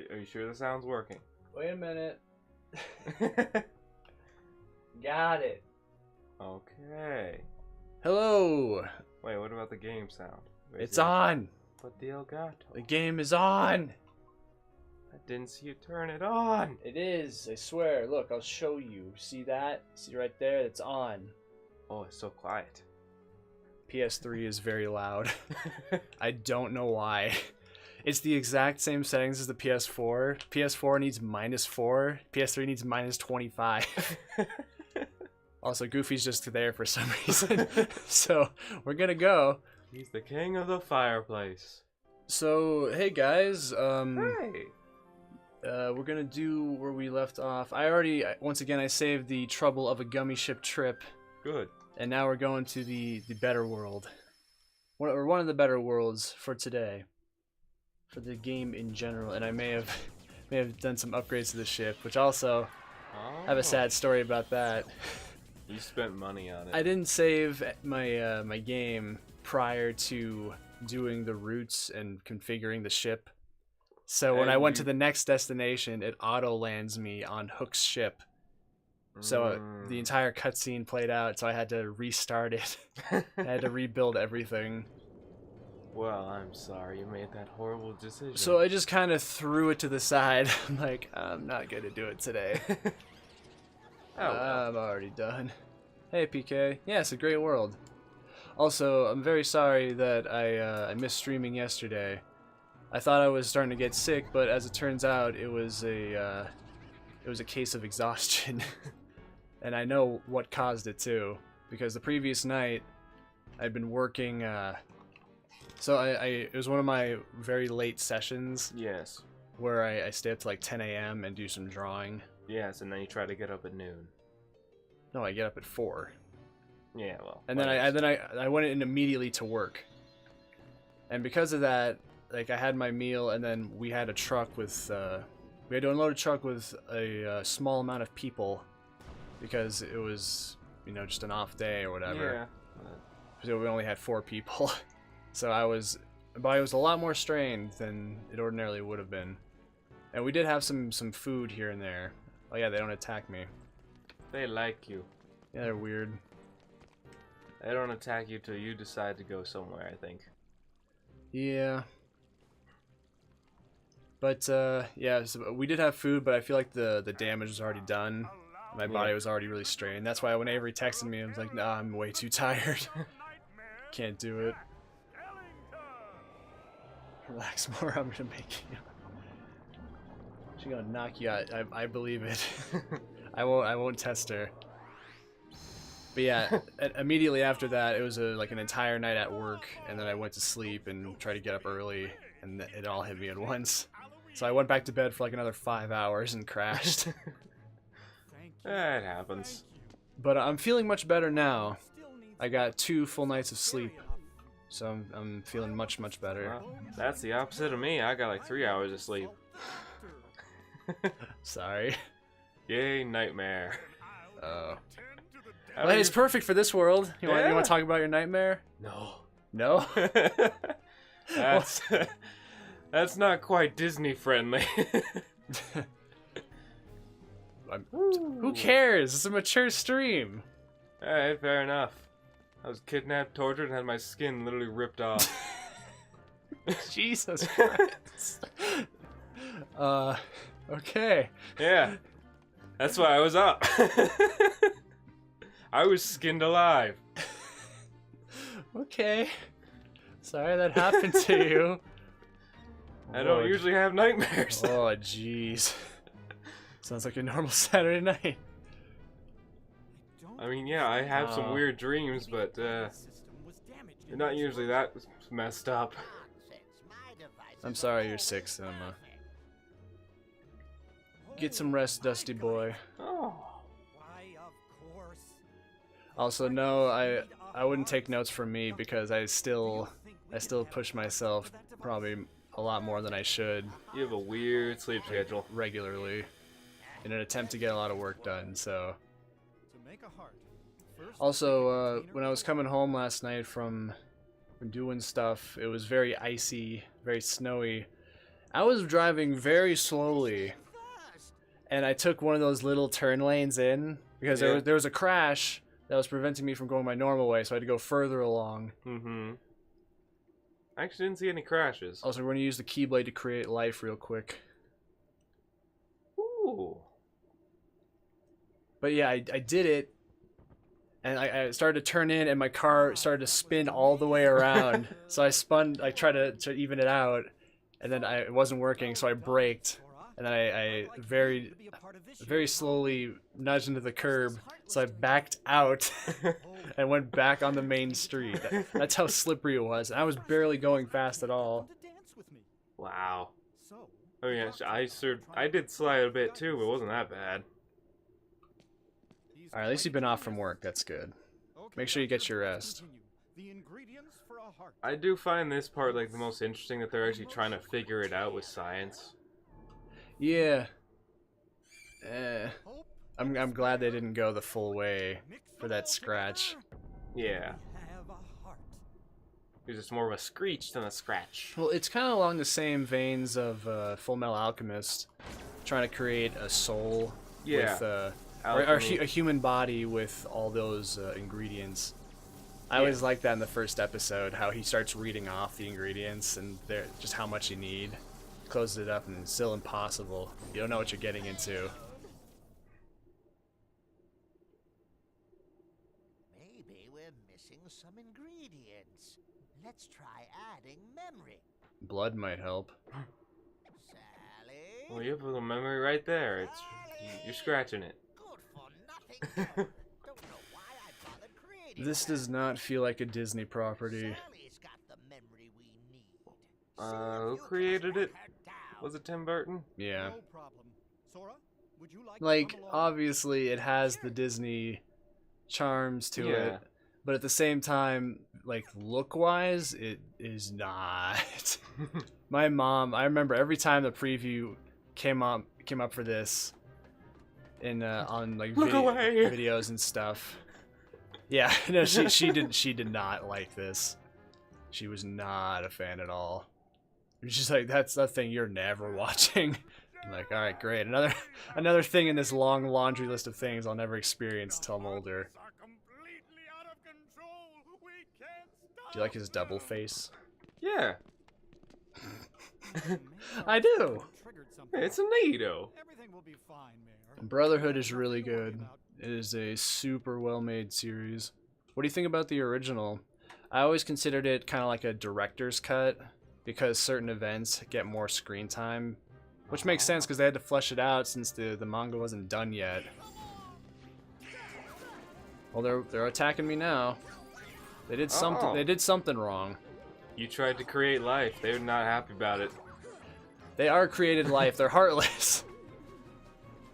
Are you sure the sound's working? Wait a minute. Got it. Okay. Hello. Wait, what about the game sound? It's on. But the Elgato. The game is on. I didn't see you turn it on. It is. I swear. Look, I'll show you. See that? See right there? It's on. Oh, it's so quiet. PS3 is very loud. I don't know why. It's the exact same settings as the PS4. PS4 needs -4. PS3 needs -25. Also, Goofy's just there for some reason. So, we're gonna go. He's the king of the fireplace. So, hey guys. Hey. We're gonna do where we left off. Once again, I saved the trouble of a gummy ship trip. Good. And now we're going to the better world. One of the better worlds for today. For the game in general. And I may have done some upgrades to the ship, which also have a sad story about that. You spent money on it. I didn't save my my game prior to doing the routes and configuring the ship. So when I went to the next destination, it auto lands me on Hook's ship. So the entire cutscene played out, so I had to restart it. I had to rebuild everything. Well, I'm sorry you made that horrible decision. So I just kind of threw it to the side. I'm like, I'm not going to do it today. I'm already done. Hey, PK. Yeah, it's a great world. Also, I'm very sorry that I missed streaming yesterday. I thought I was starting to get sick, but as it turns out, it was a case of exhaustion. And I know what caused it too, because the previous night I'd been working. So it was one of my very late sessions. Yes. Where I stay up to like 10 a.m. and do some drawing. Yes, and then you try to get up at noon. No, I get up at 4. Yeah, well. And then I went in immediately to work. And because of that, like I had my meal, and then we had a truck with we had to unload a truck with a small amount of people because it was, you know, just an off day or whatever. Yeah. So we only had 4 people. So my body was a lot more strained than it ordinarily would have been. And we did have some food here and there. Oh yeah, they don't attack me. They like you. Yeah, they're weird. They don't attack you till you decide to go somewhere, I think. Yeah. But yeah, so we did have food, but I feel like the damage was already done. My body was already really strained. That's why when Avery texted me, I was like, nah, I'm way too tired. Can't do it. Relax more, I'm gonna make you. She's gonna knock you out. I believe it. I won't test her. But yeah, immediately after that, it was like an entire night at work, and then I went to sleep and tried to get up early, and it all hit me at once. So I went back to bed for like another 5 hours and crashed. It happens. But I'm feeling much better now. I got 2 full nights of sleep, so I'm feeling much better. Well, that's the opposite of me. I got like 3 hours of sleep. Sorry. Yay, nightmare. Well, hey, it's perfect for this world. You want to talk about your nightmare? No. No? That's not quite Disney friendly. Who cares? It's a mature stream. Alright, fair enough. I was kidnapped, tortured, and had my skin literally ripped off. Jesus Christ. Okay. Yeah. That's why I was up. I was skinned alive. Okay. Sorry that happened to you. I don't usually have nightmares. Oh, jeez. Sounds like a normal Saturday night. I mean, yeah, I have some weird dreams, but they're not usually that messed up. I'm sorry you're sick, Cinema. Get some rest, Dusty boy. Oh. Also, no, I wouldn't take notes from me because I still push myself probably a lot more than I should. You have a weird sleep schedule. Regularly. In an attempt to get a lot of work done, so. Also, when I was coming home last night from doing stuff, it was very icy, very snowy, I was driving very slowly, and I took one of those little turn lanes in because there was a crash that was preventing me from going my normal way, so I had to go further along. Mm-hmm. I actually didn't see any crashes. Also, we're going to use the Keyblade to create life real quick. Ooh. But yeah, I did it, and I started to turn in, and my car started to spin all the way around. So I tried to even it out, and then it wasn't working, so I braked. And then I very slowly nudged into the curb, so I backed out and went back on the main street. That's how slippery it was. And I was barely going fast at all. Wow. I mean, I did slide a bit too, but it wasn't that bad. Alright, at least you've been off from work. That's good. Make sure you get your rest. I do find this part like the most interesting, that they're actually trying to figure it out with science. Yeah. I'm glad they didn't go the full way for that scratch. Yeah. It was just more of a screech than a scratch. Well, it's kind of along the same veins of Full Metal Alchemist, trying to create a soul with or a human body with all those ingredients. I always like that in the first episode, how he starts reading off the ingredients and just how much you need. Closes it up and it's still impossible. You don't know what you're getting into. Maybe we're missing some ingredients. Let's try adding memory. Blood might help. Sally? Well, you have a little memory right there. You're scratching it. Good for nothing. Don't know why I bothered creating This that. does not feel like a Disney property. Sally's got the memory we need. Who created it? Was it Tim Burton? Yeah. No problem. Sora, would you like Like, to come along? obviously it has the Disney charms to it, but at the same time, like, look-wise, it is not. My mom, I remember every time the preview came up for this in on like videos and stuff. Yeah, no, she did not like this. She was not a fan at all. She's like, that's the thing you're never watching. I'm like, all right, great. Another thing in this long laundry list of things I'll never experience till I'm older. Do you like his double face? Yeah. I do. It's a neato. Everything will be fine, Mayor. Brotherhood is really good. It is a super well-made series. What do you think about the original? I always considered it kind of like a director's cut because certain events get more screen time, which makes sense because they had to flesh it out since the manga wasn't done yet. Well, they're attacking me now. They did something. They did something wrong. You tried to create life. They're not happy about it. They are created life. They're heartless.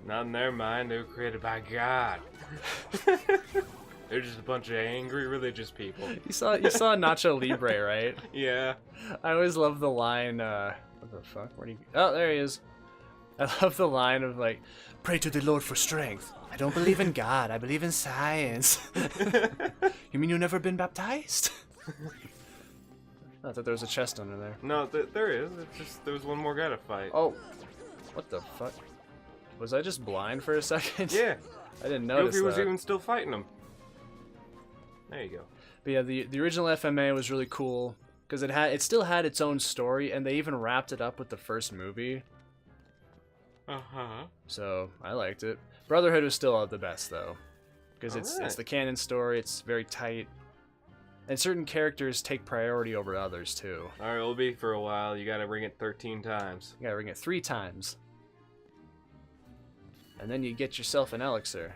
Not in their mind. They were created by God. They're just a bunch of angry religious people. You saw Nacho Libre, right? Yeah. I always love the line. What the fuck? Where do you? Oh, there he is. I love the line of like, "Pray to the Lord for strength. I don't believe in God. I believe in science." You mean you've never been baptized? I thought there was a chest under there. No, there is. It's just there was one more guy to fight. Oh, what the fuck? Was I just blind for a second? Yeah. I didn't notice Goofy was that. even still fighting him. There you go. But yeah, the original FMA was really cool because it still had its own story, and they even wrapped it up with the first movie. So I liked it. Brotherhood was still the best though, because it's the canon story. It's very tight, and certain characters take priority over others too. All right, it'll be for a while. You gotta ring it 13 times. You gotta ring it 3 times, and then you get yourself an elixir.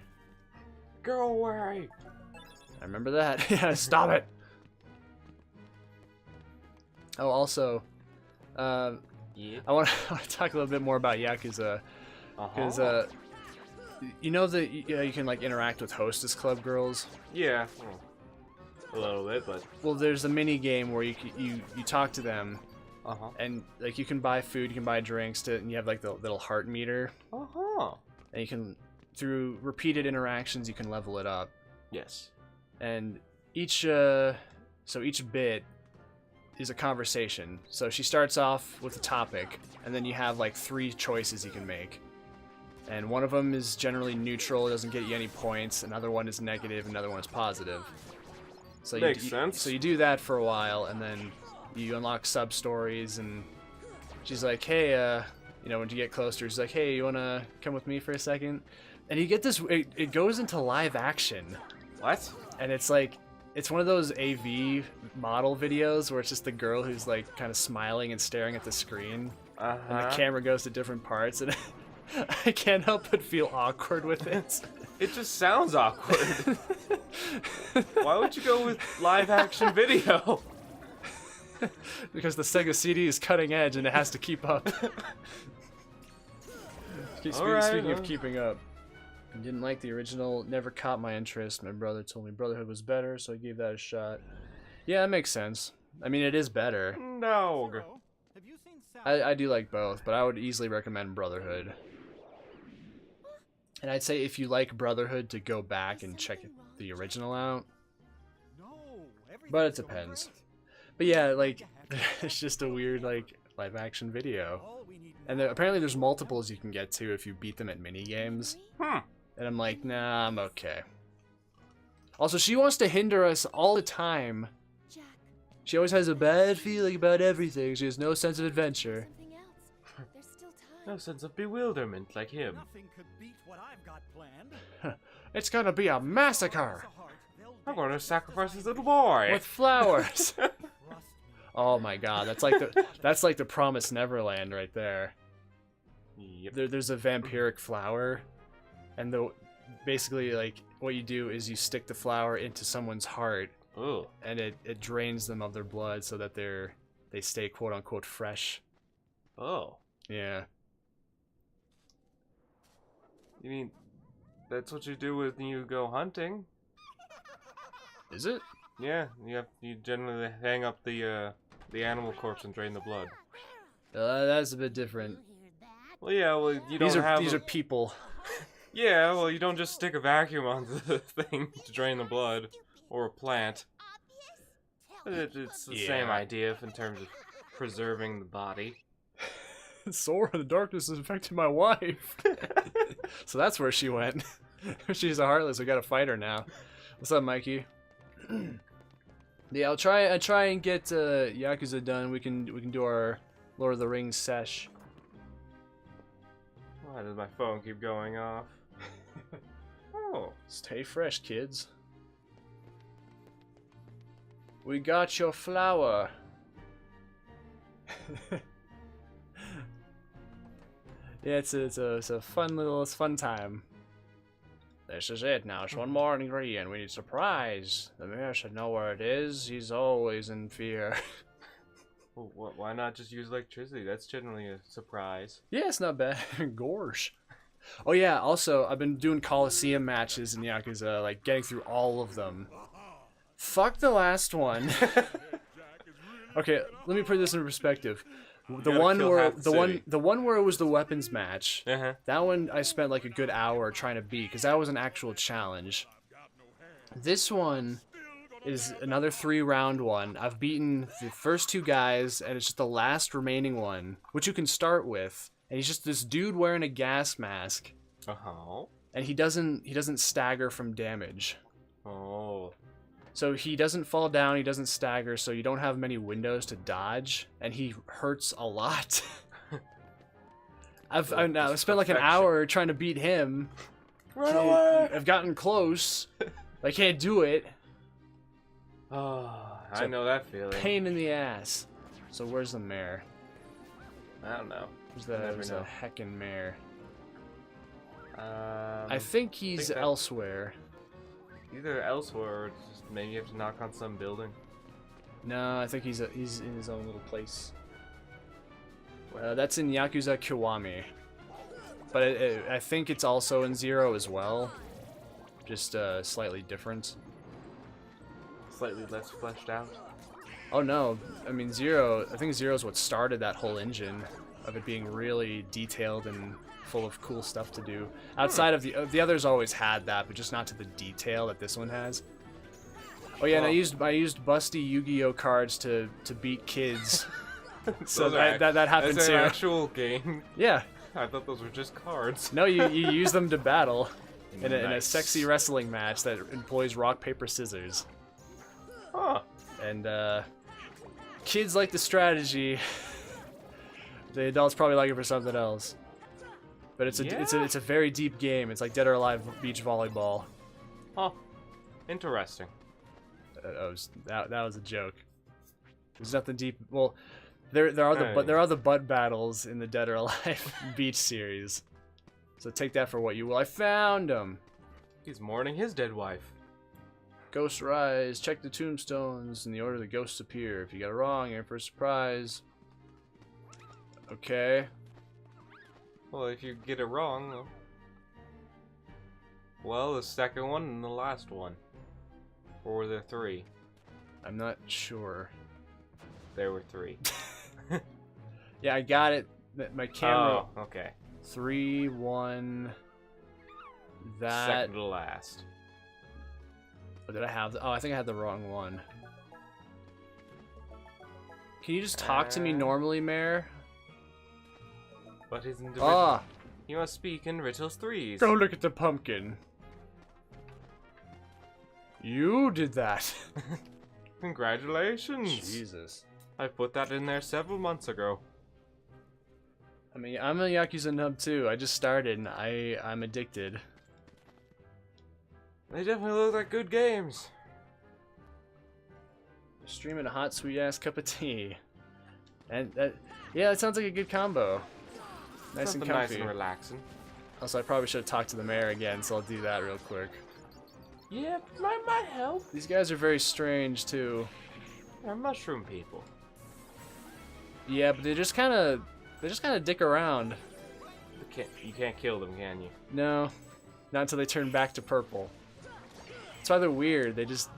Go away. I remember that. Yeah, stop it. Oh, also, Yeah. I want to talk a little bit more about Yakuza, because you know that you can like interact with Hostess Club girls. Yeah. A little bit, but. Well, there's a mini game where you talk to them, And like you can buy food, you can buy drinks, and you have like the little heart meter, and you can through repeated interactions you can level it up. Yes. And each bit is a conversation. So she starts off with a topic, and then you have like 3 choices you can make. And one of them is generally neutral, it doesn't get you any points. Another one is negative, another one is positive. So Makes sense. So you do that for a while, and then you unlock sub-stories, and she's like, hey, you know, when you get closer, she's like, hey, you wanna come with me for a second? And you get this, it goes into live action. What? And it's like, it's one of those AV model videos where it's just the girl who's like kind of smiling and staring at the screen. And the camera goes to different parts, and I can't help but feel awkward with it. It just sounds awkward. Why would you go with live action video? Because the Sega CD is cutting edge and it has to keep up. Speaking of keeping up, I didn't like the original, never caught my interest. My brother told me Brotherhood was better, so I gave that a shot. Yeah, that makes sense. I mean, it is better. No. Zoro, have you seen Sally? I do like both, but I would easily recommend Brotherhood. And I'd say if you like Brotherhood, to go back and check the original out. No, But it everything's going depends. great. But yeah, like, it's just a weird, like, live-action video. All we need And apparently there's multiples you can get to if you beat them at mini-games. Hmm. And I'm like, nah, I'm okay. Also, she wants to hinder us all the time. Jack, She always has a bad feeling about everything. She has no sense of adventure. something else. There's still time. No sense of bewilderment like him. nothing could beat what I've got planned. It's gonna be a massacre! I'm going to sacrifice this little boy. With flowers! Trust me. Oh my god, that's like the Promised Neverland right there. Yep. There's a vampiric flower, and basically, like, what you do is you stick the flower into someone's heart, Ooh. and it drains them of their blood so that they stay quote unquote fresh. Oh. Yeah. You mean that's what you do when you go hunting? Is it? Yeah. You generally hang up the animal corpse and drain the blood. That's a bit different. Well, yeah. Well, you don't These are people. Yeah. Well, you don't just stick a vacuum on the thing to drain the blood, or a plant. It's the same Yeah. idea in terms of preserving the body. Sora, the darkness has infected my wife. So that's where she went. She's a heartless. We gotta fight her now. What's up, Mikey? Yeah, I'll try and get Yakuza done. We can do our Lord of the Rings sesh. Why does my phone keep going off? Oh. Stay fresh, kids. We got your flower. Yeah, it's a fun time. This is it now. It's one more ingredient. We need surprise. The mayor should know where it is. He's always in fear. Well, why not just use electricity? That's generally a surprise. Yeah, it's not bad. Gorsh. Oh yeah, also, I've been doing Coliseum matches in Yakuza, like getting through all of them. Fuck the last one. Okay, let me put this in perspective. The gotta one kill where half the city. the one where it was the weapons match. Uh-huh. That one I spent like a good hour trying to beat because that was an actual challenge. This one is another 3-round one. I've beaten the first 2 guys, and it's just the last remaining one, which you can start with. And he's just this dude wearing a gas mask, Uh-huh. and he doesn't stagger from damage. Oh. So he doesn't fall down, he doesn't stagger, so you don't have many windows to dodge, and he hurts a lot. I've spent like an hour trying to beat him. Run away! I've gotten close. I can't do it. Oh, It's I a know that feeling. Pain in the ass. So where's the mayor? I don't know. There's know. a heckin' mayor. I I think he's that- elsewhere. either elsewhere or just maybe you have to knock on some building. No, I think he's in his own little place. That's in Yakuza Kiwami. But I think it's also in Zero as well. Just slightly different. Slightly less fleshed out. Oh no, I mean Zero, I think Zero's what started that whole engine of it being really detailed and full of cool stuff to do. Outside of the others always had that, but just not to the detail that this one has. Oh yeah, and I Well- used busty Yu-Gi-Oh cards to beat kids. So Those are that happened that's too. an actual game. Yeah. I thought those were just cards. No, you use them to battle in a Nice. sexy wrestling match that employs rock paper scissors. Huh. And kids like the strategy. The adults probably like it for something else. But it's a very deep game. It's like Dead or Alive beach volleyball. Huh. Interesting. That was a joke. There's nothing deep. Well, there are the butt battles in the Dead or Alive beach series. So take that for what you will. I found him. He's mourning his dead wife. Ghosts rise. Check the tombstones in the order the ghosts appear. If you get it wrong, you're in for a surprise. Okay. Well, if you get it wrong, well, the second one and the last one. Or were there three? I'm not sure. There were three. Yeah, I got it. My camera. Oh, okay. 3, 1. That. Second to last. Or did I have? Oh, I think I had the wrong one. Can you just talk to me normally, Mayor? But isn't the Ah, You must speak in riddles threes. go look at the pumpkin. You did that. Congratulations. Jesus. I put that in there several months ago. I mean, I'm a Yakuza nub too. I just started and I'm addicted. They definitely look like good games. Streaming a hot, sweet ass cup of tea. And that, yeah, it sounds like a good combo. Nice Something and comfy. nice and relaxing. Also, I probably should have talked to the mayor again, so I'll do that real quick. Yeah, might help. These guys are very strange too. They're mushroom people. Yeah, but they just kind of dick around. You can't kill them, can you? No, not until they turn back to purple. That's why they're weird. They just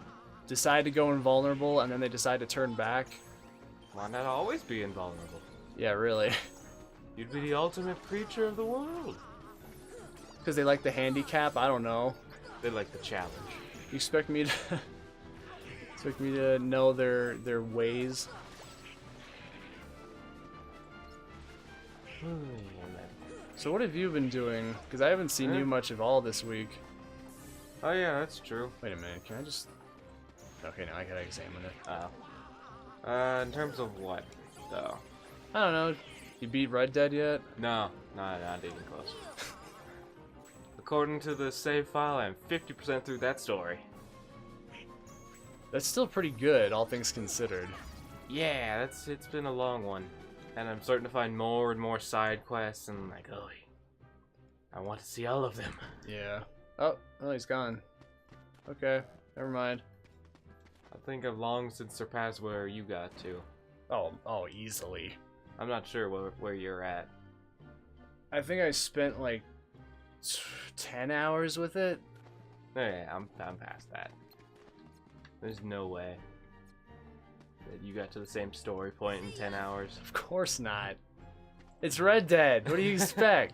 decide to go invulnerable and then they decide to turn back. Why not always be invulnerable? Yeah, really. You'd be the ultimate creature of the world. Because they like the handicap. I don't know. They like the challenge. You expect me to know their ways? So what have you been doing? Because I haven't seen you much of all this week. Oh yeah, that's true. Wait a minute, can I just... Okay, now I gotta examine it. Oh. In terms of what, though? I don't know. You beat Red Dead yet? No, not even close. According to the save file, I'm 50% through that story. That's still pretty good, all things considered. Yeah, it's been a long one. And I'm starting to find more and more side quests, and like, oh, I want to see all of them. Yeah. Oh, he's gone. Okay, never mind. I think I've long since surpassed where you got to. Oh, easily. I'm not sure where you're at. I think I spent like 10 hours with it. Yeah, I'm past that. There's no way that you got to the same story point in 10 hours. Of course not. It's Red Dead. What do you expect?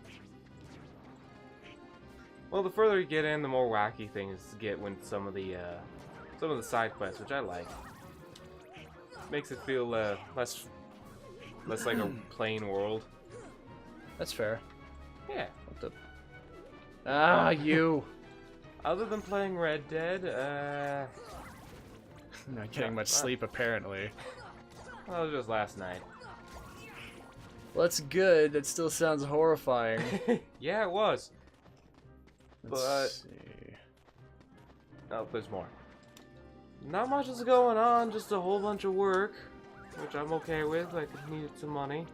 Well, the further you get in, the more wacky things get when some of the side quests, which I like. Makes it feel less like a plain world. That's fair. Yeah. What the? Ah, you. Other than playing Red Dead, I'm not getting much sleep apparently. well, it was just last night. Well, that's good. That still sounds horrifying. Yeah, it was. Let's But- see. Oh, there's more. Not much is going on, just a whole bunch of work, which I'm okay with. I could needed some money.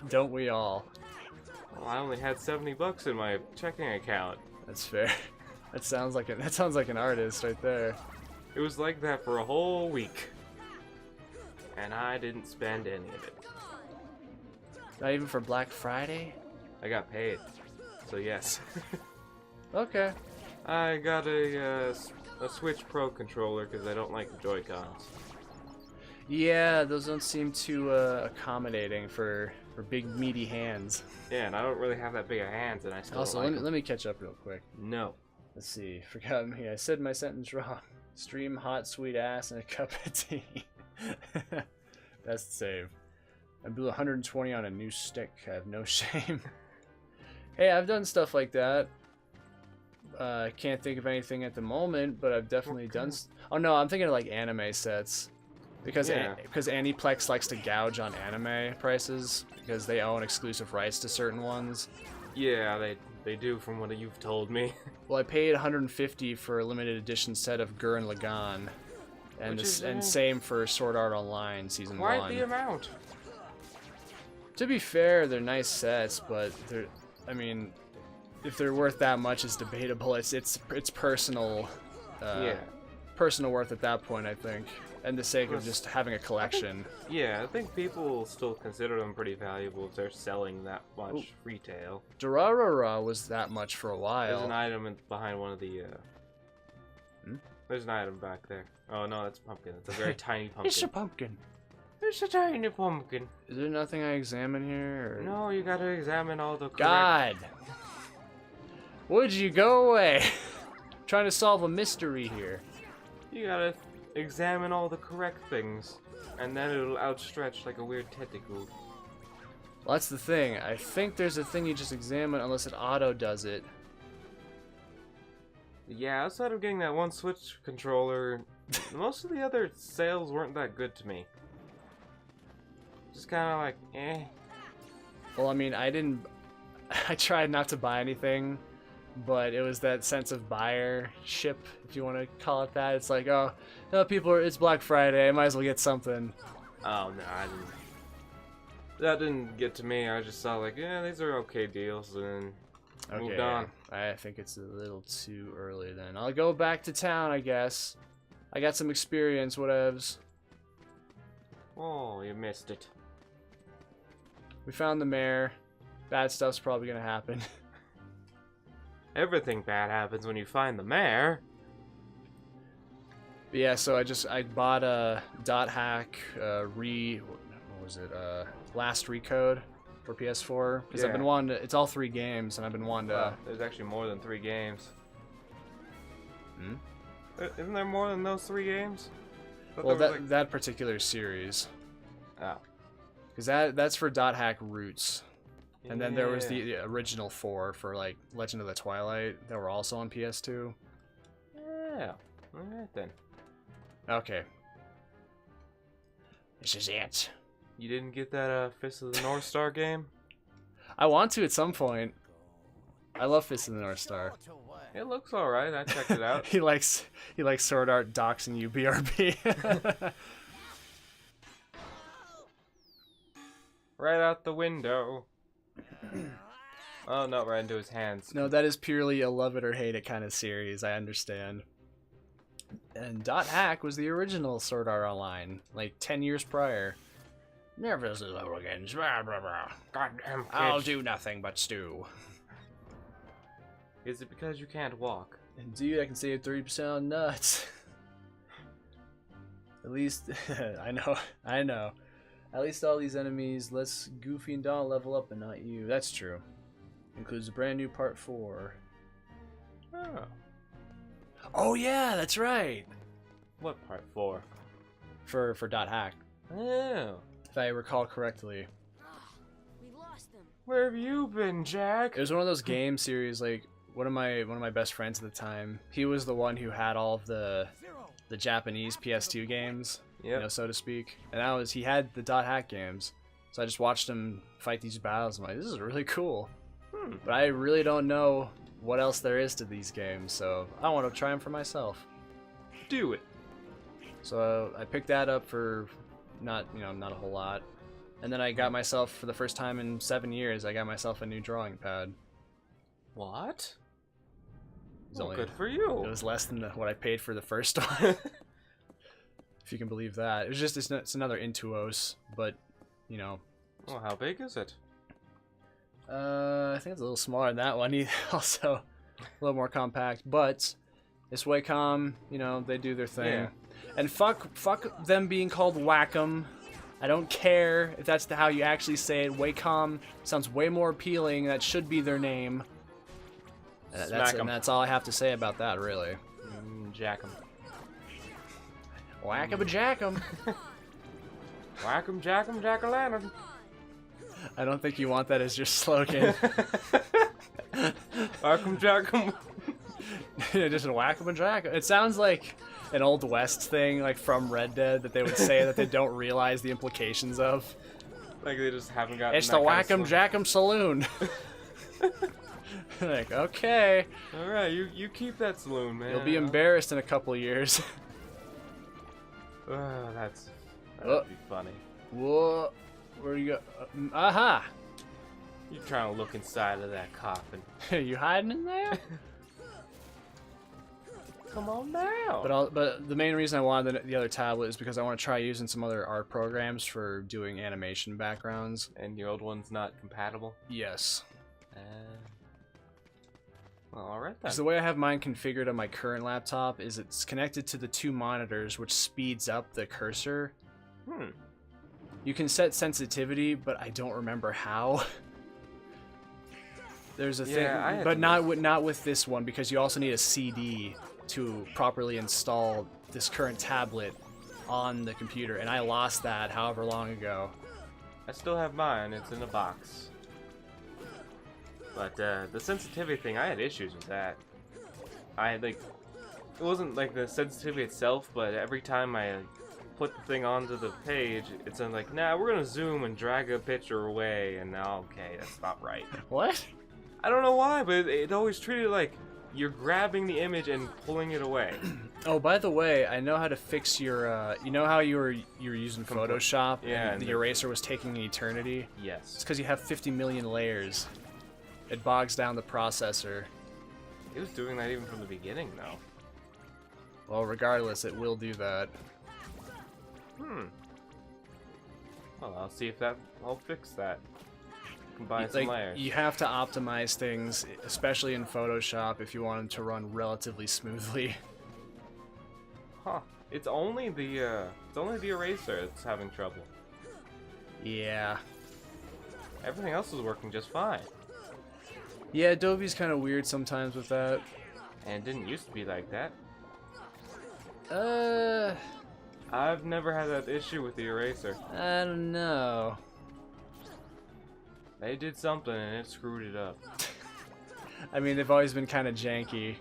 Don't we all? Well, I only had $70 in my checking account. That's fair. That sounds like an artist right there. It was like that for a whole week. And I didn't spend any of it. Not even for Black Friday? I got paid. So yes. Okay. I got a Switch Pro controller because I don't like the Joy-Cons. Yeah, those don't seem too accommodating for big meaty hands. Yeah, and I don't really have that big of hands, and I still Also, like let me catch up real quick. them. No. Let's see. Forgot me. I said my sentence wrong. Stream hot sweet ass and a cup of tea. That's the save. I blew 120 on a new stick. I have no shame. Hey, I've done stuff like that. I can't think of anything at the moment, but I've definitely done. Oh no, I'm thinking of like anime sets, because because Aniplex likes to gouge on anime prices because they own exclusive rights to certain ones. Yeah, they do from what you've told me. Well, I paid 150 for a limited edition set of Gurren Lagann, and same for Sword Art Online Season 1. Quite the amount. To be fair, they're nice sets, but they're, I mean, if they're worth that much is debatable. It's personal, personal worth at that point, I think, and the sake of just having a collection. I think people will still consider them pretty valuable if they're selling that much retail. Durarara was that much for a while. There's an item behind one of the. There's an item back there. Oh no, that's a pumpkin. It's a very tiny pumpkin. It's a pumpkin. It's a tiny pumpkin. Is there nothing I examine here? Or... No, you gotta examine all the. God. Would you go away? Trying to solve a mystery here. You gotta examine all the correct things, and then it'll outstretch like a weird tentacle. Well, that's the thing. I think there's a thing you just examine unless it auto does it. Yeah, outside of getting that one Switch controller, most of the other sales weren't that good to me. Just kind of like, eh. Well, I mean, I tried not to buy anything, but it was that sense of buyership, if you want to call it that. It's like, oh, no, it's Black Friday, I might as well get something. Oh, no, I didn't. That didn't get to me. I just saw, like, yeah, these are okay deals, and moved on. I think it's a little too early then. I'll go back to town, I guess. I got some experience, whatevs. Oh, you missed it. We found the mayor. Bad stuff's probably gonna happen. Everything bad happens when you find the mayor. But yeah, so I bought a .hack Last Recode for PS4 because I've been wanting to. It's all 3 games, and I've been wanting to. There's actually more than 3 games. Isn't there more than those 3 games? Well, that particular series. Oh. Because that's for .hack Roots. And then there was the original 4 for like Legend of the Twilight that were also on PS2. Yeah. Alright then. Okay. This is it. You didn't get that Fist of the North Star game? I want to at some point. I love Fist of the North Star. It looks alright. I checked it out. he likes Sword Art doxing you, BRB. Right out the window. Oh no, right into his hands. No, that is purely a love it or hate it kind of series, I understand. And .hack was the original Sword Art Online, like 10 years prior. Never this over again. Goddamn kid. I'll do nothing but stew. Is it because you can't walk? And dude, I can save 30% on nuts. At least, I know. At least all these enemies, let's Goofy and Dawn level up and not you. That's true. Includes a brand new part 4. Oh. Oh yeah, that's right. What part 4? For .hack. Oh. If I recall correctly. We lost them. Where have you been, Jack? It was one of those game series, like one of my best friends at the time. He was the one who had all of the Japanese PS2 games, you know, so to speak. And he had the .hack games. So I just watched him fight these battles. I'm like, this is really cool. But I really don't know what else there is to these games, so I want to try them for myself. Do it. So I picked that up for not a whole lot. And then I got myself, for the first time in 7 years, I got myself a new drawing pad. What? Well, good for you. It was less than what I paid for the first one. If you can believe that. It was just, it's another Intuos, but, you know. Well, how big is it? I think it's a little smaller than that one. Also, a little more compact, but it's Wacom, you know, they do their thing. Yeah. And fuck them being called Wacom. I don't care if that's how you actually say it. Wacom sounds way more appealing. That should be their name. And that's all I have to say about that, really. Jack 'em. Whack 'em a jack 'em. Whack 'em, jack 'em, jack-o'-lantern. I don't think you want that as your slogan. Whack 'em, jack 'em. Just whack 'em a jack 'em. It sounds like an Old West thing, like from Red Dead, that they would say that they don't realize the implications of. Like they just haven't gotten. It's the whack 'em jack 'em saloon. Like, okay. All right, you keep that saloon, man. You'll be embarrassed in a couple years. That'd Oh. be funny. Whoa. Where you go? Aha! You're trying to look inside of that coffin. You hiding in there? Come on now. But the main reason I wanted the other tablet is because I want to try using some other art programs for doing animation backgrounds. And your old one's not compatible? Yes. Well, alright then. Because the way I have mine configured on my current laptop is it's connected to the 2 monitors, which speeds up the cursor. You can set sensitivity, but I don't remember how. There's a thing, but not with this one, because you also need a CD to properly install this current tablet on the computer, and I lost that however long ago. I still have mine. It's in a box. But the sensitivity thing, I had issues with that. It wasn't like the sensitivity itself, but every time I put the thing onto the page, it's like, nah, we're gonna zoom and drag a picture away, and now, okay, that's not right. What? I don't know why, but it always treated it like you're grabbing the image and pulling it away. Oh, by the way, I know how to fix your, you know how you were using Photoshop, yeah, and the eraser was taking an eternity? Yes. It's because you have 50 million layers. It bogs down the processor. It was doing that even from the beginning, though. Well, regardless, it will do that. Well, I'll see if I'll fix that. Combine some layers. You have to optimize things, especially in Photoshop, if you want them to run relatively smoothly. Huh. It's only the eraser that's having trouble. Yeah. Everything else is working just fine. Yeah, Adobe's kind of weird sometimes with that. And it didn't used to be like that. I've never had that issue with the eraser. I don't know. They did something and it screwed it up. I mean, they've always been kind of janky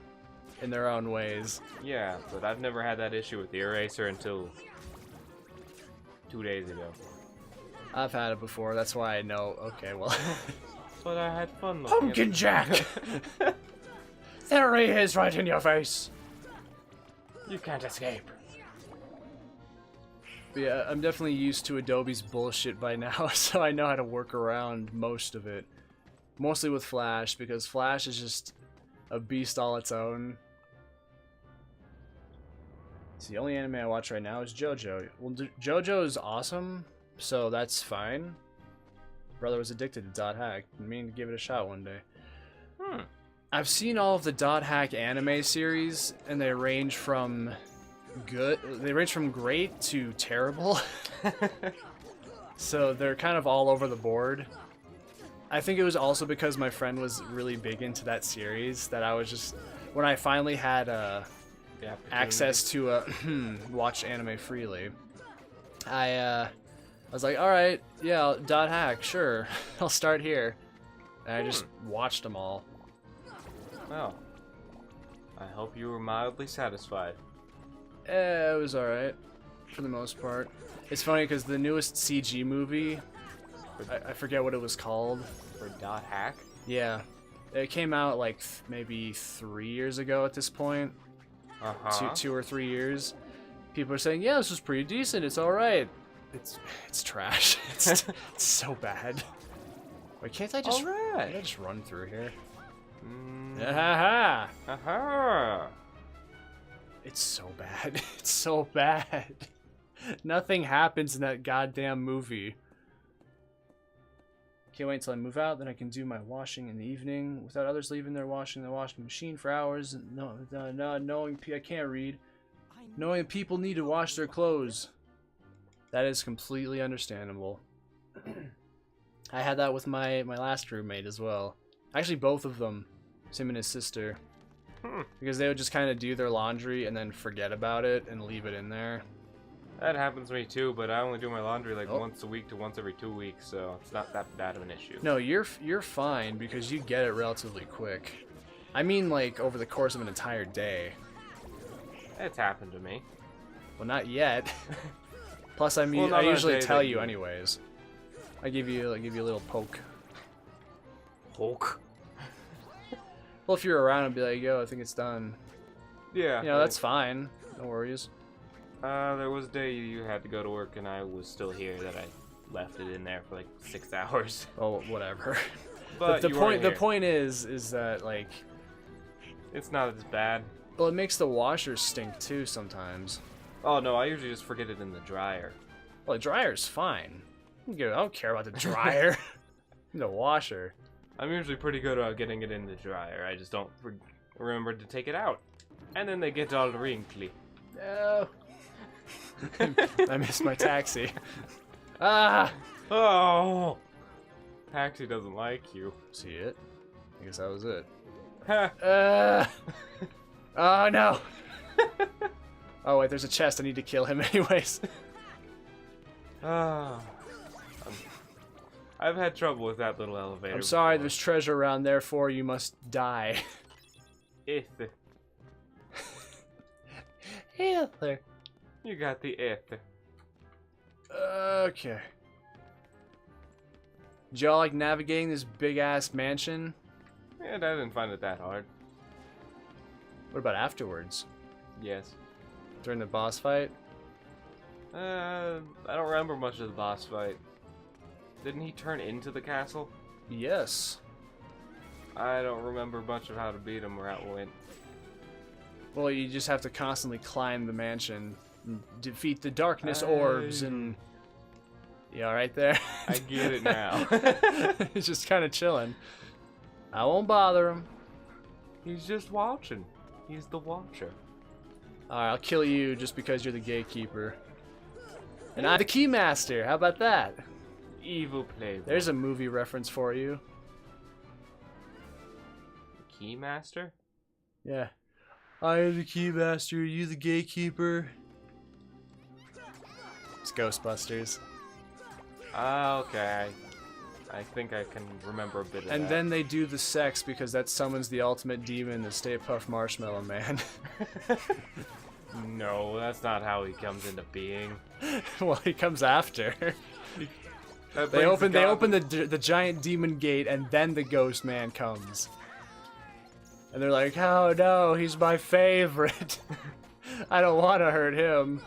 in their own ways. Yeah, but I've never had that issue with the eraser until 2 days ago. I've had it before, that's why I know. Okay, well. But I had fun looking Pumpkin at Jack! There he is, right in your face! You can't escape. But yeah, I'm definitely used to Adobe's bullshit by now, so I know how to work around most of it. Mostly with Flash, because Flash is just a beast all its own. So the only anime I watch right now is JoJo. Well, JoJo is awesome, so that's fine. Brother was addicted to Dot Hack. I mean to give it a shot one day. I've seen all of the Dot Hack anime series, and they range from great to terrible. So they're kind of all over the board. I think it was also because my friend was really big into that series that I was just, when I finally had access to watch anime freely, I was like, alright, yeah, Dot Hack, sure, I'll start here. And I just watched them all. Well, I hope you were mildly satisfied. It was alright, for the most part. It's funny because the newest CG movie, I forget what it was called. For Dot Hack? Yeah. It came out like maybe 3 years ago at this point. Two or 3 years. People are saying, yeah, this was pretty decent, it's alright. It's trash. It's so bad. Wait, can't I just run through here? Aha! Aha! It's so bad. It's so bad. Nothing happens in that goddamn movie. Can't wait until I move out, then I can do my washing in the evening without others leaving their washing in the washing machine for hours. No, knowing I can't read. Knowing people need to wash their clothes. That is completely understandable. I had that with my last roommate as well. Actually, both of them. Him and his sister. Because they would just kind of do their laundry and then forget about it and leave it in there. That happens to me too, but I only do my laundry like Oh. once a week to once every 2 weeks, so it's not that bad of an issue. No, you're fine because you get it relatively quick. I mean, like over the course of an entire day. It's happened to me. Well, not yet. Plus, I Well, not I on a usually day tell that you you- anyways. I give you a little poke. Hulk. Well, if you're around, I'd be like, yo, I think it's done. Yeah. You know, that's fine. No worries. There was a day you had to go to work and I was still here that I left it in there for like 6 hours. Oh, whatever. But the you point weren't here. point is that like, It's not as bad. well, it makes the washers stink too sometimes. Oh no, I usually just forget it in the dryer. Well, the dryer's fine. I don't care about the dryer. The washer. I'm usually pretty good about getting it in the dryer. I just don't remember to take it out. And then they get all wrinkly. No. I missed my taxi. Ah! Oh! Taxi doesn't like you. See it? I guess that was it. Ha! Oh no! Oh wait, there's a chest. I need to kill him anyways. Ah. I've had trouble with that little elevator. I'm sorry, before. there's treasure around, therefore you must die. If Hitler. you got the if. Okay. Did y'all like navigating this big ass mansion? And I didn't find it that hard. What about afterwards? Yes. During the boss fight? I don't remember much of the boss fight. Didn't he turn into the castle? Yes. I don't remember much of how to beat him or how it went. Well, you just have to constantly climb the mansion, and defeat the darkness orbs, and yeah, right there. I get it now. He's just kind of chilling. I won't bother him. He's just watching. He's the watcher. All right, I'll kill you just because you're the gatekeeper, and I'm the keymaster. How about that? Evil playboy. There's a movie reference for you. Keymaster? Yeah. I am the keymaster. You the gatekeeper. It's Ghostbusters. Ah, okay. I think I can remember a bit of And that. then they do the sex because that summons the ultimate demon, the Stay Puft Marshmallow Man. No, that's not how he comes into being. Well, he comes after. That They brings the open goblin- the giant demon gate, and then the ghost man comes. And they're like, "Oh no, he's my favorite. I don't want to hurt him."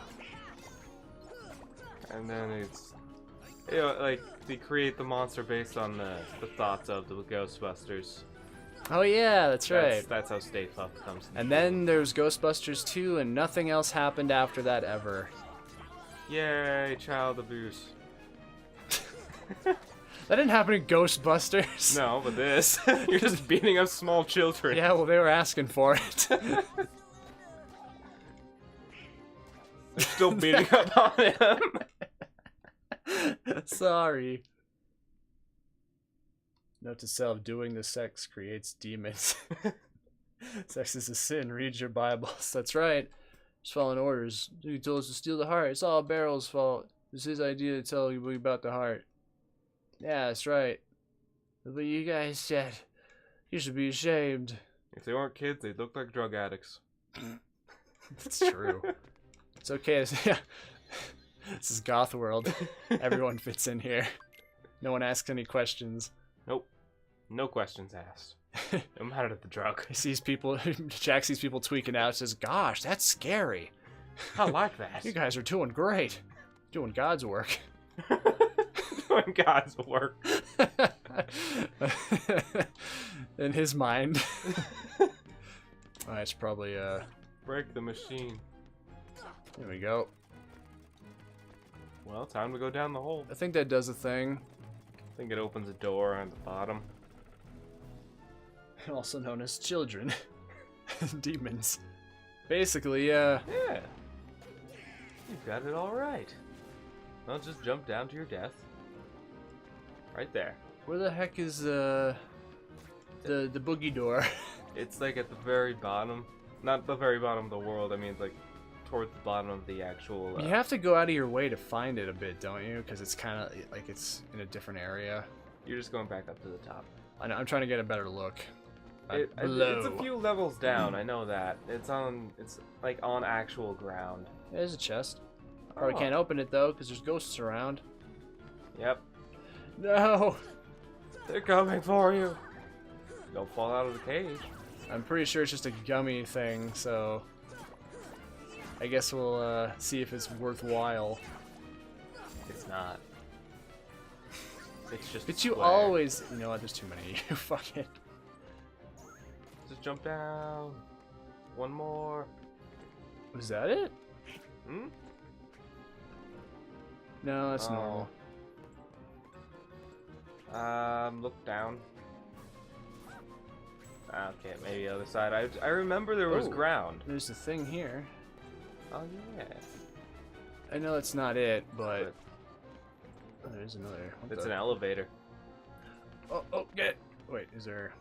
And then it's, you know, like they create the monster based on the thoughts of the Ghostbusters. Oh yeah, that's right. That's how Stay Puft comes. into And being. then there's Ghostbusters 2, and nothing else happened after that ever. Yay, child abuse. That didn't happen in Ghostbusters. No, but this, you're just beating up small children. Yeah, well, they were asking for it. They're still beating up on him. Sorry. Note to self, doing the sex creates demons. Sex is a sin, read your Bibles. That's right. Just following orders. He told us to steal the heart. It's all Barrel's fault. It's his idea to tell you about the heart. Yeah, that's right. But you guys said you should be ashamed. If they weren't kids, they'd look like drug addicts. It's true. It's okay. Yeah. This is Goth World. Everyone fits in here. No one asks any questions. Nope. No questions asked. No matter the drug. He sees people. Jack sees people tweaking out. Says, "Gosh, that's scary. I like that. You guys are doing great. Doing God's work." Doing God's work. In his mind. It's probably Break the machine. There we go. Well, time to go down the hole. I think that does a thing. I think it opens a door on the bottom. Also known as children. Demons. Basically, Yeah. You've got it all right. Well, just jump down to your death. Right there. where the heck is the boogie door? It's like at the very bottom. Not the very bottom of the world, I mean, it's like towards the bottom of the actual. You have to go out of your way to find it a bit, don't you? Because it's kind of like it's in a different area. You're just going back up to the top. I know, I'm trying to get a better look. It's a few levels down. I know that. It's like on actual ground. There's a chest. Probably Oh. can't open it though, because there's ghosts around. Yep. No! They're coming for you. Don't fall out of the cage. I'm pretty sure it's just a gummy thing, so I guess we'll see if it's worthwhile. It's not. It's just. But you square. always, you know what? There's too many of you. Fuck it. Just jump down. One more. Was that it? Hmm? No, that's normal. Look down. Okay, maybe the other side. I remember there was Oh. ground. There's a thing here. Oh yeah. I know it's not it, but oh, there's another. What It's the- an elevator. Oh, get it. Wait, is there?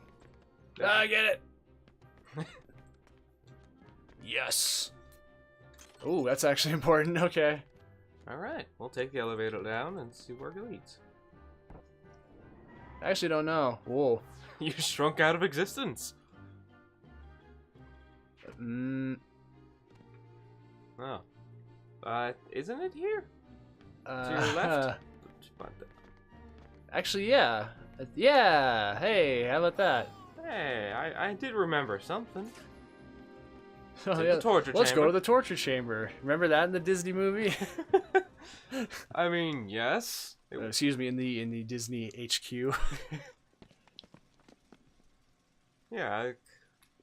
There's- Ah, get it. Yes. Oh, that's actually important. Okay. All right, we'll take the elevator down and see where it leads. I actually don't know. Whoa. You shrunk out of existence. Mm, Oh. Isn't it here? uh, To your left? What the- Actually, yeah. Yeah. Hey, how about that? Hey, I did remember something. Oh, the torture Let's go chamber. to the torture chamber. Remember that in the Disney movie? I mean, yes. Excuse me, in the Disney HQ. Yeah,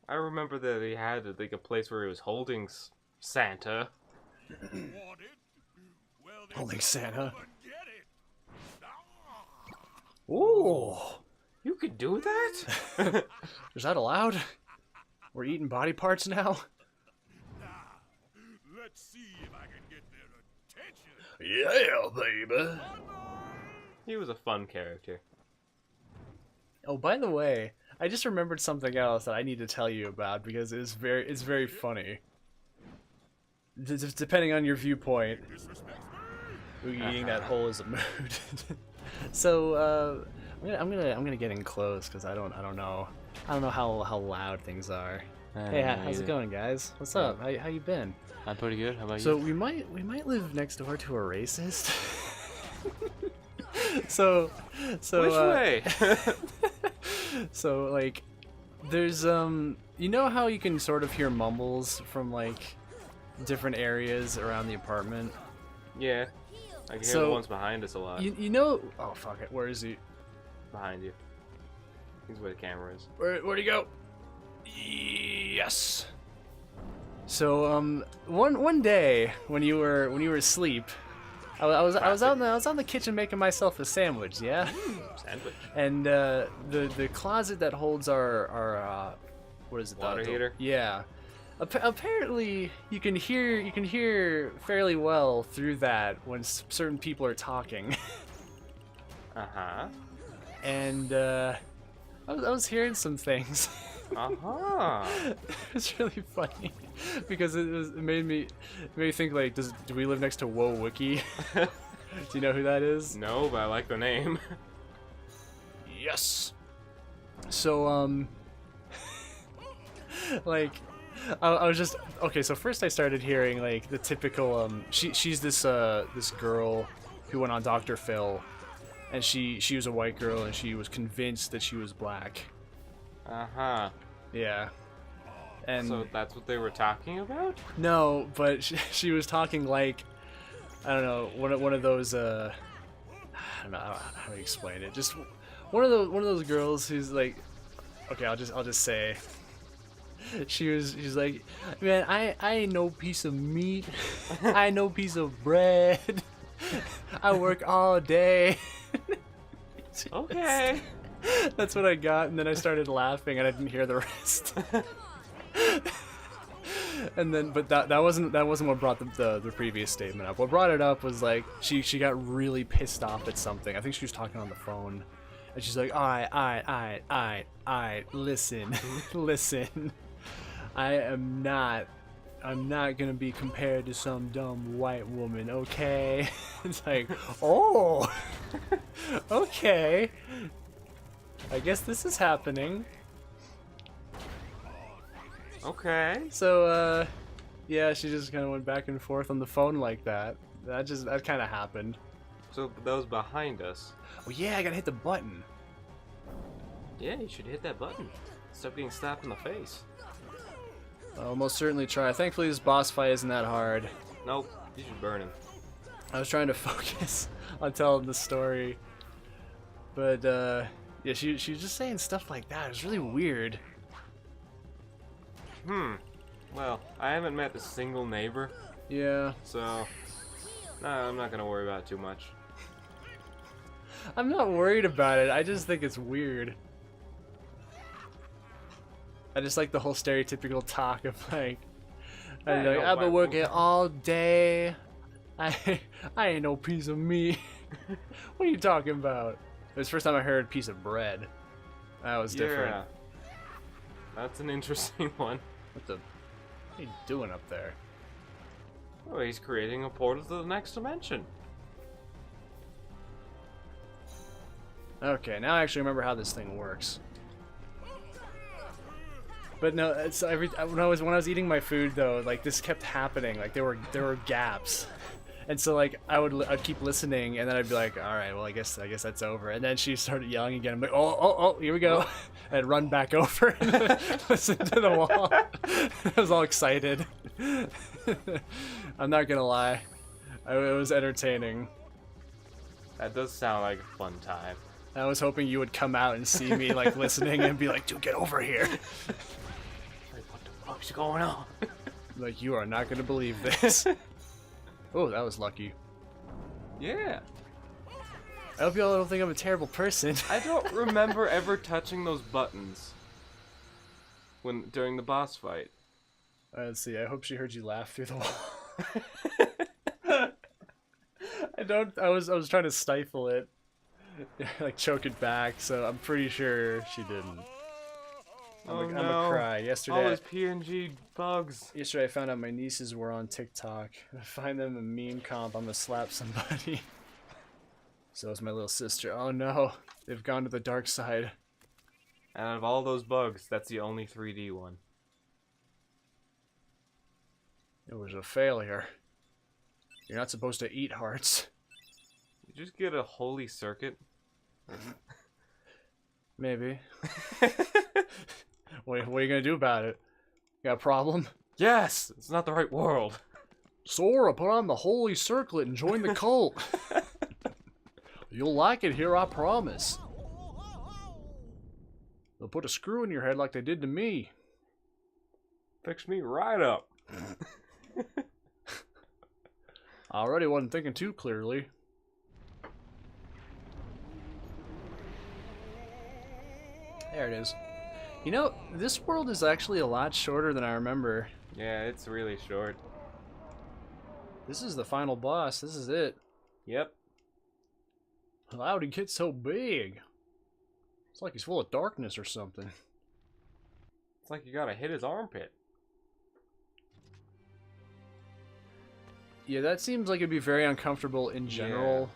I remember that he had like a place where he was holding Santa. Holding Santa. Ah. Ooh. You could do that? Is that allowed? We're eating body parts now? Let's see if I can get their attention. Yeah, baby. He was a fun character. Oh, by the way, I just remembered something else that I need to tell you about because it's very funny. Depending on your viewpoint, eating that whole is a mood. So I'm gonna get in close because I don't know how loud things are. Hey, how's it going, guys? What's up? How you been? I'm pretty good. How about So we might live next door to a racist. so Which way? So like there's you know how you can sort of hear mumbles from like different areas around the apartment? Yeah. I can hear So- the ones behind us a lot. You know, oh fuck it, where is he? Behind you. He's where the camera is. Where'd he go? Yes. So one day when you were asleep, I was out in the kitchen making myself a sandwich, yeah. Sandwich. And the closet that holds our what is it? Water heater? Yeah. Apparently, you can hear fairly well through that when certain people are talking. Uh-huh. And I was hearing some things. Uh-huh. It's really funny because it made me think like, do we live next to Whoa Wiki? Do you know who that is? No, but I like the name. Yes. So like I was just okay. So first I started hearing like the typical she's this girl who went on Dr. Phil, and she was a white girl and she was convinced that she was black. Uh-huh. Yeah. And So that's what they were talking about? no, but she was talking like, I don't know, one of those I don't know how to explain it. Just one of those girls who's like, okay, I'll just say, she's like, man, I ain't no piece of meat, I ain't no piece of bread, I work all day. Okay. That's what I got, and then I started laughing, and I didn't hear the rest. And then, but that wasn't what brought the previous statement up. What brought it up was like she got really pissed off at something. I think she was talking on the phone, and she's like, all right, listen, listen. I am not I'm not gonna be compared to some dumb white woman, okay? It's like, oh, okay. I guess this is happening. Okay. So, yeah, she just kind of went back and forth on the phone like that. That kind of happened. So those behind us. Oh yeah, I gotta hit the button. Yeah, you should hit that button. Stop getting slapped in the face. I'll most certainly try. Thankfully, this boss fight isn't that hard. Nope, you should burn him. I was trying to focus on telling the story, but yeah, she was just saying stuff like that. It was really weird. Well, I haven't met a single neighbor, Yeah, so I'm not gonna worry about it too much. I'm not worried about it. I just think it's weird. I just like the whole stereotypical talk of like, I know, I've been why- working all day. I ain't no piece of meat. What are you talking about? It was the first time I heard piece of bread. That was different. Yeah. That's an interesting one. What are you doing up there? Oh, he's creating a portal to the next dimension. Okay, now I actually remember how this thing works. But no, it's when I was eating my food though, like this kept happening. Like there were gaps, and so like I'd keep listening, and then I'd be like, all right, well I guess that's over. And then she started yelling again. I'm like, oh, here we go. And I'd run back over and listen to the wall. I was all excited. I'm not gonna lie, it was entertaining. That does sound like a fun time. I was hoping you would come out and see me like listening and be like, dude, get over here. Like, what the fuck's going on? Like, you are not gonna believe this. Oh, that was lucky. Yeah. I hope y'all don't think I'm a terrible person. I don't remember ever touching those buttons during the boss fight. Let's see, I hope she heard you laugh through the wall. I was trying to stifle it. Like choke it back, so I'm pretty sure she didn't. I'm gonna cry. All Yesterday those PNG bugs. I found out my nieces were on TikTok. If I find them a meme comp, I'm gonna slap somebody. So is my little sister. Oh no, they've gone to the dark side. And out of all those bugs, that's the only 3D one. It was a failure. You're not supposed to eat hearts. You just get a holy circuit. Maybe. What are you gonna do about it? You got a problem? Yes! It's not the right world. Sora, put on the holy circlet and join the cult. You'll like it here, I promise. They'll put a screw in your head like they did to me. Fix me right up. I already wasn't thinking too clearly. There it is. You know, this world is actually a lot shorter than I remember. Yeah, it's really short. This is the final boss. This is it. Yep. How'd he get so big? It's like he's full of darkness or something. It's like you gotta hit his armpit. Yeah, that seems like it'd be very uncomfortable in general.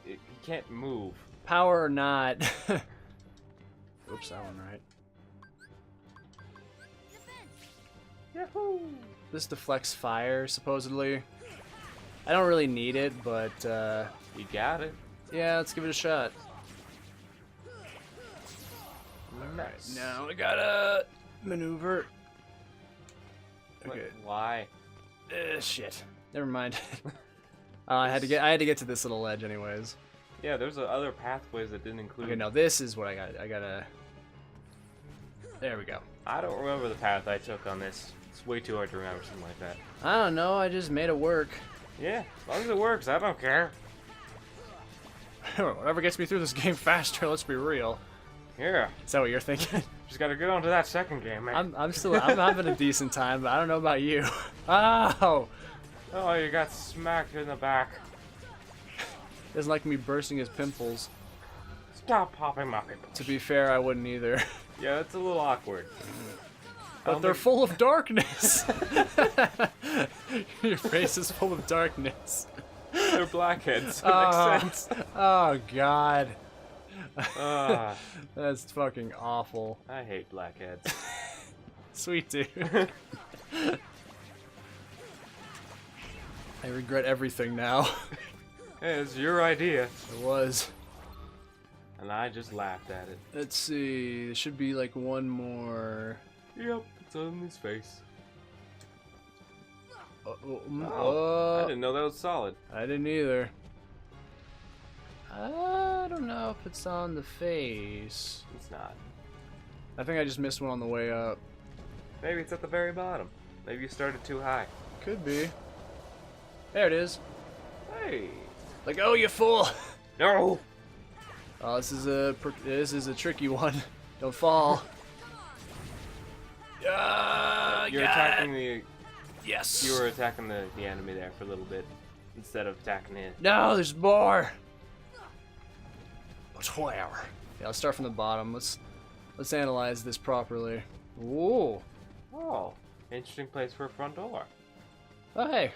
He can't move. Power or not. Oops, that one right. Yahoo! This deflects fire, supposedly. I don't really need it, but You got it. yeah, let's give it a shot. Nice. Now we gotta maneuver. Okay. Why? Shit. Never mind. I had to get to this little ledge anyways. Yeah, there's other pathways that didn't include. Okay, now this is what I got. I gotta. There we go. I don't remember the path I took on this. It's way too hard to remember something like that. I don't know. I just made it work. Yeah, as long as it works, I don't care. Whatever gets me through this game faster. Let's be real. Yeah, Is that what you're thinking? just gotta get on to that second game, man. I'm having a decent time, but I don't know about you. Oh, Oh, you got smacked in the back. doesn't like me bursting his pimples. Stop popping my pimples. To be fair, I wouldn't either. Yeah, that's a little awkward. But they're full of darkness. Your face is full of darkness. They're blackheads, so it makes sense. Oh god. Ah, That's fucking awful. I hate blackheads. Sweet dude. I regret everything now. Hey, it's your idea. It was. And I just laughed at it. Let's see. There should be like one more. Yep, it's on his face. I Oh, didn't know that was solid. I didn't either. I don't know if it's on the face. It's not. I think I just missed one on the way up. Maybe it's at the very bottom. Maybe you started too high. Could be. There it is. Hey. Like, oh, you fool! No. Oh, this is a tricky one. Don't fall. You're attacking the. Yes. You were attacking the enemy there for a little bit instead of attacking it. No, there's more. Yeah, let's start from the bottom. Let's analyze this properly. Ooh. Oh, interesting place for a front door. Oh, hey.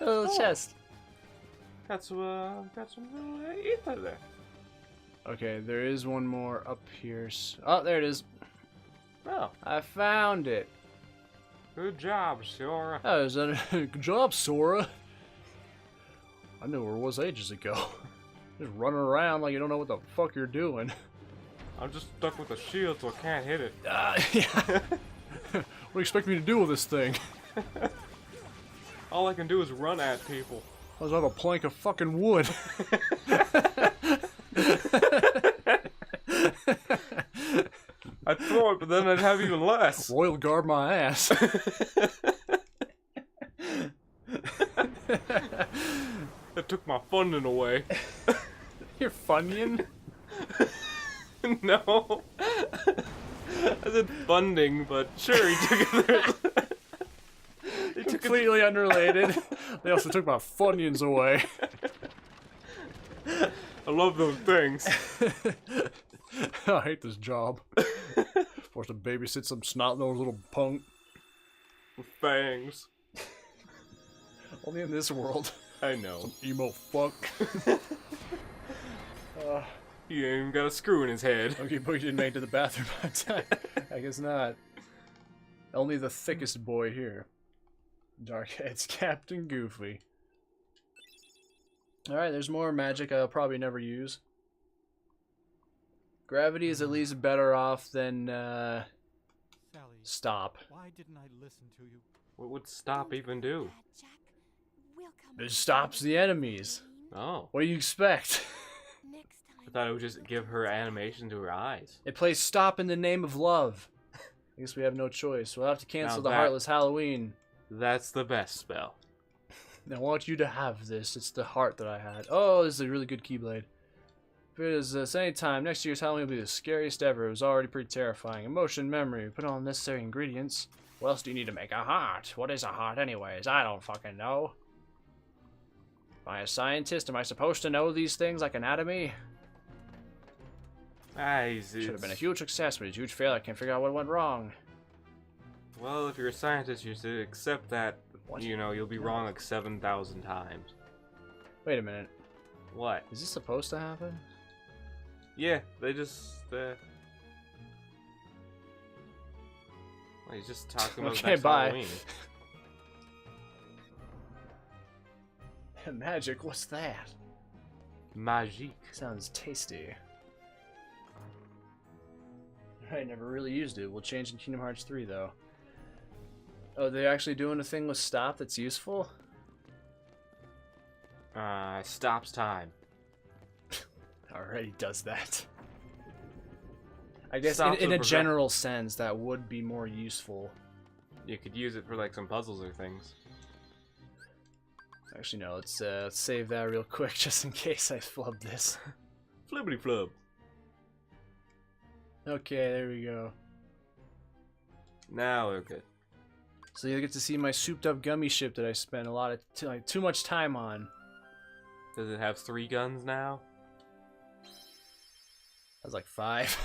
A little chest. Got some little ether there. Okay, there is one more up here. Oh, there it is. Oh, I found it. good job, Sora. Oh, good job, Sora. I knew where it was ages ago. Just running around like you don't know what the fuck you're doing. I'm just stuck with the shield, so I can't hit it. Yeah. What do you expect me to do with this thing? All I can do is run at people. I was have a plank of fucking wood. I'd throw it, but then I'd have even less. Royal guard my ass. That took my funding away. You're Funyun? No. I said funding, but sure, he took it. He took Completely unrelated. They also took my Funyuns away. I love those things. I hate this job. Forced to babysit some snot-nosed little punk. With fangs. Only in this world. I know. Emo fuck. He ain't even got a screw in his head. Okay, but you didn't make it to the bathroom on time. I guess not. Only the thickest boy here. Darkhead's Captain Goofy. Alright, there's more magic I'll probably never use. Gravity is at least better off than, Sally, stop. why didn't I listen to you? What would stop even do? Jack, we'll come It back stops the enemies. Oh. What do you expect? next I time. thought it would just give her animation to her eyes. It plays stop in the name of love. I guess we have no choice. We'll have to cancel Now the that- Heartless Halloween. That's the best spell. I want you to have this. It's the heart that I had. Oh, this is a really good Keyblade. If it is this any time, next year's Halloween will be the scariest ever. It was already pretty terrifying. Emotion, memory, put all necessary ingredients. What else do you need to make a heart? What is a heart anyways? I don't fucking know. Am I a scientist? Am I supposed to know these things like anatomy? Should have been a huge success, but a huge failure. I can't figure out what went wrong. Well, if you're a scientist, you should accept that, What? you know, you'll be wrong like 7,000 times. Wait a minute. What? Is this supposed to happen? Yeah, they just, well, he's just talking about Okay, next bye. Halloween. Magic, what's that? Magique. Sounds tasty. I never really used it. We'll change in Kingdom Hearts 3 though. Oh, they're actually doing a thing with stop that's useful? Stops time. Already does that. I guess Stops in will a prevent- general sense that would be more useful. You could use it for like some puzzles or things. Actually no, let's save that real quick just in case I flub this. Flibbity flub. Okay, there we go. Now we're good. So you get to see my souped up gummy ship that I spent a lot of like too much time on. Does it have 3 guns now? I was like 5.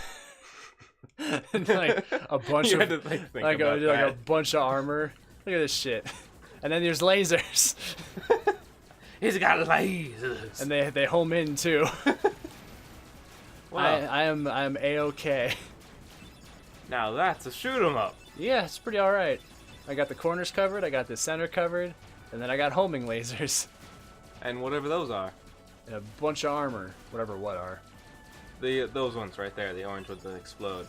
And, like a bunch You of had to, like, think like about a that. bunch of armor. Look at this shit. And then there's lasers, He's got lasers. and they home in too. Wow. I am a-okay. Now that's a shoot 'em up. Yeah, it's pretty all right. I got the corners covered, I got the center covered, and then I got homing lasers And whatever those are. and a bunch of armor, whatever what are. Those ones right there, the orange ones that explode.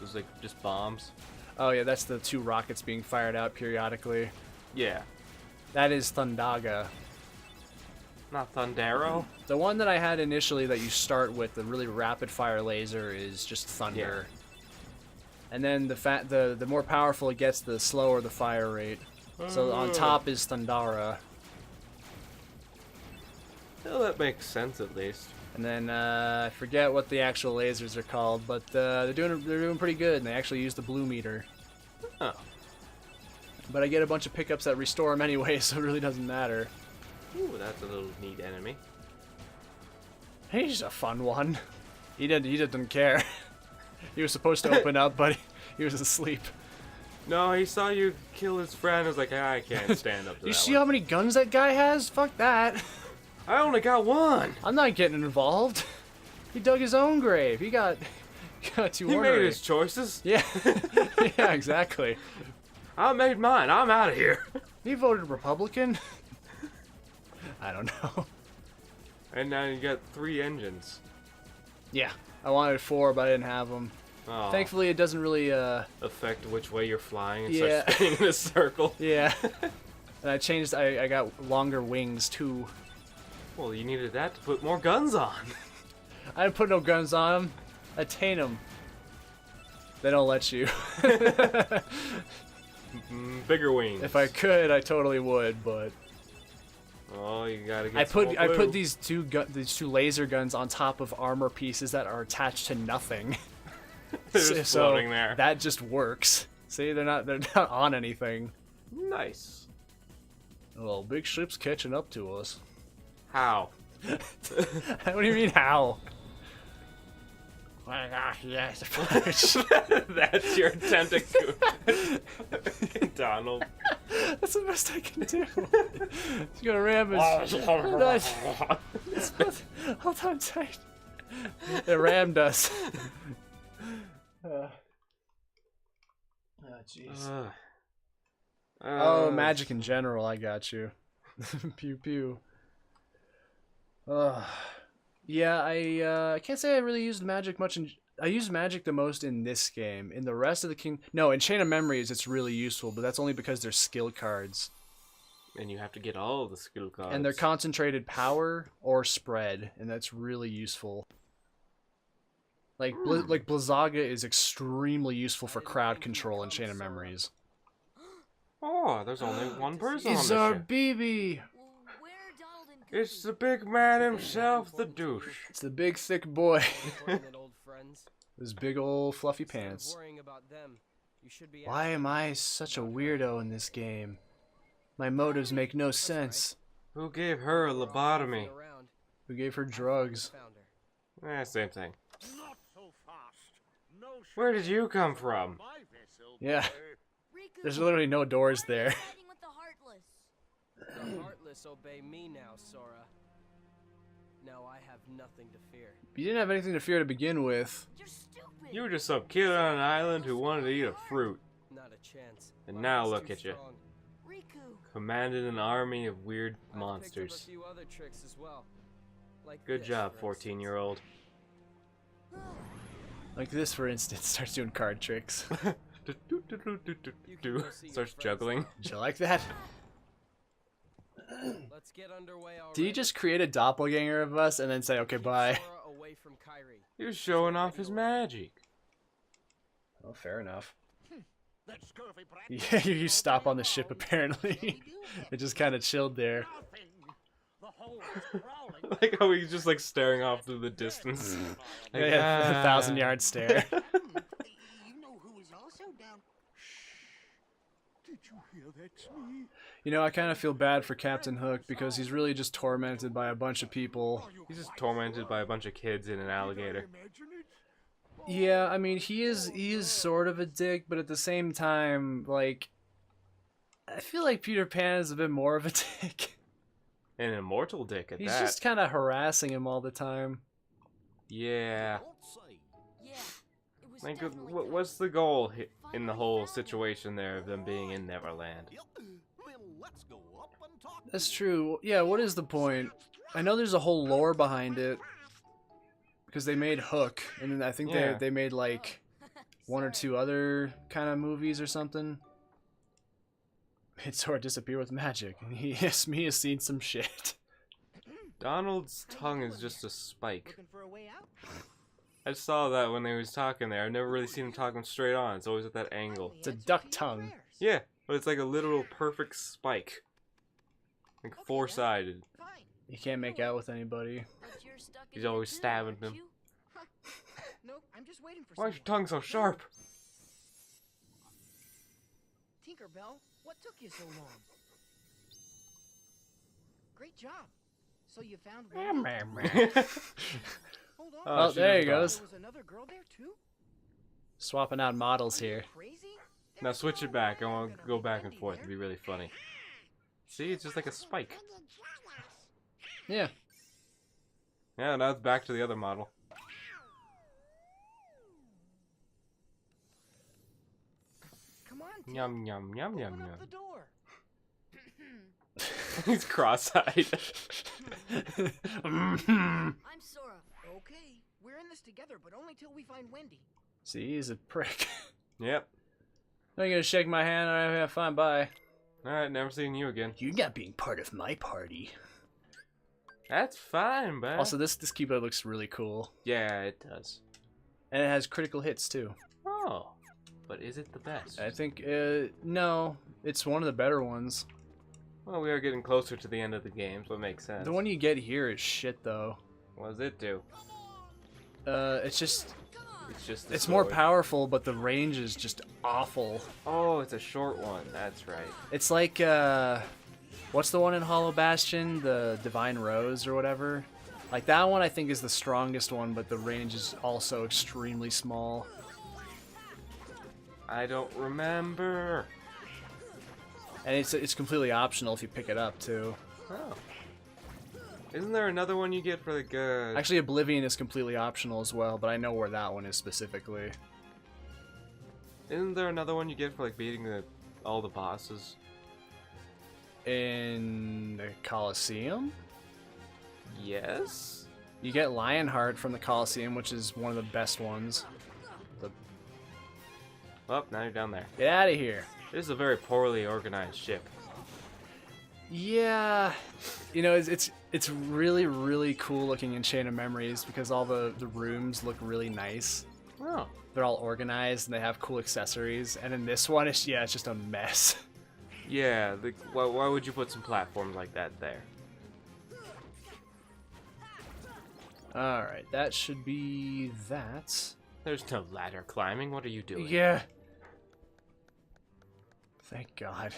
Those like just bombs. Oh yeah, that's the 2 rockets being fired out periodically. Yeah. That is Thundaga. Not Thundero. The one that I had initially that you start with, the really rapid fire laser, is just thunder. And then the more powerful it gets, the slower the fire rate. So on top is Thundara. Well, that makes sense at least. And then I forget what the actual lasers are called, but they're doing pretty good, and they actually use the blue meter. Oh. But I get a bunch of pickups that restore them anyway, so it really doesn't matter. Ooh, that's a little neat enemy. He's a fun one. He didn't care. He was supposed to open up, but he was asleep. No, he saw you kill his friend. Was like, I can't stand up to You that see one. how many guns that guy has? Fuck that. I only got one. I'm not getting involved. He dug his own grave. He got too He made ornery. his choices. Yeah. Yeah, exactly. I made mine. I'm out of here. He voted Republican? I don't know. And now you got 3 engines. Yeah. I wanted 4, but I didn't have them. Oh, Thankfully, it doesn't really, affect which way you're flying and Yeah. start spinning in a circle. yeah. And I changed, I got longer wings, too. Well, you needed that to put more guns on. I didn't put no guns on them. Attain them. They don't let you. Bigger wings. If I could, I totally would, but Oh, you gotta get I some more put blue. these two laser guns on top of armor pieces that are attached to nothing. They're just floating there. That just works. See, they're not on anything. Nice. Well, big ship's catching up to us. How? What do you mean how? Oh my gosh, yes. That's your attempt at Donald. That's the best I can do. He's gonna ram his. Hold on tight. It rammed us. Oh jeez. Oh, magic in general. I got you. Pew pew. Yeah, I can't say I really used magic much. I used magic the most in this game. In the rest of the in Chain of Memories, it's really useful, but that's only because they're skill cards. And you have to get all of the skill cards. And they're concentrated power or spread, and that's really useful. Like Blizzaga is extremely useful for crowd control in Chain of Memories. Oh, there's only one person on It's the our ship. baby. Where Donald and Goofy? It's the big man himself, the douche. It's the big thick boy. Old friends. His big old fluffy Instead of pants. worrying about them, you should be Why am I such a weirdo in this game? My motives make no sense. Who gave her a lobotomy? around. Who gave her drugs? Found her. Same thing. Not so fast. No Where did you come from? my vessel, Yeah, Riku, there's literally no doors why are you there. siding with the Heartless? The Heartless obey me now, Sora. Now I have nothing to fear. You didn't have anything to fear to begin with. You're stupid. You were just some kid on an island who wanted to eat a fruit. Not a chance. And My now heart's look too at you. strong. Riku. Commanded an army of weird I've picked up monsters. a few other tricks as well. Like Good this, job, for instance. 14-year-old. Like this, for instance, starts doing card tricks. Starts juggling. Did you like that? Let's get underway already. Did he just create a doppelganger of us and then say, okay, bye? Sora away from Kyrie. He was showing off his magic. Oh, fair enough. that scurvy brat. Yeah, you stop on the ship apparently. It just kind of chilled there. Nothing. The whole was crawling. Like how he's just like staring off through the distance. Like, Yeah, ah. 1,000-yard stare. You know who is also down. Did you hear that, Smee? You know, I kind of feel bad for Captain Hook because he's really just tormented by a bunch of people. He's just tormented by a bunch of kids in an alligator. Did I imagine it? Yeah, I mean, he is sort of a dick, but at the same time, like, I feel like Peter Pan is a bit more of a dick. An immortal dick at He's that. just kind of harassing him all the time. Yeah. Don't say. Yeah. It was Like, definitely what's the goal in the whole situation there of them being in Neverland? Yep. Then let's go up and talk. That's true. Yeah, what is the point? I know there's a whole lore behind it. Because they made Hook, and then I think Yeah. they made, like, one or two other kind of movies or something. Made Sora disappear with magic, and he has seen some shit. Donald's tongue is just a spike. Looking for a way out? I saw that when they was talking there. I've never really seen him talking straight on. It's always at that angle. It's a duck tongue. Yeah, but it's like a literal perfect spike. Like Okay, four-sided. Fine. You can't make out with anybody. But you're stuck He's in it always too, stabbing aren't them. you? Nope, I'm just waiting for Why is your someone. tongue so sharp? Tinkerbell, what took you so long? Great job. So you found Wendy? Hold on. Oh, she there was he gone. goes. There was another girl there too? Swapping out models Are you here. Crazy? Now There's switch no it back. I way want I'm to gonna go back and leave forth. Wendy It'd be really funny. See, it's just like a spike. Yeah. Yeah, now it's back to the other model. Come on, Tink. Yum, yum, yum, yum, Open up yum. the door. He's cross-eyed. I'm Sora. Okay, we're in this together, but only till we find Wendy. See, he's a prick. Yep. Are you gonna shake my hand? Alright, have fun, bye. Alright, never seeing you again. You're not being part of my party. That's fine, man. Also, this keyboard looks really cool. Yeah, it does. And it has critical hits, too. Oh. But is it the best? I think, no. It's one of the better ones. Well, we are getting closer to the end of the game, so it makes sense. The one you get here is shit, though. What does it do? It's just... It's just the It's more sword. powerful, but the range is just awful. Oh, it's a short one. That's right. It's like, what's the one in Hollow Bastion? The Divine Rose or whatever? Like, that one I think is the strongest one, but the range is also extremely small. I don't remember. And it's completely optional if you pick it up, too. Oh. Isn't there another one you get for like Actually, Oblivion is completely optional as well, but I know where that one is specifically. Isn't there another one you get for like beating all the bosses? In the Colosseum? Yes. You get Lionheart from the Colosseum, which is one of the best ones. Well, now you're down there. Get out of here. This is a very poorly organized ship. Yeah, you know, it's really, really cool looking in Chain of Memories because all the rooms look really nice. Oh. They're all organized and they have cool accessories. And in this one, it's just a mess. Yeah, why would you put some platforms like that there? Alright, that should be that. There's no ladder climbing. What are you doing? Yeah. Thank God.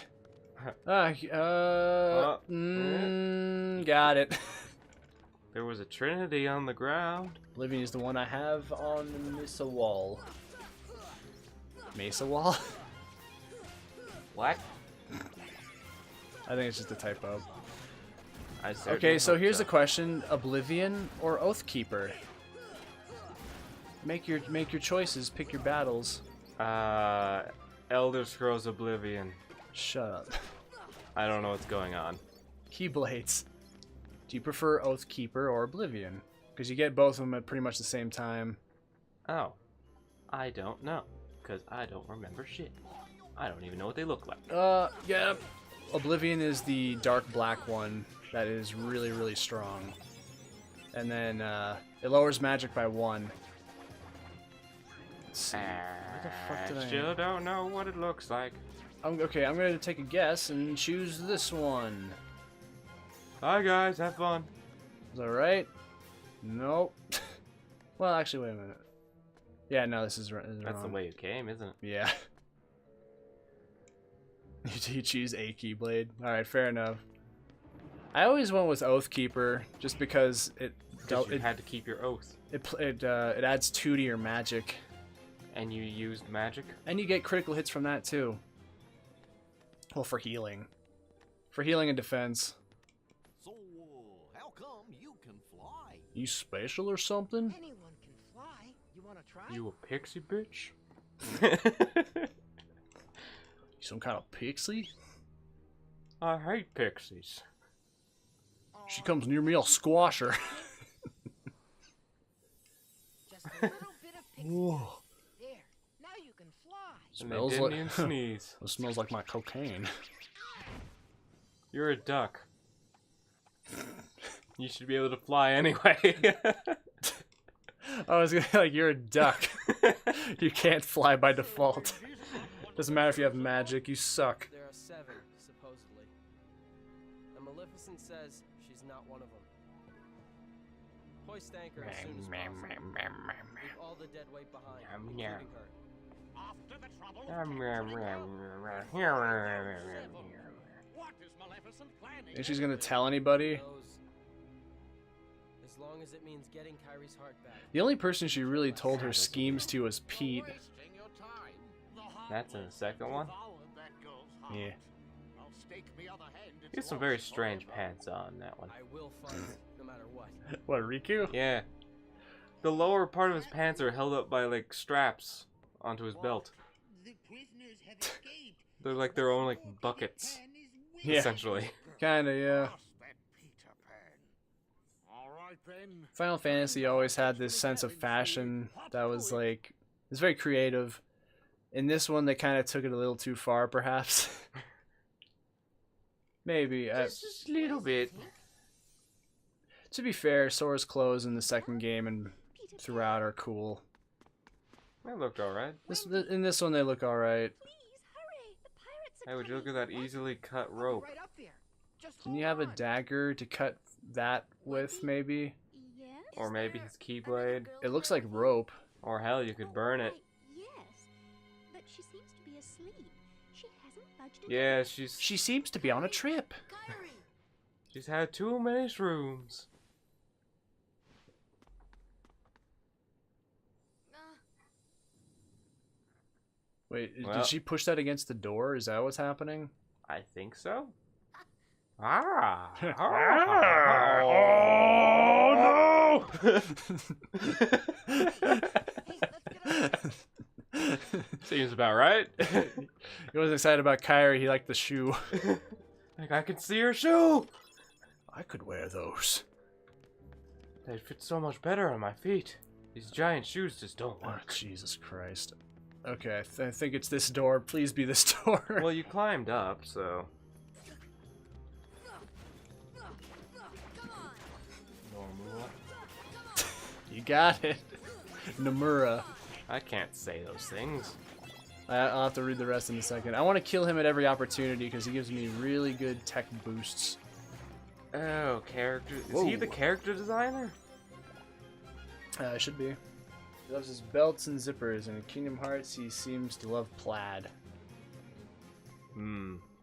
Got it. There was a trinity on the ground. Oblivion is the one I have on the Mesa wall. Mesa wall? What? I think it's just a typo. I certainly Okay, so hope here's the question: Oblivion or Oathkeeper? Make your choices. Pick your battles. Elder Scrolls Oblivion. Shut up. I don't know what's going on. Keyblades. Do you prefer Oathkeeper or Oblivion? Because you get both of them at pretty much the same time. Oh. I don't know. Because I don't remember shit. I don't even know what they look like. Yeah. Oblivion is the dark black one that is really, really strong. And then, it lowers magic by 1. Let's see. Where the fuck did I... Still don't know what it looks like. Okay, I'm going to take a guess and choose this one. Bye guys, have fun. Is that right? Nope. Well, actually, wait a minute. Yeah, no, this is That's wrong. the way it came, isn't it? Yeah. You choose a Keyblade. Alright, fair enough. I always went with Oathkeeper, just because Because you had to keep your oath. It adds 2 to your magic. And you used magic? And you get critical hits from that too. Well, for healing. For healing and defense. So, how come you can fly? You special or something? Anyone can fly. You want to try? You a pixie bitch? Some kind of pixie? I hate pixies. She comes near me, I'll squash her. Just a little bit of pixie Whoa. dust. There. Now you can fly. And they Smells didn't like even sneeze. It smells like my cocaine. You're a duck. You should be able to fly anyway. I was gonna like, you're a duck. You can't fly by default. Doesn't matter if you have magic, you suck. There are 7, supposedly. And Maleficent says she's not one of them. Hoist anchor as soon as possible. Leave all the dead weight behind, including her. After the trouble. What is Maleficent planning? Think she's gonna tell anybody? Knows. As long as it means getting Kyrie's heart back. The only person she really told her schemes to was Pete. Wasting your time. The That's in the second one? devoured that girl's heart. Yeah. I'll stake me other hand He has some it's very lost strange forever. pants on that one. I will find it, no matter what. What, Riku? Yeah. The lower part of his pants are held up by like straps onto his belt. The prisoners have escaped. They're like their own like buckets, Yeah. essentially. Kinda, yeah. Lost that Peter Pan. All right then. Final Fantasy always had this sense of fashion that was like, it was very creative. In this one, they kind of took it a little too far, perhaps. Maybe. Just a little bit. To be fair, Sora's clothes in the second game and throughout are cool. That looked alright. In this one, they look alright. Please, hurry! The pirates are Hey, would you look at that easily cut rope? Right up there. Just Can you have a hold on. dagger to cut that with, maybe? Yes? Or maybe his keyblade? It looks like rope. Or hell, you could burn it. Yes, but she seems to be asleep. She hasn't budged an Yeah, inch. She seems to be on a trip. Kyrie! she's had too many shrooms. Wait, Well- did she push that against the door? Is that what's happening? I think so. Ah! Oh, no! Hey, let's get up. Seems about right. He wasn't excited about Kyrie, he liked the shoe. Like, I can see her shoe! I could wear those. They fit so much better on my feet. These giant shoes just don't Oh, work. Jesus Christ. Okay, I think it's this door. Please be this door. Well, you climbed up, so... Come on! Normal. You got it. Nomura. I can't say those things. I'll have to read the rest in a second. I want to kill him at every opportunity because he gives me really good tech boosts. Oh, character... Is he the Whoa. character designer? Should be. He loves his belts and zippers, and in Kingdom Hearts he seems to love plaid.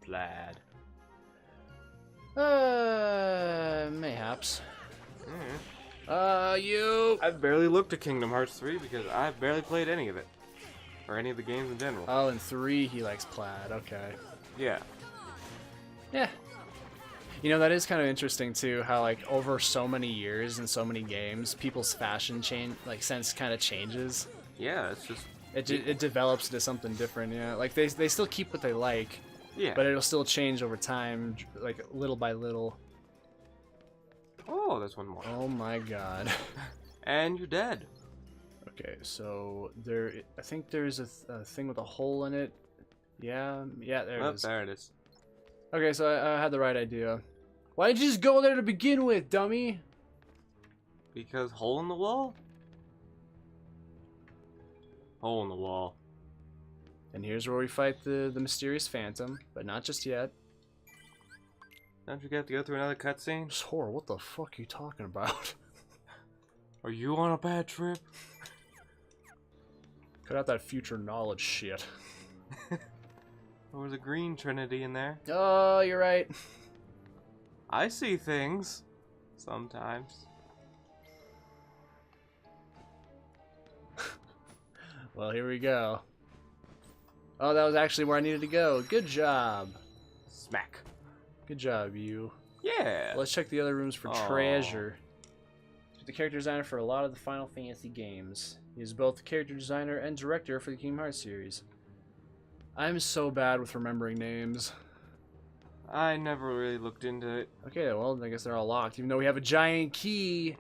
Plaid. Mayhaps. Mm. You! I've barely looked at Kingdom Hearts 3 because I've barely played any of it. Or any of the games in general. Oh, in 3 he likes plaid, okay. Yeah. Yeah. You know, that is kind of interesting too, how like over so many years and so many games, people's fashion sense kind of changes. Yeah, it's just... It develops into something different, yeah. Like they still keep what they like, Yeah. but it'll still change over time, like little by little. Oh, there's one more. Oh my god. And you're dead. Okay, so I think there's a thing with a hole in it. Yeah, there Oh, it is. there it is. Okay, so I had the right idea. Why did you just go there to begin with, dummy? Because hole in the wall? Hole in the wall. And here's where we fight the mysterious phantom, but not just yet. Don't you have to go through another cutscene? Sora, what the fuck are you talking about? Are you on a bad trip? Cut out that future knowledge shit. There was a green trinity in there. Oh, you're right. I see things. Sometimes. Well, here we go. Oh, that was actually where I needed to go. Good job. Smack. Good job, you. Yeah. Let's check the other rooms for Aw. treasure. The character designer for a lot of the Final Fantasy games. He is both the character designer and director for the Kingdom Hearts series. I'm so bad with remembering names. I never really looked into it. Okay, well, I guess they're all locked, even though we have a giant key.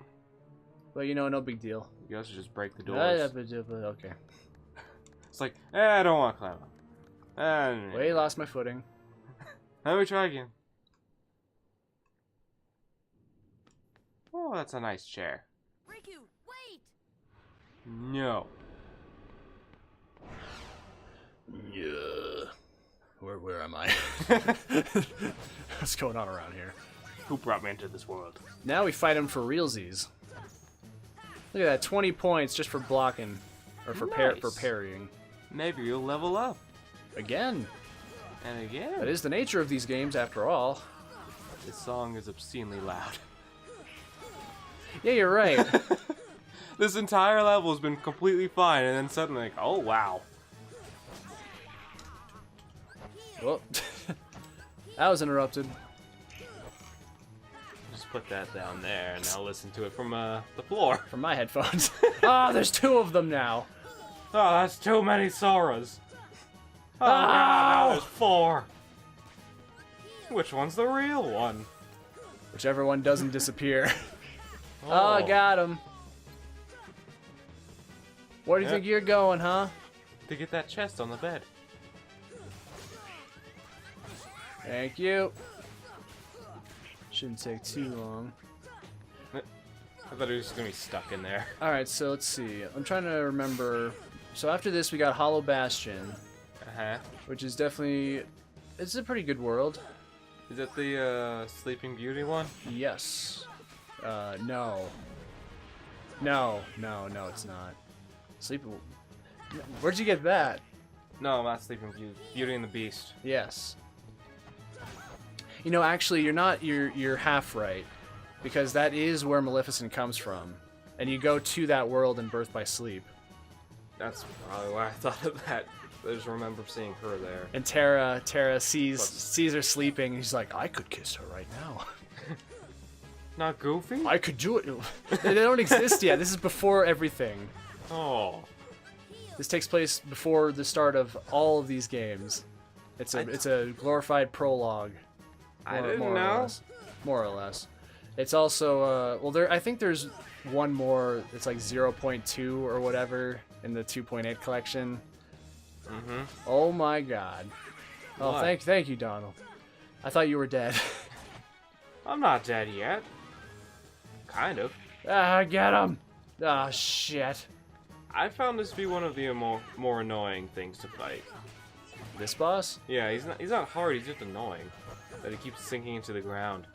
But, you know, no big deal. You guys should just break the doors. Okay. It's like, I don't want to climb up. Wait, lost my footing. Let me try again. Oh, that's a nice chair. Riku, wait! No. Yeah. Where am I? What's going on around here? Who brought me into this world? Now we fight him for realsies. Look at that, 20 points just for blocking, or for Nice. for parrying. Maybe you'll level up. Again. And again. That is the nature of these games, after all. This song is obscenely loud. Yeah, you're right. This entire level has been completely fine, and then suddenly, like, oh wow. Well, that was interrupted. Just put that down there, and now listen to it from the floor. From my headphones. Ah, there's 2 of them now. Oh, that's too many Soras. Oh, Ow! God, now there's 4. Which one's the real one? Whichever one doesn't disappear. Oh, I got him. Where do you Yep. think you're going, huh? To get that chest on the bed. Thank you. Shouldn't take too long. I thought it was gonna be stuck in there. Alright, so let's see. I'm trying to remember. So after this, we got Hollow Bastion, Uh-huh. which is definitely... It's a pretty good world. Is that the Sleeping Beauty one? Yes. No. No, it's not. Where'd you get that? No, not Sleeping Beauty. Beauty and the Beast. Yes. You know, actually, you're half right, because that is where Maleficent comes from, and you go to that world in Birth by Sleep. That's probably why I thought of that. I just remember seeing her there. And Terra sees her sleeping, and she's like, I could kiss her right now. Not Goofy? I could do it. They don't exist yet. This is before everything. Oh. This takes place before the start of all of these games. It's a glorified prologue. I didn't Or know. less. More or less. It's also well, I think there's one more. It's like 0.2 or whatever in the 2.8 collection. Mm-hmm. Oh my God. Oh, What? thank you, Donald. I thought you were dead. I'm not dead yet. Kind of. Ah, get him! Ah, shit. I found this to be one of the more annoying things to fight. This boss? Yeah, he's not hard, he's just annoying. That he keeps sinking into the ground.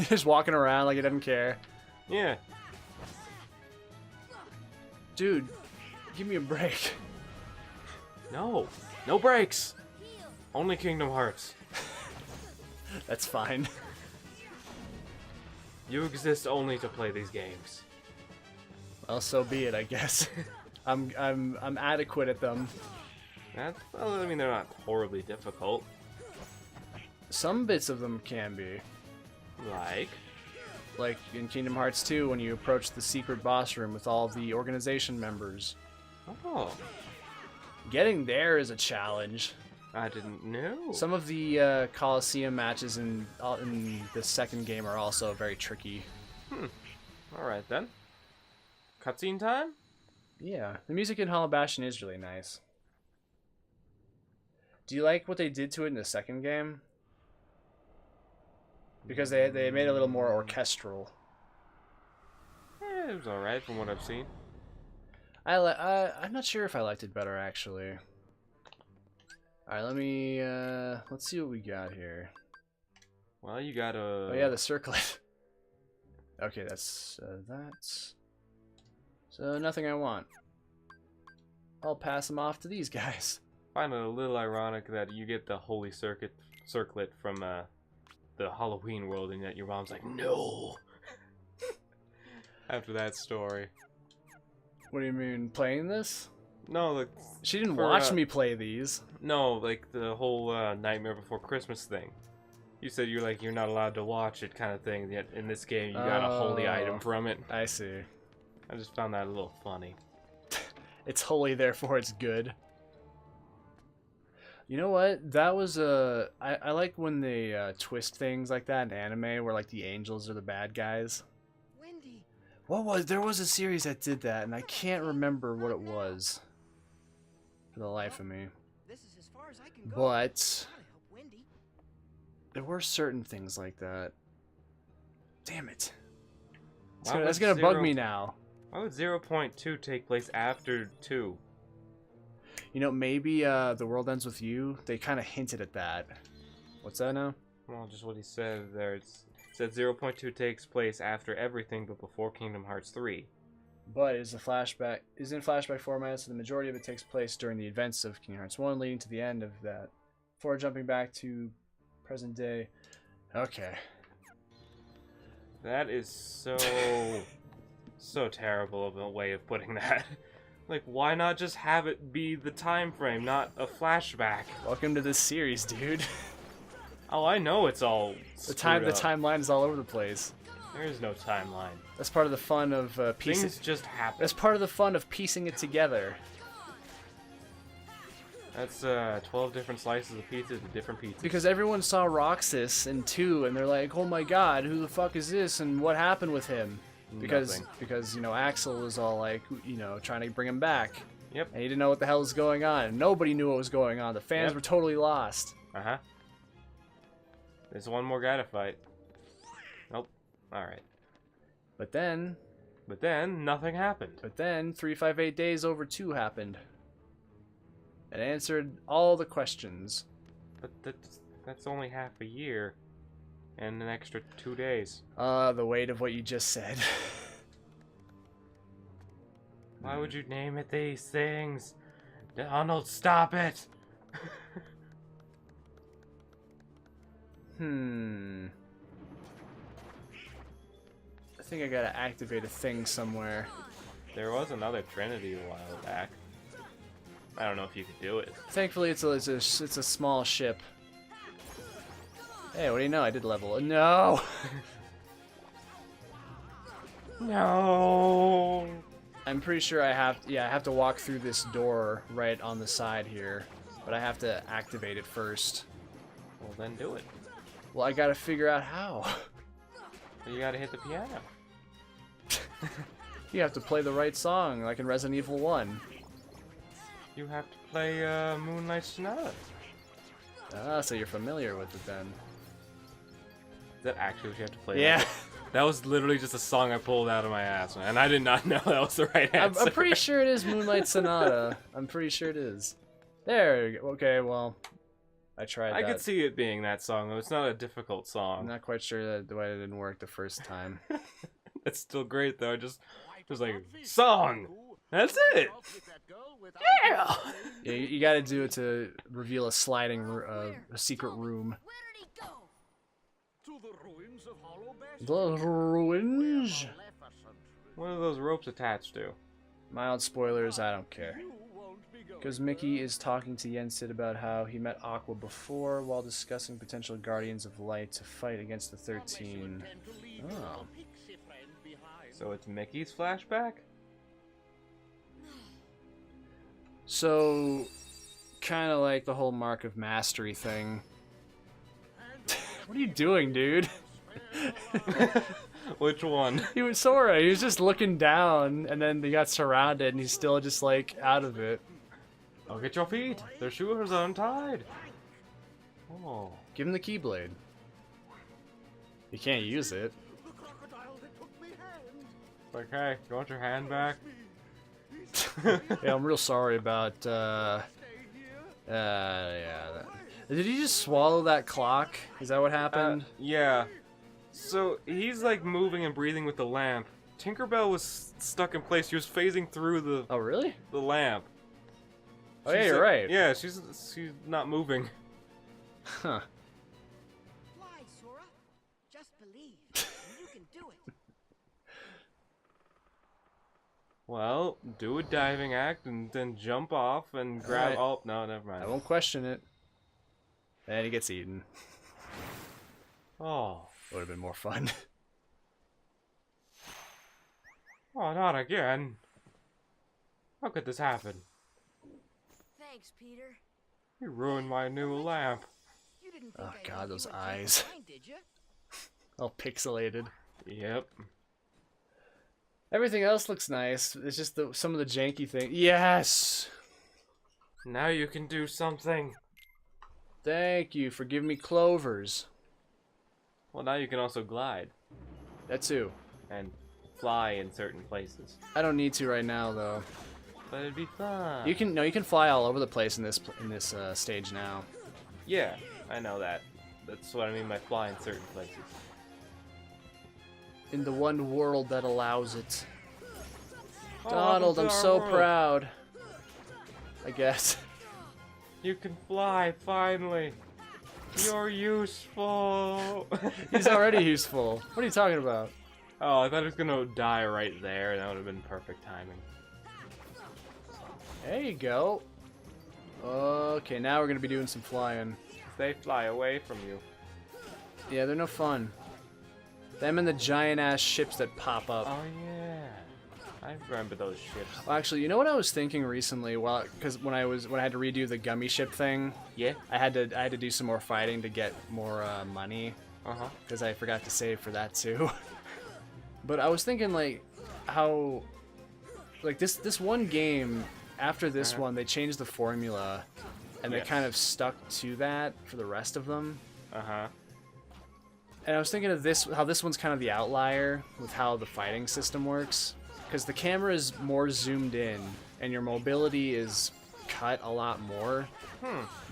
Just walking around like he doesn't care. Yeah. Dude, give me a break. No. No breaks. Only Kingdom Hearts. That's fine. You exist only to play these games. Well, so be it, I guess. I'm adequate at them. Well, I mean, they're not horribly difficult. Some bits of them can be. Like in Kingdom Hearts 2 when you approach the secret boss room with all the organization members. Oh, Getting there is a challenge. I didn't know. Some of the Coliseum matches in the second game are also very tricky. Alright then. Cutscene time? Yeah, the music in Hollow Bastion is really nice. Do you like what they did to it in the second game? Because they made it a little more orchestral. It was alright from what I've seen. I'm not sure if I liked it better actually. All right, let's see what we got here. Well, you got a... Oh yeah, the circlet. Okay, that's so nothing I want. I'll pass them off to these guys. I find it a little ironic that you get the holy circlet from the Halloween world, and yet your mom's like, no. After that story. What do you mean, playing this? No, like She didn't for, watch me play these. no, like the whole Nightmare Before Christmas thing. You said you're not allowed to watch it kind of thing. Yet in this game, you got a holy item Oh. from it. I see. I just found that a little funny. It's holy, therefore it's good. You know what? That was I like when they twist things like that in anime, where like the angels are the bad guys. Wendy. There was a series that did that, and I can't remember what it was for the life of me. This is as far as I can go. But Gotta help Wendy. there were certain things like that. Damn it! Why That's would gonna bug zero- me now. Why would 0.2 take place after 2? You know, maybe The World Ends With You. They kind of hinted at that. What's that now? Well, just what he said there. It said 0.2 takes place after everything, but before Kingdom Hearts 3. But is in flashback format, so the majority of it takes place during the events of Kingdom Hearts 1, leading to the end of that. Before jumping back to present day. Okay. That is so terrible of a way of putting that. Like, why not just have it be the time frame, not a flashback? Welcome to this series, dude. Oh, I know it's all The screwed up. timeline is all over the place. There is no timeline. That's part of the fun of piecing. Things just happen. That's part of the fun of piecing it together. That's 12 different slices of pizza to different pizzas. Because everyone saw Roxas in 2, and they're like, "Oh my God, who the fuck is this? And what happened with him?" Nothing. Because you know Axel was all like, you know, trying to bring him back. Yep. And he didn't know what the hell was going on. Nobody knew what was going on. The fans Yep. were totally lost. Uh-huh. There's one more guy to fight. Nope. Alright. But then, But then, nothing happened. 358 days over 2 happened. It answered all the questions. But that's only half a year. And an extra 2 days. The weight of what you just said. Why would you name it these things? Donald, stop it! I think I gotta activate a thing somewhere. There was another Trinity a while back. I don't know if you could do it. Thankfully, it's a small ship. Hey, what do you know? I did level. No. No. I'm pretty sure I have. Yeah, I have to walk through this door right on the side here, but I have to activate it first. Well, then do it. Well, I gotta figure out how. You gotta hit the piano. You have to play the right song, like in Resident Evil 1. You have to play Moonlight Sonata. Ah, so you're familiar with it then. Is that actually what you have to play? Yeah. That was literally just a song I pulled out of my ass, man. And I did not know that was the right answer. I'm pretty sure it is Moonlight Sonata. I'm pretty sure it is. There you go. Okay, well, I tried I that. could see it being that song, though. It's not a difficult I'm song. not quite sure why it didn't work the first time. It's still great, though. Just like, song! That's it! Yeah! Yeah, you gotta do it to reveal a sliding, a secret room. Where did he go? To the ruins of Hollow Bastion. The ruins. What are those ropes attached to? Mild spoilers, I don't care. You won't be going Because Mickey is talking to Yensid about how he met Aqua before while discussing potential Guardians of Light to fight against the 13. Oh. So it's Mickey's flashback? So, kind of like the whole Mark of Mastery thing. What are you doing, dude? Which one? He was Sora. He was just looking down, and then he got surrounded, and he's still just like out of it. Look at your feet. Their shoes are untied. Oh. Give him the Keyblade. He can't use it. The crocodile that took me hand. It's like, hey, you want your hand back? Yeah, I'm real sorry about. Stay here. Yeah. Did he just swallow that clock? Is that what happened? Yeah. So he's like moving and breathing with the lamp. Tinkerbell was stuck in place. She was phasing through Oh, really? the lamp. Oh, yeah, She's, you're right. Yeah, she's not moving. Huh. Fly, Sora. Just believe. And you can do it. Well, do a diving act and then jump off and grab. Alright. Oh no, never I mind. won't question it. And he gets eaten. Oh, Would have been more fun. oh, not again. How could this happen? Thanks, Peter. You ruined my new lamp. You didn't Oh, think I'd God, leave those you and change eyes. your mind, did you? All pixelated. Yep. Everything else looks nice. It's just some of the janky things. Yes! Now you can do something. Thank you for giving me clovers. Well, now you can also glide That too. and fly in certain places. I don't need to right now though. But it'd be fun. You can fly all over the place in this stage now. Yeah, I know that. That's what I mean by fly in certain places. In the one world that allows it. Oh, Donald, welcome I'm to our so world. proud. I guess. You can fly, finally. You're useful. He's already useful. What are you talking about? Oh, I thought he was gonna die right there, and that would have been perfect timing. There you go. Okay, now we're gonna be doing some flying. They fly away from you. Yeah, they're no fun. Them and the giant ass ships that pop up. Oh yeah, I remember those ships. Well, actually, you know what I was thinking recently? Well, because when I had to redo the gummy ship thing, Yeah. I had to do some more fighting to get more money because I forgot to save for that too. But I was thinking like how like this one game after this one they changed the formula and they Yes. kind of stuck to that for the rest of them. And I was thinking of how this one's kind of the outlier with how the fighting system works. Because the camera is more zoomed in, and your mobility is cut a lot more.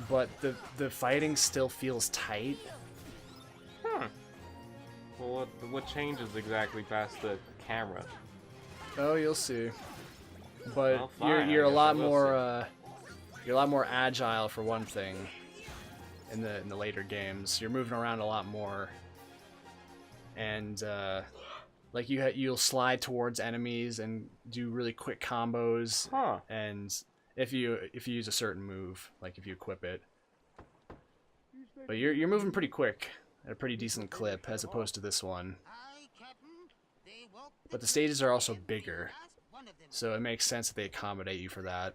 But the fighting still feels tight. Well, what changes exactly past the camera? Oh, you'll see. But Well, fine, you're I a guess lot I will more you're a lot more agile for one thing. In the later games, you're moving around a lot more, and like you'll slide towards enemies and do really quick combos. Huh. And if you use a certain move, like if you equip it, but you're moving pretty quick at a pretty decent clip as opposed to this one. Aye, Captain. They woke But the stages are also bigger, so it makes sense that they accommodate you for that.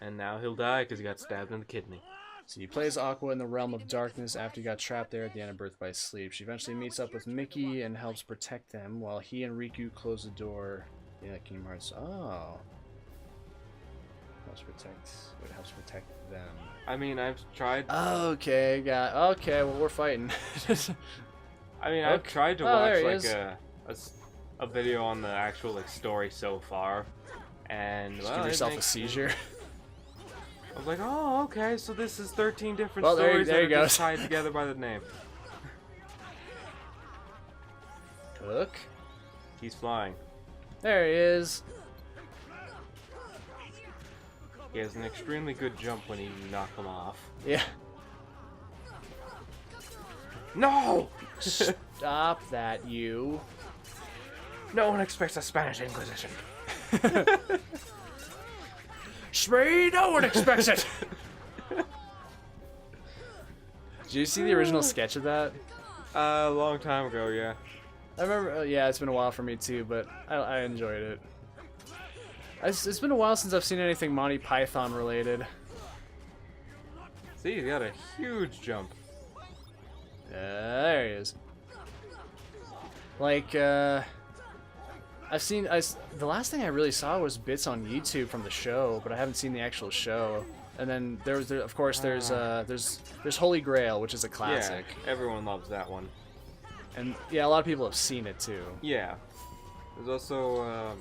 And now he'll die because he got stabbed in the kidney. So you play as Aqua in the Realm of Darkness after he got trapped there at the end of Birth by Sleep. She eventually meets up with Mickey and helps protect them, while he and Riku close the door. Yeah, Kingdom Hearts. Oh. It helps protect them. I mean, I've tried. Okay, well, we're fighting. I mean, I've Okay. tried to Oh, watch there he like is. a video on the actual like story so far, and Just well, give it yourself a makes- seizure. I was like, oh, okay, so this is 13 different Well, there stories he that are goes. just tied together by the name. Look. He's flying. There he is. He has an extremely good jump when you knock him off. Yeah. No! Stop that, you. No one expects a Spanish Inquisition. Spree, no one expects it! Did you see the original sketch of that? A long time ago, yeah. I remember, yeah, it's been a while for me too, but I enjoyed it. It's been a while since I've seen anything Monty Python related. See, he got a huge jump. There he is. Like, the last thing I really saw was bits on YouTube from the show, but I haven't seen the actual show. And then there's Holy Grail, which is a classic. Yeah, everyone loves that one. And yeah, a lot of people have seen it too. Yeah. There's also,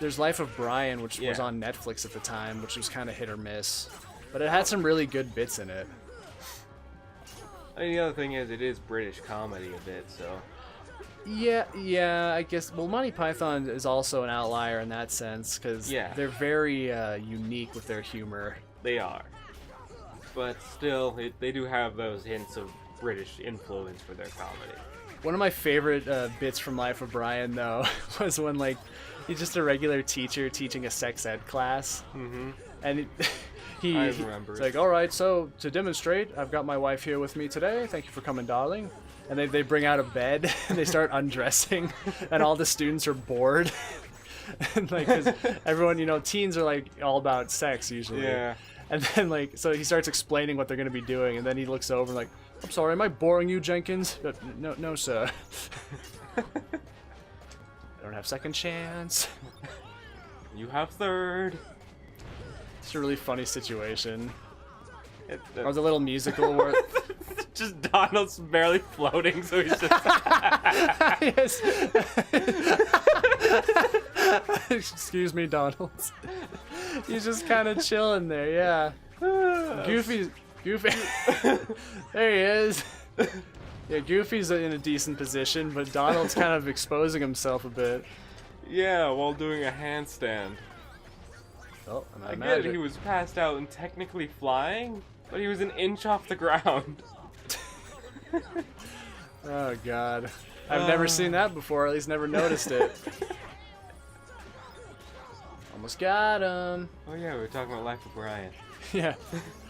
There's Life of Brian, which was Yeah. on Netflix at the time, which was kind of hit or miss. But it had some really good bits in it. I mean, the other thing is, it is British comedy a bit, so. Yeah, I guess. Well, Monty Python is also an outlier in that sense, because Yeah. they're very unique with their humor. They are. But still, they do have those hints of British influence for their comedy. One of my favorite bits from Life of Brian, though, was when, like, he's just a regular teacher teaching a sex ed class. Mm-hmm. And I remember it's it. like, all right, so to demonstrate, I've got my wife here with me today. Thank you for coming, darling. And they bring out a bed, and they start undressing, and all the students are bored. And, like, 'cause everyone, you know, teens are, like, all about sex, usually. Yeah. And then, like, so he starts explaining what they're going to be doing, and then he looks over and, like, I'm sorry, am I boring you, Jenkins? No, sir. I don't have second chance. You have third. It's a really funny situation. It, Or the little musical where... just Donald's barely floating, so he's just... Yes. Excuse me, Donald. He's just kind of chilling there, yeah. Goofy. There he is. Yeah, Goofy's in a decent position, but Donald's kind of exposing himself a bit. Yeah, while doing a handstand. Oh, I get it, he was passed out and technically flying, but he was an inch off the ground. Oh god. I've never seen that before, at least never noticed it. Almost got him. Oh yeah, we were talking about Life of Brian. Yeah.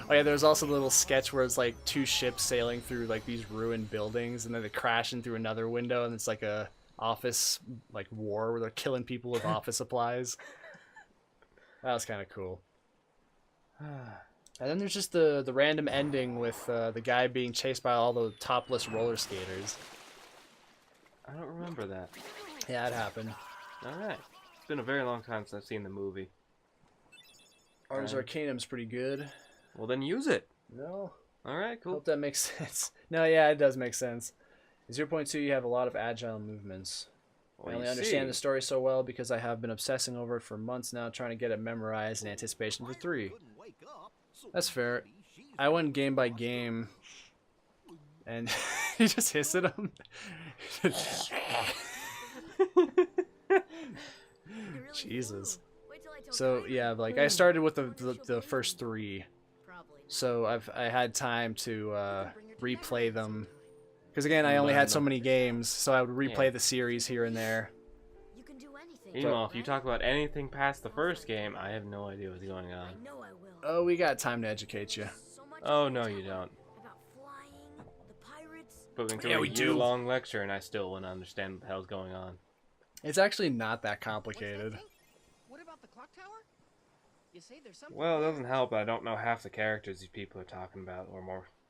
Oh yeah, there's also a little sketch where it's like two ships sailing through like these ruined buildings, and then they crash in through another window, and it's like a office like war where they're killing people with office supplies. That was kind of cool. And then there's just the random ending with the guy being chased by all the topless roller skaters. I don't remember that. Yeah, it happened. Alright. It's been a very long time since I've seen the movie. Ars Arcanum's pretty good. Well then use it. No. Alright, cool. Hope that makes sense. No, yeah, it does make sense. In 0.2, you have a lot of agile movements. Well, I only you understand see. the story so well because I have been obsessing over it for months now, trying to get it memorized in anticipation for 3. That's fair. I went game by game, and he just hissed at him. Jesus. So yeah, like I started with the first 3, so I had time to replay them. Because again, I only had so many games, so I would replay the series here and there. You can do anything. Meanwhile, if you talk about anything past the first game, I have no idea what's going on. I know I will. Oh, we got time to educate you. So much Oh, no you don't. about flying, the pirates. Put me through Yeah, a we do. year-long lecture and I still wouldn't understand what the hell's going on. It's actually not that What's that complicated. thing? What about the clock tower? You say there's something. Well, it doesn't help, I don't know half the characters these people are talking about, or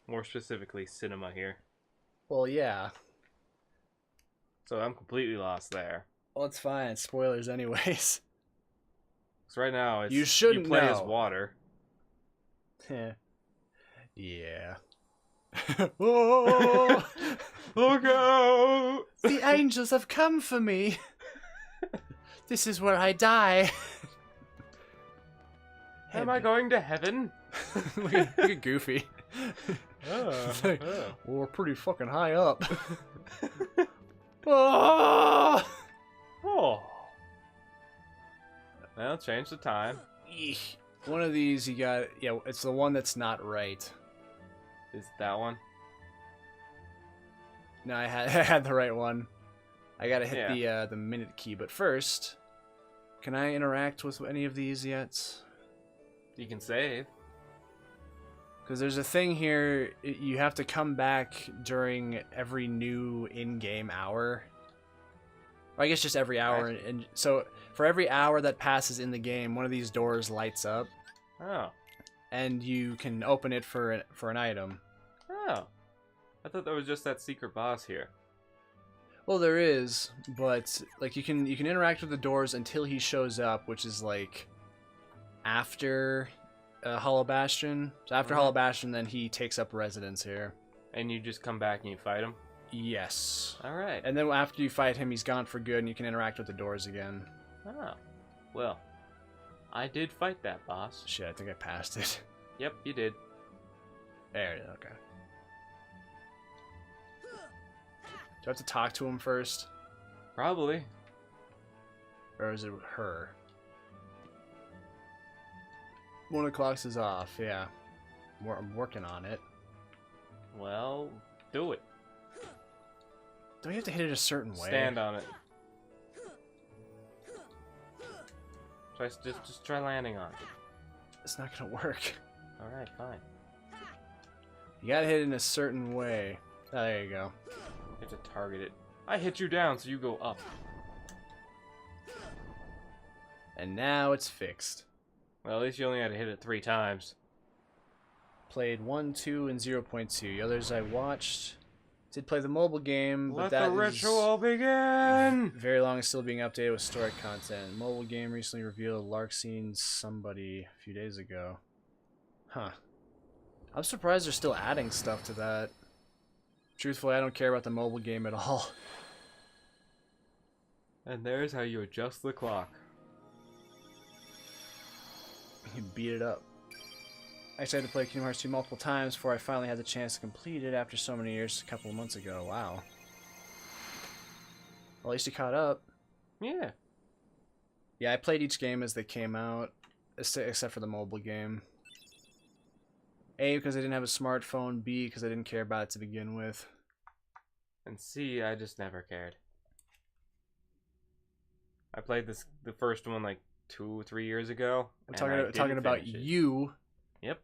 more specifically, cinema here. Well, yeah. So I'm completely lost there. Well, it's fine. Spoilers, anyways. So right now, it's You shouldn't you play as know. water. Yeah. Oh, Look out! the angels have come for me. This is where I die. Am I going to heaven? look at Goofy. Oh. We're pretty fucking high up. Oh! Oh. Well, change the time. Eesh. One of these you got. Yeah, it's the one that's not right. Is that one? No, I had the right one. I gotta hit the minute key, but first, can I interact with any of these yet? You can save. Because there's a thing here, you have to come back during every new in-game hour. Or I guess just every hour. Right. And so for every hour that passes in the game, one of these doors lights up, Oh. and you can open it for an item. Oh. I thought there was just that secret boss here. Well, there is, but like you can interact with the doors until he shows up, which is like after Hollow Bastion. So after Hollow Bastion, then he takes up residence here. And you just come back and you fight him? Yes. Alright. And then after you fight him, he's gone for good, and you can interact with the doors again. Oh. Well, I did fight that boss. Shit, I think I passed it. Yep, you did. There it is, okay. Do I have to talk to him first? Probably. Or is it her? 1 o'clock is off, yeah. I'm working on it. Well, do it. Don't you have to hit it a certain way? Stand on it. Just try landing on it. It's not gonna work. Alright, fine. You gotta hit it in a certain way. Oh, there you go. You have to target it. I hit you down, so you go up. And now it's fixed. Well, at least you only had to hit it 3 times. Played 1, 2, and 0.2. The others I watched. Did play the mobile game, but Let that the is ritual begin! very long and still being updated with story content. Mobile game recently revealed Lark seen somebody a few days ago. Huh. I'm surprised they're still adding stuff to that. Truthfully, I don't care about the mobile game at all. And there's how you adjust the clock. You can beat it up. I decided to play Kingdom Hearts 2 multiple times before I finally had the chance to complete it after so many years a couple of months ago. Wow. Well, at least you caught up. Yeah. Yeah, I played each game as they came out, except for the mobile game. A, because I didn't have a smartphone. B, because I didn't care about it to begin with. And C, I just never cared. I played the first one like 2 or 3 years ago. I'm and talking about finish it. you. Yep.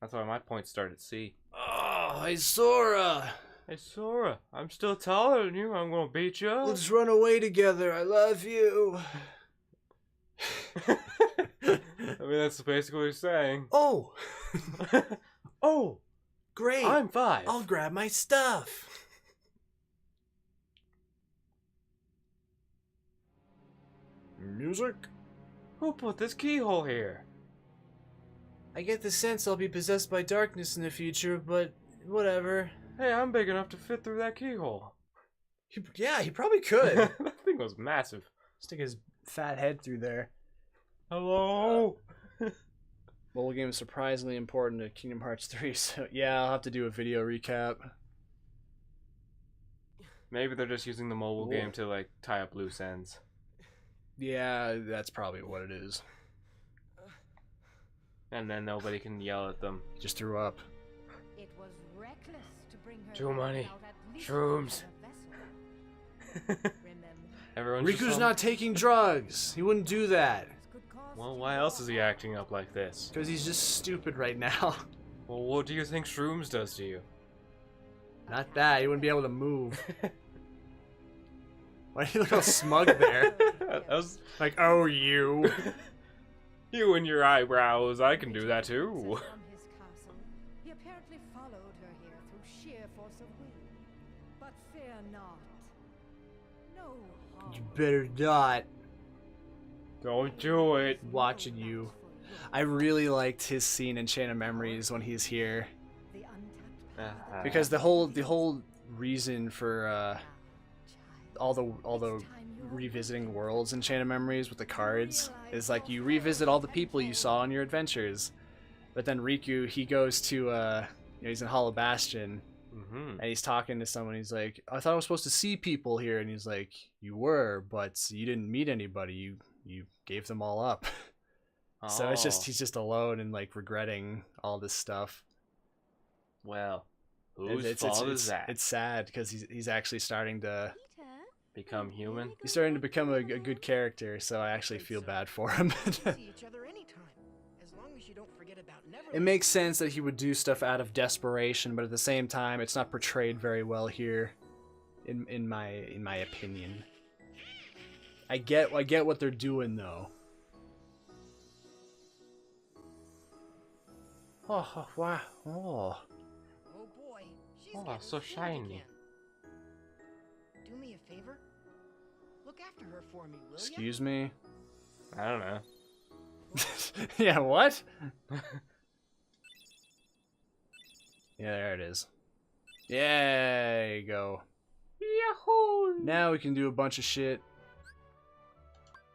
That's why my points start at C. Oh, hey Sora! Hey Sora, I'm still taller than you. I'm gonna beat you up. Let's run away together. I love you. I mean, that's basically what he's saying. Oh! Oh, Great! I'm 5. I'll grab my stuff. Music? Who put this keyhole here? I get the sense I'll be possessed by darkness in the future, but whatever. Hey, I'm big enough to fit through that keyhole. Yeah, he probably could. That thing was massive. Stick his fat head through there. Hello? Mobile game is surprisingly important to Kingdom Hearts 3, so yeah, I'll have to do a video recap. Maybe they're just using the mobile Cool. game to, like, tie up loose ends. Yeah, that's probably what it is. And then nobody can yell at them. He just threw up. It was reckless to bring her Too money. out at least Shrooms. on a vessel. Remember, Everyone's Riku's just not taking drugs. He wouldn't do that. it's good cause Well, to why be else is he on. acting up like this? Because he's just stupid right now. Well, what do you think shrooms does to you? Not that. He wouldn't be able to move. Why do you look all smug there? That was Like, oh, you. you and your eyebrows. I can do that too. From his castle. He apparently followed her here through sheer force of will. But fear not. No harm. You better not. Don't do it. Watching you. I really liked his scene in Chain of Memories when he's here. The untapped Because the whole reason for all the revisiting worlds in Chain of Memories with the cards is like you revisit all the people you saw on your adventures, but then Riku, he goes to he's in Hollow Bastion and he's talking to someone. He's like, I thought I was supposed to see people here, and he's like, you were, but you didn't meet anybody. You gave them all up. So it's just he's just alone and like regretting all this stuff. Well, whose fault is that? It's sad because he's actually starting to Peter, Become human? he's starting to become a good character, so I actually feel bad for him. See each other anytime, as long as you don't forget about Neverland. It makes sense that he would do stuff out of desperation, but at the same time, it's not portrayed very well here, in my opinion. I get what they're doing though. Oh wow! Oh. Oh boy, she's Oh, getting so fat shiny. again. Do me a favor. Look after her for me, will ya? Excuse me. I don't know. Yeah, what? Yeah, there it is. Yeah, there you go. Yahoo! Now we can do a bunch of shit.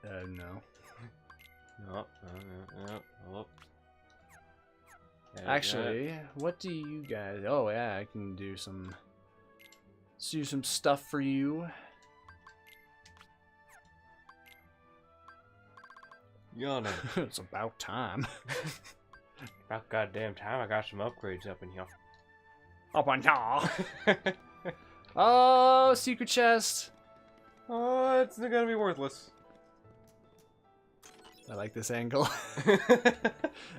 No. Nope. Nope. Actually, what do you guys... Oh, yeah, I can do some stuff for you. Yana. It's about time. About goddamn time I got some upgrades up in here. Up on top. Oh, secret chest. Oh, it's gonna be worthless. I like this angle.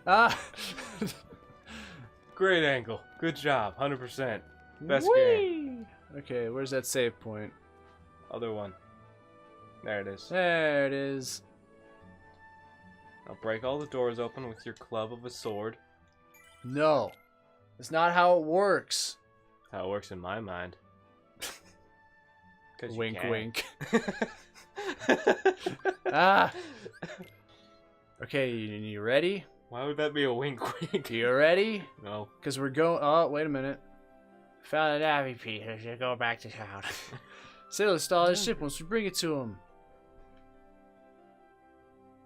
Ah. Great angle. Good job. 100%. Best Whee! game. Okay, where's that save point? Other one. There it is. There it is. I'll break all the doors open with your club of a sword. No. That's not how it works. How it works in my mind. 'Cause you Wink, can. wink. Ah. Okay, you ready? Why would that be a wink wink? You ready? No. Because we're going. Oh, wait a minute. Found an Abby piece. I should go back to town. Sailor stole his ship once we bring it to him.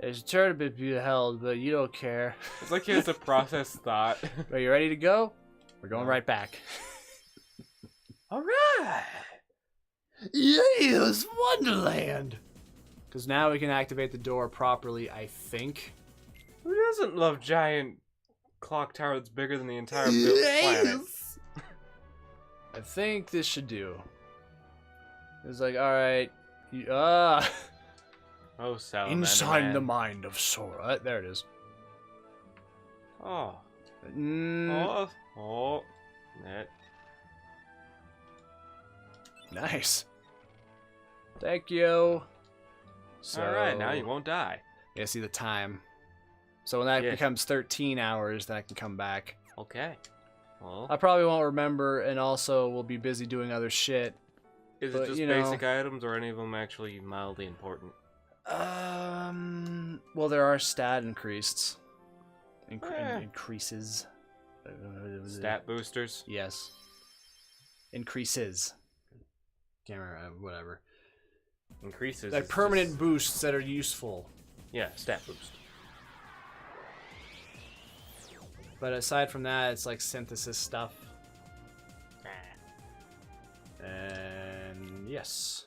There's a tournament to be held, but you don't care. It's like he has to process thought. Are you ready to go? We're going right back. Alright! Yes, Wonderland! Because now we can activate the door properly, I think. Who doesn't love giant clock tower that's bigger than the entire planet? I think this should do. It's like, alright. Oh, Salamander Inside Man. the mind of Sora. There it is. Oh. Mm, Oh. Net. nice. Thank you. So, Alright, now you won't die. Yeah, see the time. So when that Yeah. becomes 13 hours, then I can come back. Okay. Well, I probably won't remember, and also we'll be busy doing other shit. is but, it just you know- basic items, or any of them actually mildly important? Well, there are stat increases. Stat boosters? Yes. Increases. Can't remember, whatever. Increases. Like is permanent just- boosts that are useful. Yeah, stat boost. But aside from that, it's like synthesis stuff. And yes.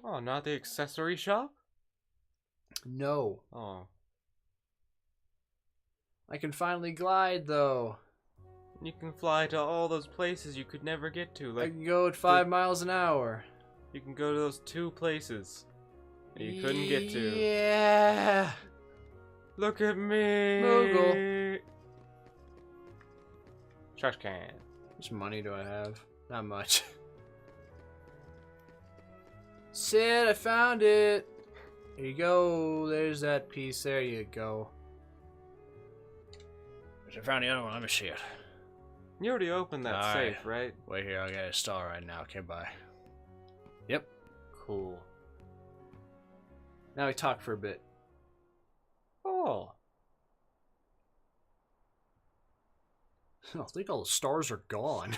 Oh, not the accessory shop? No. Oh. I can finally glide though. You can fly to all those places you could never get to. I Like, can go at 5 miles an hour. you can go to those 2 places that you couldn't get to. Yeah. Look at me! Moogle. Trash can. How much money do I have? Not much. Sid, I found it. Here you go. There's that piece. There you go. I found the other one. Let me see it. You already opened that Alright. safe, right? Wait here. I got a star right now. Okay, bye. Yep. Cool. Now we talk for a bit. Oh. I think all the stars are gone.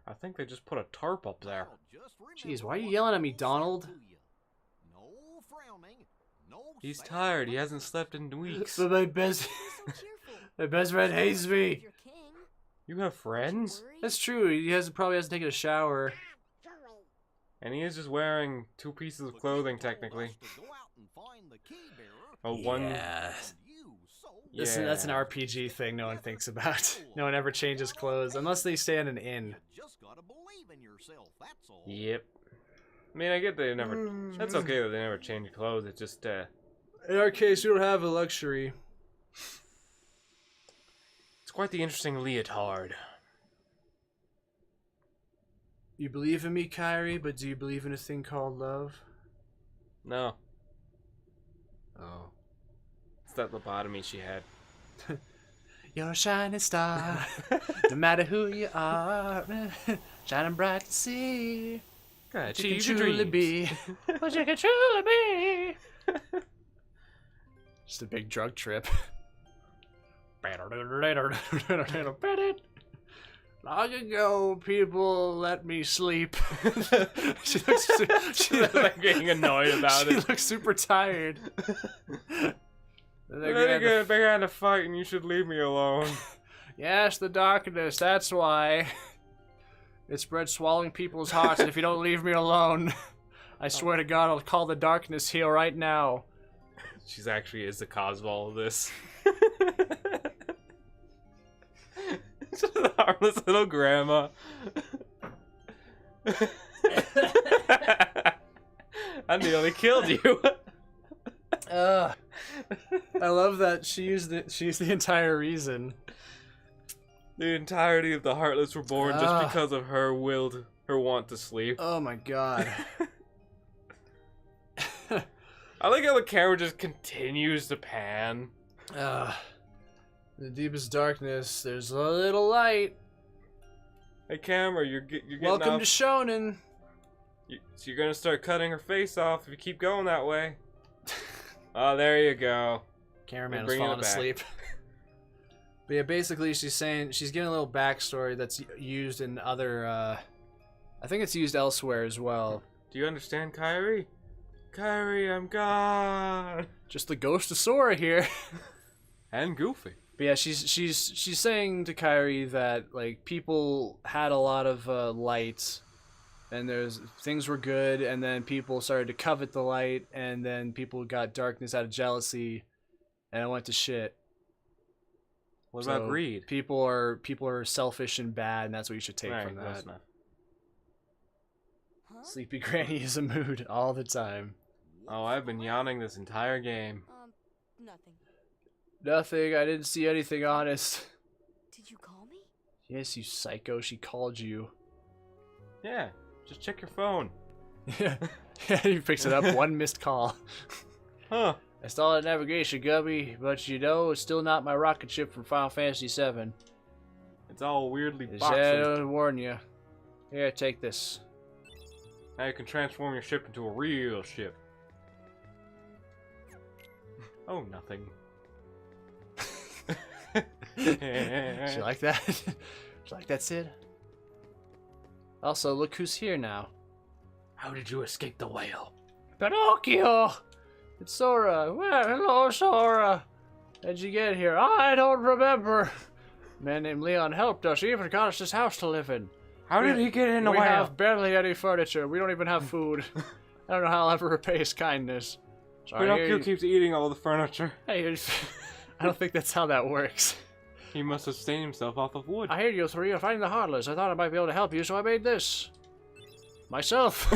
I think they just put a tarp up there. Jeez, why are you yelling at me, Donald? No frowning, no He's sad tired. He hasn't slept in weeks. But my best, my best friend hates me. You have friends? That's true. He probably hasn't taken a shower. And he is just wearing 2 pieces of clothing, technically. Oh, one. Yeah. Yeah. That's an RPG thing no one thinks about. No one ever changes clothes unless they stay in an inn. Just gotta believe in yourself, that's all. Yep. I mean, I get they never. That's okay that they never change clothes. It's just, In our case, we don't have the luxury. It's quite the interesting leotard. You believe in me, Kyrie, but do you believe in a thing called love? No. Oh. It's that lobotomy she had. You're a shining star, no matter who you are, shining bright to see. Gotta What you can achieve your truly dreams. be. What you can truly be. Just a big drug trip. Long ago, people let me sleep. she looks, She's like getting annoyed about she it. looks super tired. Then you get began to fight and you should leave me alone. Yes, the darkness, that's why. It spreads swallowing people's hearts, and if you don't leave me alone, I swear to God, I'll call the darkness here right now. She's actually is the cause of all of this. Just a harmless little grandma. I nearly killed you. I love that she used the entire reason. The entirety of the Heartless were born just because of her want to sleep. Oh my god. I like how the camera just continues to pan. In the deepest darkness, there's a little light. Hey, camera, you're getting Welcome off. to Shonen. So you're gonna start cutting her face off if you keep going that way. Oh, there you go. Cameraman is bringing falling it back. asleep. But yeah, basically she's giving a little backstory that's used in other, I think it's used elsewhere as well. Do you understand, Kyrie? Kyrie, I'm gone. Just the ghost of Sora here. And Goofy. But yeah, she's saying to Kyrie that like people had a lot of light, and things were good, and then people started to covet the light, and then people got darkness out of jealousy, and it went to shit. What So about greed? People are selfish and bad, and that's what you should take Right, from close that. enough. Sleepy Granny is a mood all the time. Oh, I've been yawning this entire game. Nothing. Nothing. I didn't see anything honest. Did you call me? Yes, you psycho. She called you. Yeah, just check your phone. Yeah. He picks it up. One missed call. Huh. I installed a navigation gummy, but you know, it's still not my rocket ship from Final Fantasy VII. It's all weirdly I boxy. warn you. Here, take this. Now you can transform your ship into a real ship. Oh, nothing. She like that? She like that, Sid? Also, look who's here now. How did you escape the whale? Pinocchio! It's Sora. Well, hello, Sora. How'd you get here? I don't remember. A man named Leon helped us. He even got us this house to live in. How did he get in the We whale? have barely any furniture. We don't even have food. I don't know how I'll ever repay his kindness. Sorry, Pinocchio keeps eating all the furniture. Hey, I don't think that's how that works. He must sustain himself off of wood. I hear you three are fighting the Heartless. I thought I might be able to help you, so I made this. Myself.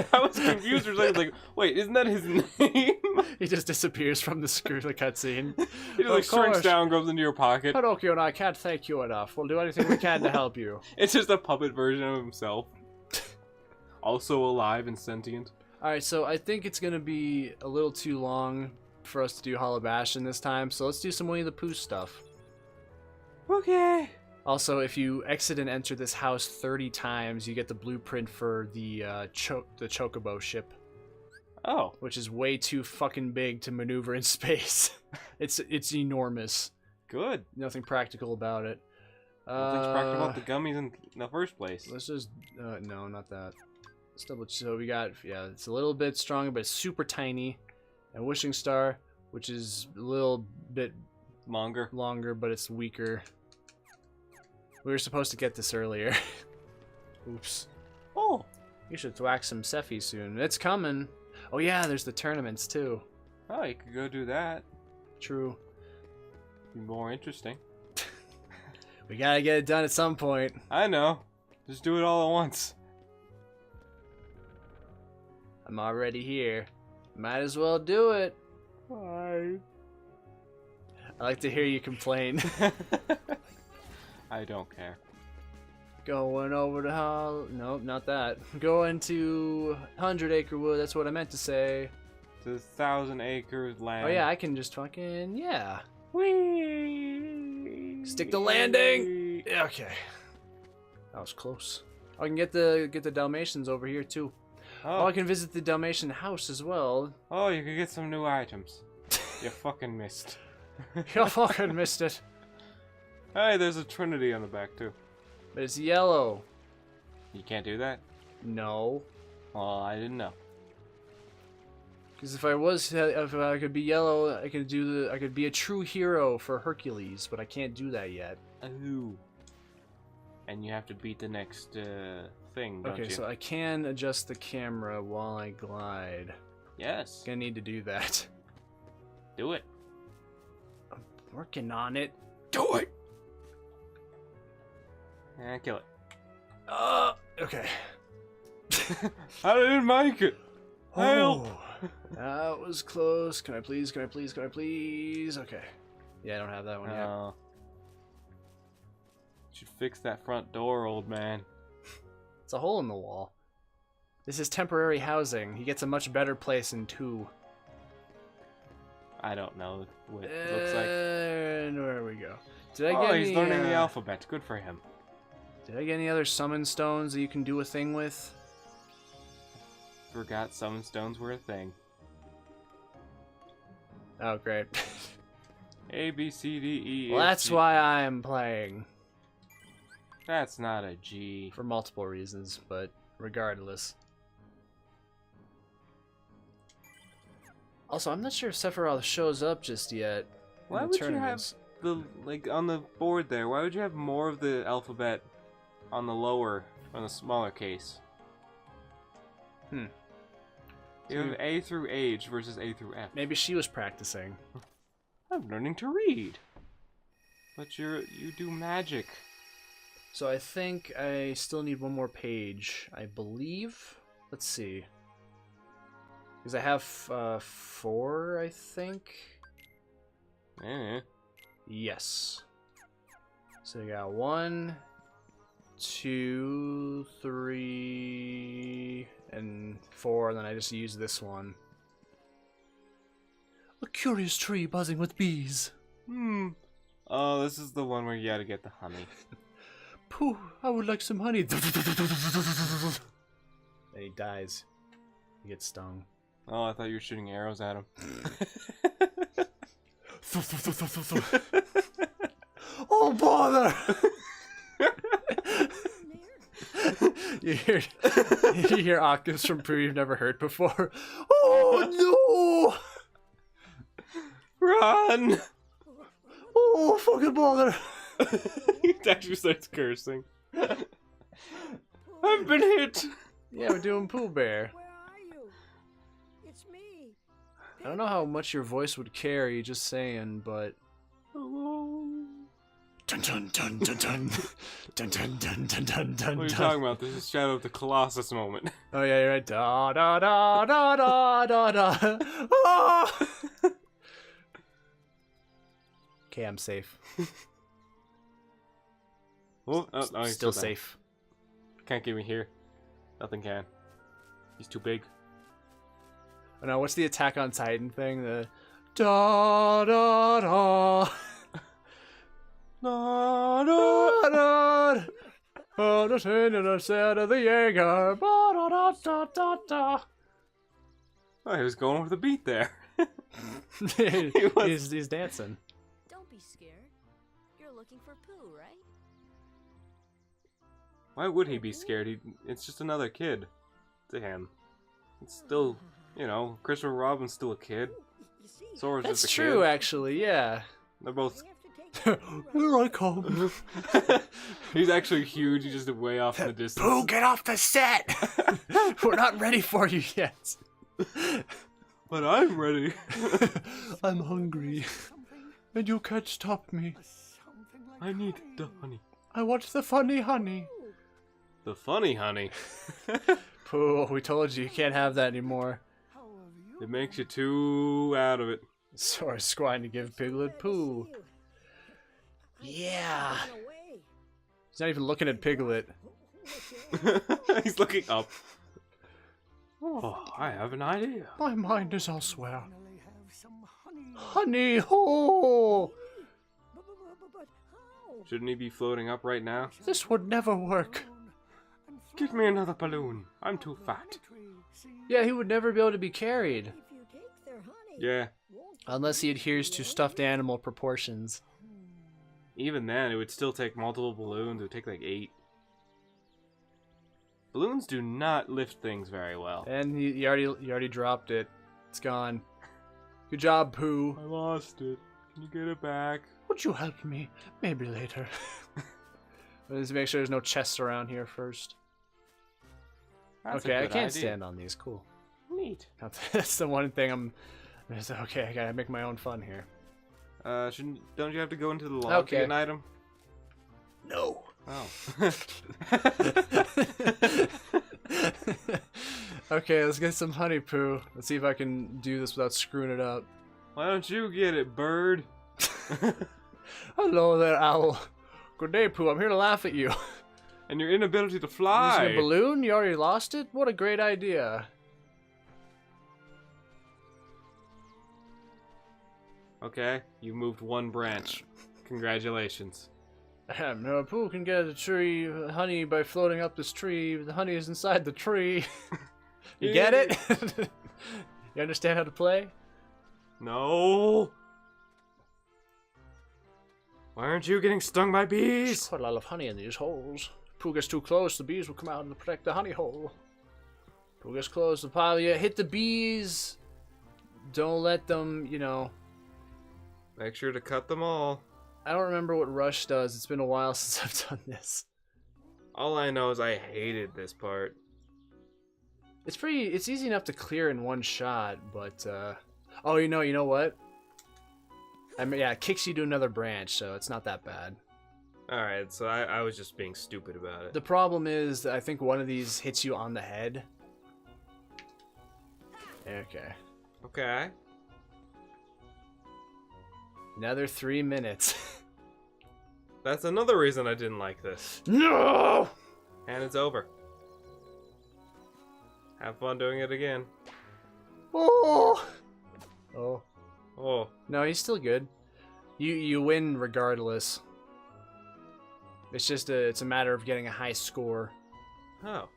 I was confused for a second, like, wait, isn't that his name? He just disappears from the cutscene. He just like shrinks down, goes into your pocket. Pinocchio and I can't thank you enough. We'll do anything we can to help you. It's just a puppet version of himself. Also alive and sentient. Alright, so I think it's going to be a little too long for us to do Hollow Bastion this time, so let's do some Winnie the Pooh stuff. Okay. Also, if you exit and enter this house 30 times, you get the blueprint for the Chocobo ship. Oh. Which is way too fucking big to maneuver in space. It's enormous. Good. Nothing practical about it. Nothing's practical about the gummies in the first place. Let's just... no, not that. Let's double... So we got... Yeah, it's a little bit stronger, but it's super tiny. And Wishing Star, which is a little bit... Longer, but it's weaker. We were supposed to get this earlier. Oops. Oh. You should thwack some Sephi soon. It's coming. Oh yeah, there's the tournaments too. Oh, you could go do that. True. Be more interesting. We gotta get it done at some point. I know. Just do it all at once. I'm already here. Might as well do it. Bye. I like to hear you complain. I don't care. Going over to Nope, not that. Going to 100 Acre Wood, that's what I meant to say. It's 1,000 acres land. Oh yeah, I can just fucking, yeah. Whee! Stick the landing! Okay. That was close. I can get the Dalmatians over here too. Oh, I can visit the Dalmatian house as well. Oh, you can get some new items. You fucking missed. You fucking missed it. Hey, there's a Trinity on the back too. But it's yellow. You can't do that? No. Well, I didn't know. Because if I could be yellow, I could be a true hero for Hercules, but I can't do that yet. Ooh. And you have to beat the next thing, don't you? Okay, so I can adjust the camera while I glide. Yes. Gonna need to do that. Do it. I'm working on it. Do it! And kill it. Okay. I didn't make it. Help! Oh, that was close. Can I please? Can I please? Can I please? Okay. Yeah, I don't have that one yet. Should fix that front door, old man. It's a hole in the wall. This is temporary housing. He gets a much better place in 2. I don't know what it looks like. And where we go? Did I get Oh, any, he's learning the alphabet. Good for him. Did I get any other summon stones that you can do a thing with? Forgot summon stones were a thing. Oh, great. A, B, C, D, E, Well, F, that's G. why I'm playing. That's not a G. For multiple reasons, but regardless. Also, I'm not sure if Sephiroth shows up just yet. Why in the would you have tournaments. the, like, on the board there, why would you have more of the alphabet on the lower, on the smaller case? You have A through H versus A through F. Maybe she was practicing. I'm learning to read. But you do magic. So I think I still need one more page, I believe. Let's see. Because I have 4, I think. Eh. Yes. So we got 1, 2, 3, and 4, and then I just use this one. A curious tree buzzing with bees. Oh, this is the one where you gotta get the honey. Pooh, I would like some honey. And he dies. He gets stung. Oh, I thought you were shooting arrows at him. Oh, bother! you hear octaves from Pooh you've never heard before. Oh, no! Run! Oh, fucking bother! He actually starts cursing. I've been hit! Yeah, we're doing Pooh Bear. Where are you? It's me. I don't know how much your voice would carry, just saying, but... Dun dun dun dun dun dun dun dun dun dun dun. What are you talking about? This is Shadow of the Colossus moment. Oh yeah, you're right. Da da da da da da da. Ah! Okay, I'm safe. Oh, no, he's Still down. safe. Can't get me here. Nothing can. He's too big. Oh no, what's the Attack on Titan thing? The da da da. Da da da. Oh, the sin and the set of the Jaeger. Ba da da da da da. Oh, he was going with the beat there. He's dancing. Don't be scared. You're looking for Pooh, right? Why would he be scared? It's just another kid to him. It's still, you know, Christopher Robin's still a kid. Sora's That's just a true, kid. actually, yeah. They're both... Here I come. He's actually huge, he's just way off in the distance. Pooh, get off the set! We're not ready for you yet. But I'm ready. I'm hungry. And you can't stop me. I need the honey. I want the funny honey. The funny honey. Pooh, we told you can't have that anymore. It makes you too out of it. Sora's going to give Piglet Pooh. Yeah. He's not even looking at Piglet. He's looking up. Oh, I have an idea. My mind is elsewhere. Honey, ho! Shouldn't he be floating up right now? This would never work. Give me another balloon. I'm too fat. Yeah, he would never be able to be carried. Yeah. Unless he adheres to stuffed animal proportions. Even then, it would still take multiple balloons. It would take like 8. Balloons do not lift things very well. And you already dropped it. It's gone. Good job, Pooh. I lost it. Can you get it back? Would you help me? Maybe later. Let's make sure there's no chests around here first. That's a Okay, I good can't idea. stand on these. Cool. Neat. That's the one thing I'm... Okay, I gotta make my own fun here. Don't you have to go into the log to get an item? No. Oh. Okay, let's get some honey, Pooh. Let's see if I can do this without screwing it up. Why don't you get it, bird? Hello there, owl. Good day, Pooh. I'm here to laugh at you. And your inability to fly. Using a balloon? You already lost it? What a great idea. Okay, you moved one branch. Congratulations. No, Pooh can get a tree honey by floating up this tree. The honey is inside the tree. You get it? You understand how to play? No. Why aren't you getting stung by There's bees? quite a lot of honey in these holes. Pooh gets too close, the bees will come out and protect the honey hole. Pooh gets close, the pile, yeah, hit the bees. Don't let them, you know. Make sure to cut them all. I don't remember what Rush does. It's been a while since I've done this. All I know is I hated this part. It's easy enough to clear in one shot, but, oh, you know what? I mean, yeah, it kicks you to another branch, so it's not that bad. Alright, so I was just being stupid about it. The problem is that I think one of these hits you on the head. Okay. Okay. Another 3 minutes. That's another reason I didn't like this. No! And it's over. Have fun doing it again. Oh! Oh. Oh. No, he's still good. You win regardless. It's just it's a matter of getting a high score. Oh.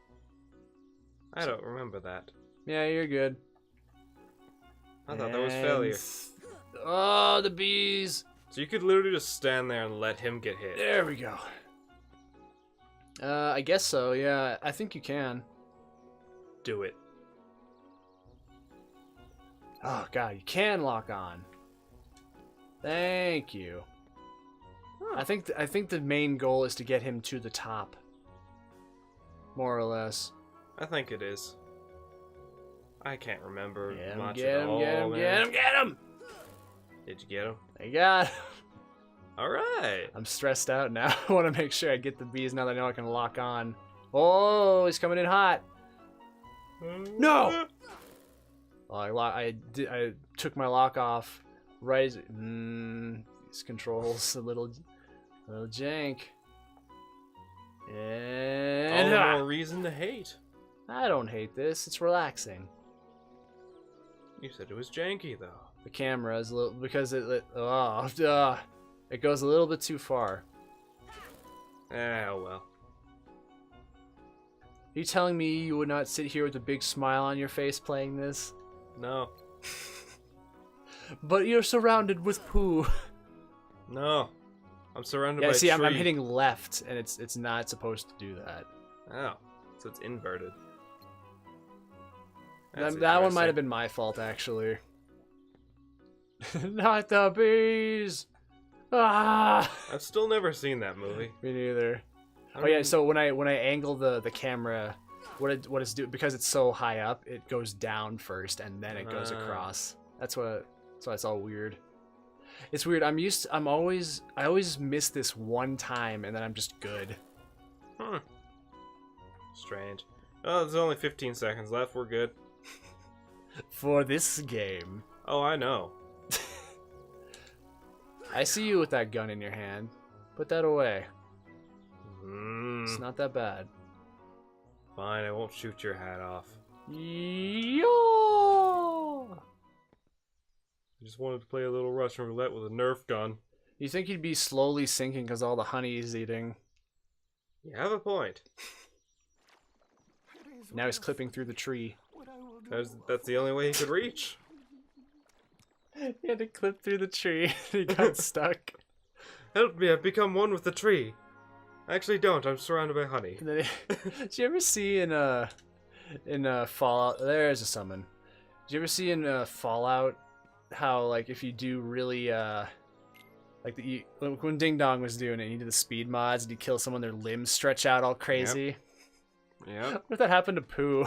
I don't remember that. Yeah, you're good. I thought that was failure. Oh, the bees! So you could literally just stand there and let him get hit. There we go. I guess so, yeah. I think you can. Do it. Oh, God, you can lock on. Thank you. Huh. I think the main goal is to get him to the top. More or less. I think it is. I can't remember much Get at him, all, get him, man. get him, get him! Did you get him? I got him. Alright. I'm stressed out now. I want to make sure I get the bees now that I know I can lock on. Oh, he's coming in hot. No! Oh, I took my lock off. Right. These controls a little jank. All And the more reason to hate. I don't hate this. It's relaxing. You said it was janky, though. The camera is a little because it goes a little bit too far. Oh well. Are you telling me you would not sit here with a big smile on your face playing this? No. But you're surrounded with poo. No. I'm surrounded Yeah, by see, a I'm tree. hitting left, and it's not supposed to do that. Oh. So it's inverted. That one might have been my fault, actually. Not the bees! Ah! I've still never seen that movie. Me neither. I Oh don't yeah, even- so when I angle the camera, what it's do because it's so high up, it goes down first and then it goes across. That's why it's all weird. It's weird. I always miss this one time and then I'm just good. Strange. Oh, there's only 15 seconds left. We're good. For this game. Oh, I know. I see you with that gun in your hand. Put that away. Mm, It's not that bad. fine, I won't shoot your hat off. Yo! I just wanted to play a little Russian roulette with a Nerf gun. You think he'd be slowly sinking because all the honey he's eating. You have a point. Now he's clipping through the tree. That's the only way he could reach. He had to clip through the tree. He got stuck. Help me, I've become one with the tree. Actually, don't. I'm surrounded by honey. And then did you ever see in Fallout? There's a summon. Did you ever see in Fallout how like if you do really like when Ding Dong was doing it, you do the speed mods and you kill someone, their limbs stretch out all crazy. Yep. What if that happened to Pooh?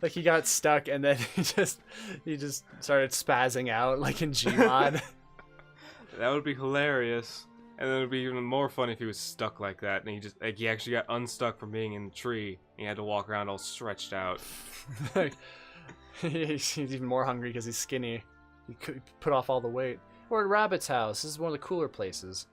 Like he got stuck and then he just started spazzing out like in Gmod. That would be hilarious. And then it'd be even more fun if he was stuck like that, and he actually got unstuck from being in the tree, and he had to walk around all stretched out. Like, he's even more hungry because he's skinny. He could put off all the weight. We're at Rabbit's house. This is one of the cooler places.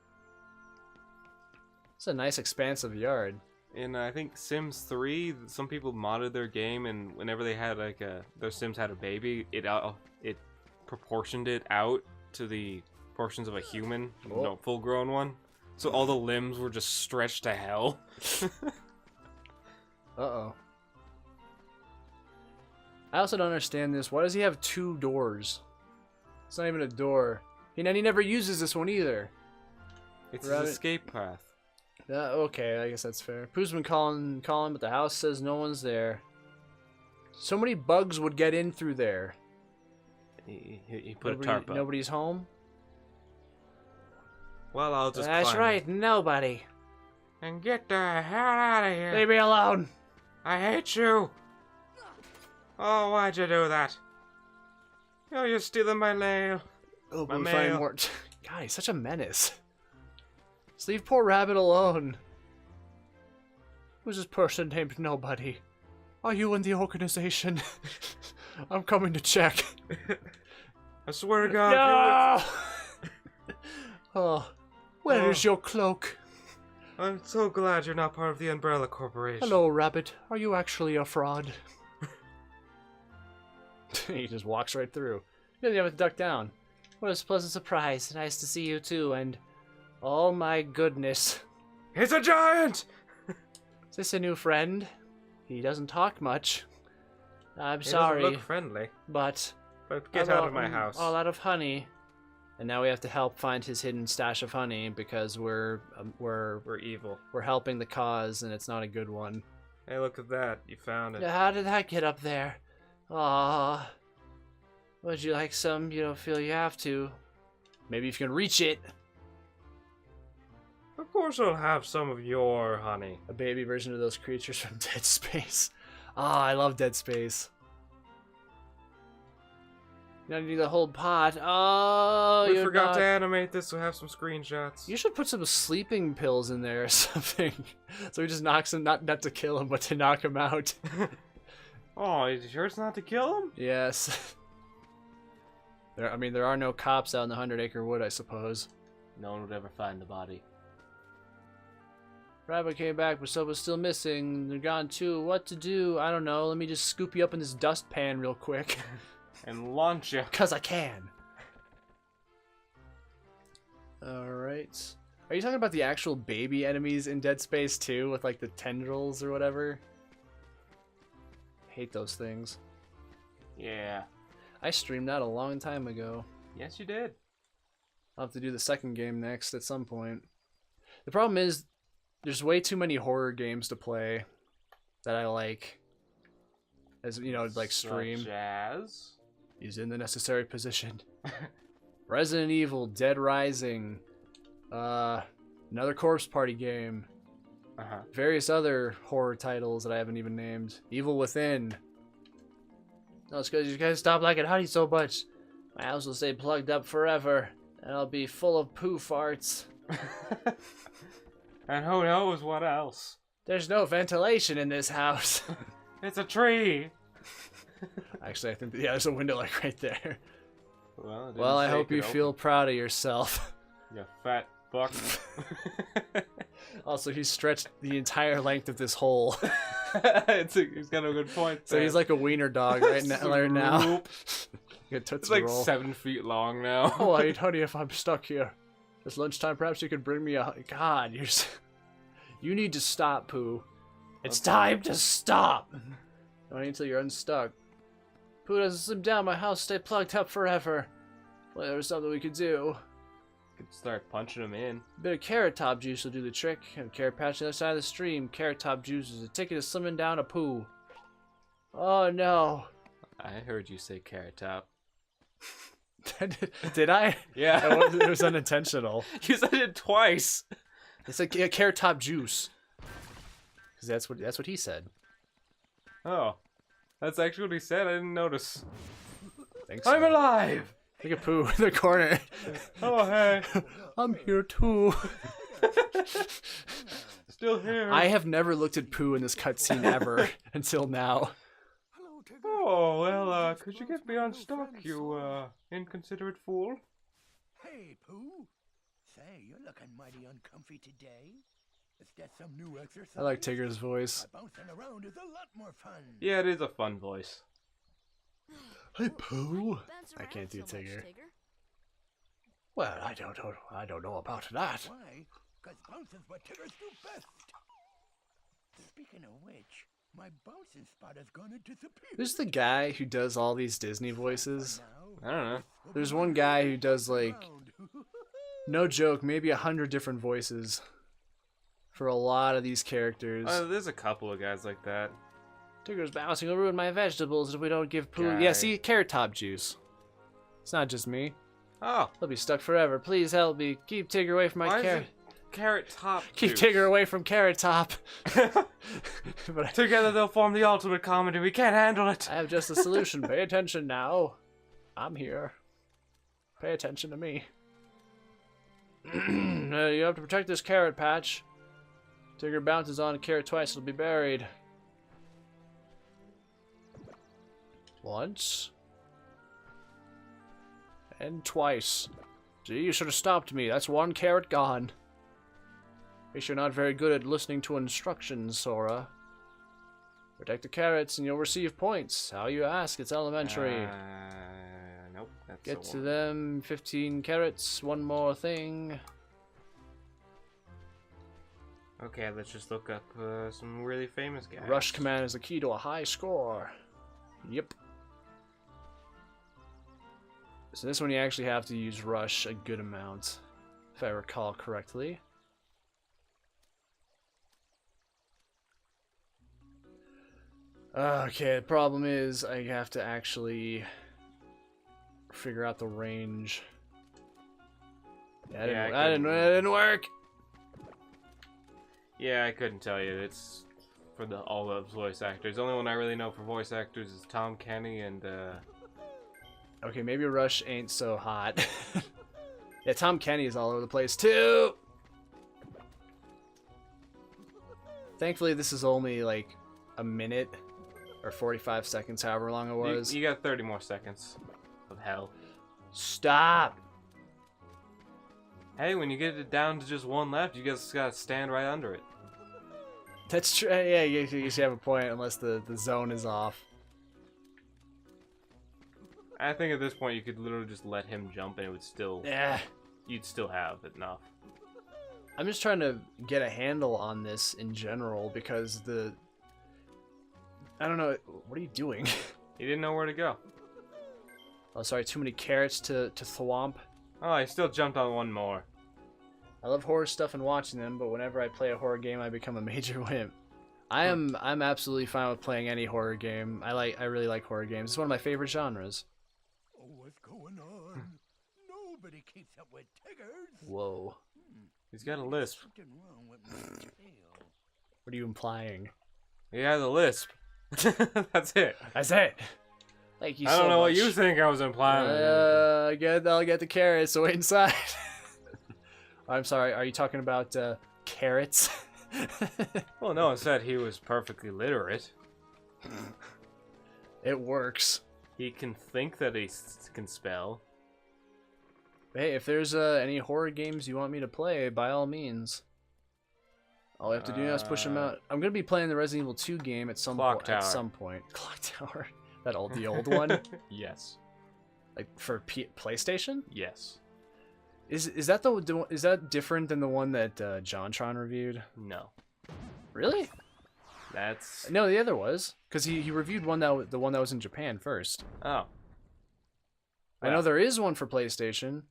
It's a nice, expansive yard. In I think Sims 3, some people modded their game, and whenever they had like their Sims had a baby, it proportioned it out to the portions of a human, no full-grown one. So all the limbs were just stretched to hell. Uh-oh. I also don't understand this. Why does he have 2 doors? It's not even a door. And he never uses this one either. It's his escape path. Okay, I guess that's fair. Pooh's been calling, but the house says no one's there. So many bugs would get in through there. He put a tarp up. Nobody's home? Well, I'll just That's climb right, it. nobody. And get the hell out of here. Leave me alone. I hate you. Oh, why'd you do that? Oh, you're stealing my mail. Oh, my we mail. find more. God, he's such a menace. Just leave poor Rabbit alone. Who's this person named Nobody? Are you in the organization? I'm coming to check. I swear to God. No! Oh, where is your cloak? I'm so glad you're not part of the Umbrella Corporation. Hello, Rabbit. Are you actually a fraud? He just walks right through. He doesn't have to duck down. What a pleasant surprise. Nice to see you too, and... oh my goodness. He's a giant! Is this a new friend? He doesn't talk much. I'm He sorry, doesn't look friendly. but... Get out of my house. All out of honey. And now we have to help find his hidden stash of honey because we're evil. We're helping the cause, and it's not a good one. Hey, look at that. You found it. How did that get up there? Ah, would you like some? You don't feel you have to. Maybe if you can reach it. Of course I'll have some of your honey. A baby version of those creatures from Dead Space. Ah, I love Dead Space. You don't need the whole pot. Oh, We you forgot to animate this, so have some screenshots. You should put some sleeping pills in there or something. So he just knocks him, not to kill him, but to knock him out. Oh, you sure it's not to kill him? Yes. There are no cops out in the 100-acre wood, I suppose. No one would ever find the body. Rabbit came back, but someone's still missing. They're gone too. What to do? I don't know. Let me just scoop you up in this dustpan real quick. And launch you. 'Cause I can. Alright. Are you talking about the actual baby enemies in Dead Space 2 with like the tendrils or whatever? Hate those things. Yeah. I streamed that a long time ago. Yes, you did. I'll have to do the second game next at some point. The problem is, there's way too many horror games to play that I like. As, you know, like stream. Such as? He's in the necessary position. Resident Evil, Dead Rising, another Corpse Party game, various other horror titles that I haven't even named. Evil Within. No, it's because you guys stop liking honey so much. My house will stay plugged up forever, and I'll be full of poo farts. And who knows what else? There's no ventilation in this house. It's a tree. Actually, I think there's a window like right there. Well, I hope you feel proud of yourself. You fat fuck. Also, he stretched the entire length of this hole. He's got a good point. So he's like a wiener dog right now. It's like 7 feet long now. Oh, I eat honey if I'm stuck here. It's lunchtime. Perhaps you could bring me a... God, you need to stop, Pooh. It's time to stop. Not until you're unstuck. Pooh doesn't slip down. My house stay plugged up forever. Well, there's something we could do. Could start punching him in. A bit of carrot top juice will do the trick. Have a carrot patch on the other side of the stream. Carrot top juice is a ticket to slimming down a Pooh. Oh no. I heard you say carrot top. Did I? Yeah. It was unintentional. You said it twice. It's like a carrot top juice. Because that's what he said. Oh. That's actually what he said. I didn't notice. Thanks. I'm alive! Look at Pooh in the corner. Oh, hey. I'm here too. Still here. I have never looked at Pooh in this cutscene ever until now. Oh, well, could you get me unstuck, you, inconsiderate fool? Hey, Pooh. Say, you're looking mighty uncomfy today. Is that some new exercise? I like Tigger's voice. Bouncing around is a lot more fun. Yeah, it is a fun voice. Hey, Pooh. Bounce I around can't do so much, Tigger. Tigger. Well, I don't know about that. Why? Because bouncing's what Tiggers do best. Speaking of which, my bouncing spot has gone to disappear. Who's the guy who does all these Disney voices? I don't know. There's one guy who does, like, no joke, maybe 100 different voices for a lot of these characters. There's a couple of guys like that. Tigger's bouncing will ruin my vegetables if we don't give Pooh... Guy. Yeah, see? Carrot Top juice. It's not just me. Oh, He'll be stuck forever. Please help me. Keep Tigger away from my why is carrot. it Carrot Top Keep juice? Tigger away from Carrot Top. But Together they'll form the ultimate comedy. We can't handle it. I have just a solution. Pay attention now. I'm here. Pay attention to me. You have to protect this carrot patch. Tigger bounces on a carrot twice, it'll be buried. Once. And twice. Gee, you should have stopped me. That's one carrot gone. Guess you're not very good at listening to instructions, Sora. Protect the carrots and you'll receive points. How you ask? It's elementary. Nope. That's Get the to one. them. 15 carrots. One more thing. Okay, let's just look up some really famous guys. Rush command is the key to a high score. Yep. So this one you actually have to use rush a good amount, if I recall correctly. Okay, the problem is I have to actually figure out the range. Yeah, that didn't work. Yeah, I couldn't tell you. It's for all the voice actors. The only one I really know for voice actors is Tom Kenny and Okay, maybe Rush ain't so hot. Yeah, Tom Kenny is all over the place too. Thankfully, this is only like a minute or 45 seconds, however long it was. You got 30 more seconds of hell. Stop. Hey, when you get it down to just one left, you just gotta stand right under it. That's true. Yeah, you have a point unless the zone is off. I think at this point you could literally just let him jump and it would still... Yeah. You'd still have enough. I'm just trying to get a handle on this in general because I don't know. What are you doing? He didn't know where to go. Oh, sorry. Too many carrots to thwomp. Oh, he still jumped on one more. I love horror stuff and watching them, but whenever I play a horror game, I become a major wimp. I'm absolutely fine with playing any horror game. I really like horror games. It's one of my favorite genres. Oh, what's going on? Nobody keeps up with Tiggers. Whoa. He's got a lisp. Something wrong with my tail. What are you implying? He has a lisp. That's it. That's it. Thank you so I much. don't know what you think I was implying. I'll get the carrots. So wait inside. I'm sorry. Are you talking about carrots? Well, no one said he was perfectly literate. It works. He can think that he can spell. Hey, if there's any horror games you want me to play, by all means. All we have to do now is push them out. I'm gonna be playing the Resident Evil 2 game at some Clock point. Tower. At some point, Clock Tower. The old one, Yes. like for PlayStation. Yes. Is that is that different than the one that JonTron reviewed? No. Really? That's... No, the other was because he reviewed the one that was in Japan first. Oh. I know Well. there is one for PlayStation.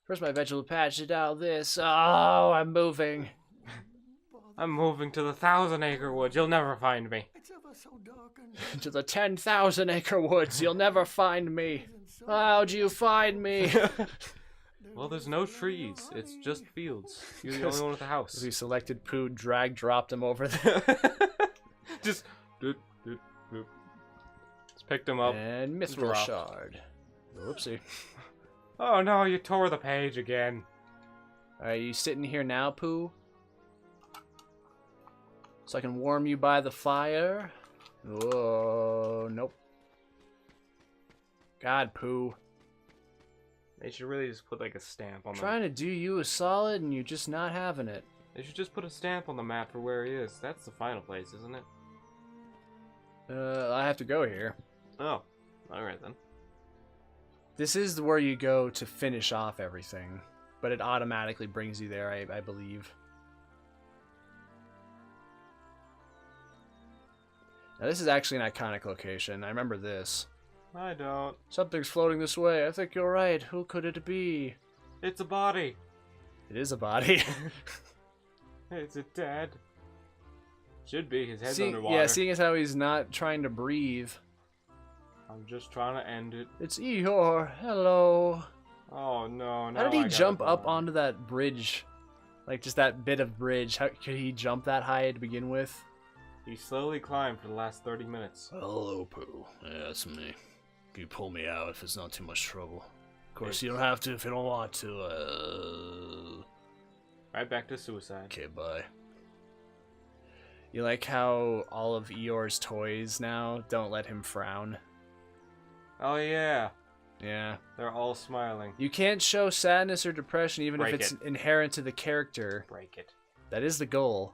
Where's my vegetable patch? Did all this? Oh, I'm moving. I'm moving to the 1,000-acre woods. You'll never find me. It's ever so dark and To the 10,000-acre woods. You'll never find me. How'd you find me? Well, there's no trees. It's just fields. You're the only one with a house. We selected Pooh, dropped him over there. Just... Doot, doot, doot. Just picked him up. And Mithril Drop. Shard. Whoopsie. Oh no, you tore the page again. Are you sitting here now, Pooh? So I can warm you by the fire? Oh, nope. God, Pooh. They should really just put like a stamp on Trying to do you a solid and you're just not having it. They should just put a stamp on the map for where he is. That's the final place, isn't it? I have to go here. Oh, alright then. This is where you go to finish off everything, but it automatically brings you there, I believe. Now this is actually an iconic location. I remember this. I don't. Something's floating this way. I think you're right. Who could it be? It's a body. It is a body. Is it dead? Should be. His head's underwater. Yeah, seeing as how he's not trying to breathe. I'm just trying to end it. It's Eeyore. Hello. Oh no! How did he jump up onto that bridge? Like just that bit of bridge. How could he jump that high to begin with? He slowly climbed for the last 30 minutes. Hello, Pooh. Yeah, that's me. You pull me out if it's not too much trouble. Of course, you don't have to if you don't want to. Right back to suicide. Okay, bye. You like how all of Eeyore's toys now don't let him frown? Oh yeah. Yeah. They're all smiling. You can't show sadness or depression even Break if it's it. inherent to the character. Break it. That is the goal.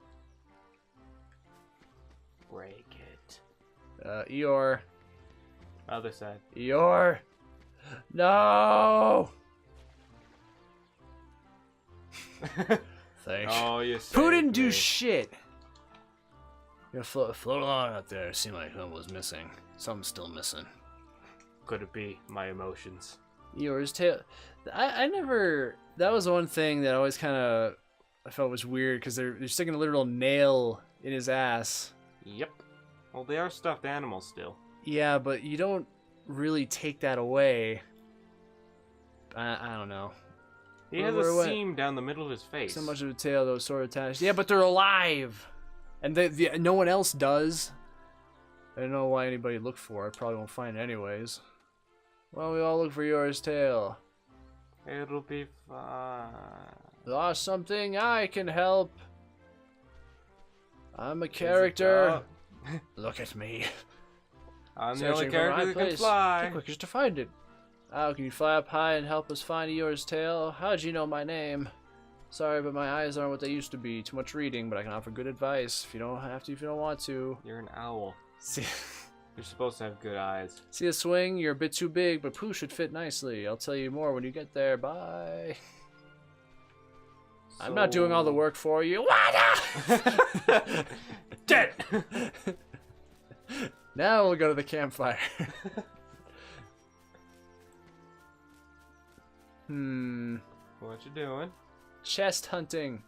Break it. Eeyore. Other side. Eeyore. No! Thanks. Oh, you Pooh didn't saved do me. shit. You float along out there. Seemed like something was missing. Something's still missing. Could it be my emotions? Eeyore's tail. I never. That was one thing that always kind of I felt was weird because they're sticking a literal nail in his ass. Yep. Well, they are stuffed animals still. Yeah, but you don't really take that away. I don't know. He has a seam down the middle of his face. So much of a tail, though, sort of attached. Yeah, but they're alive, and no one else does. I don't know why anybody looked for it. Probably won't find it anyways. Well, we all look for yours tail. It'll be fine. Lost something? I can help. I'm a character. Look at me. I'm the only Searching for my character that can place. fly. Take quickest to find it. How can you fly up high and help us find yours tail? How'd you know my name? Sorry, but my eyes aren't what they used to be. Too much reading, but I can offer good advice. If you don't have to, if you don't want to. You're an owl. See, You're supposed to have good eyes. see a swing? You're a bit too big, but Pooh should fit nicely. I'll tell you more when you get there. Bye. I'm not doing all the work for you. What? Dead! Now we'll go to the campfire. What you doing? Chest hunting.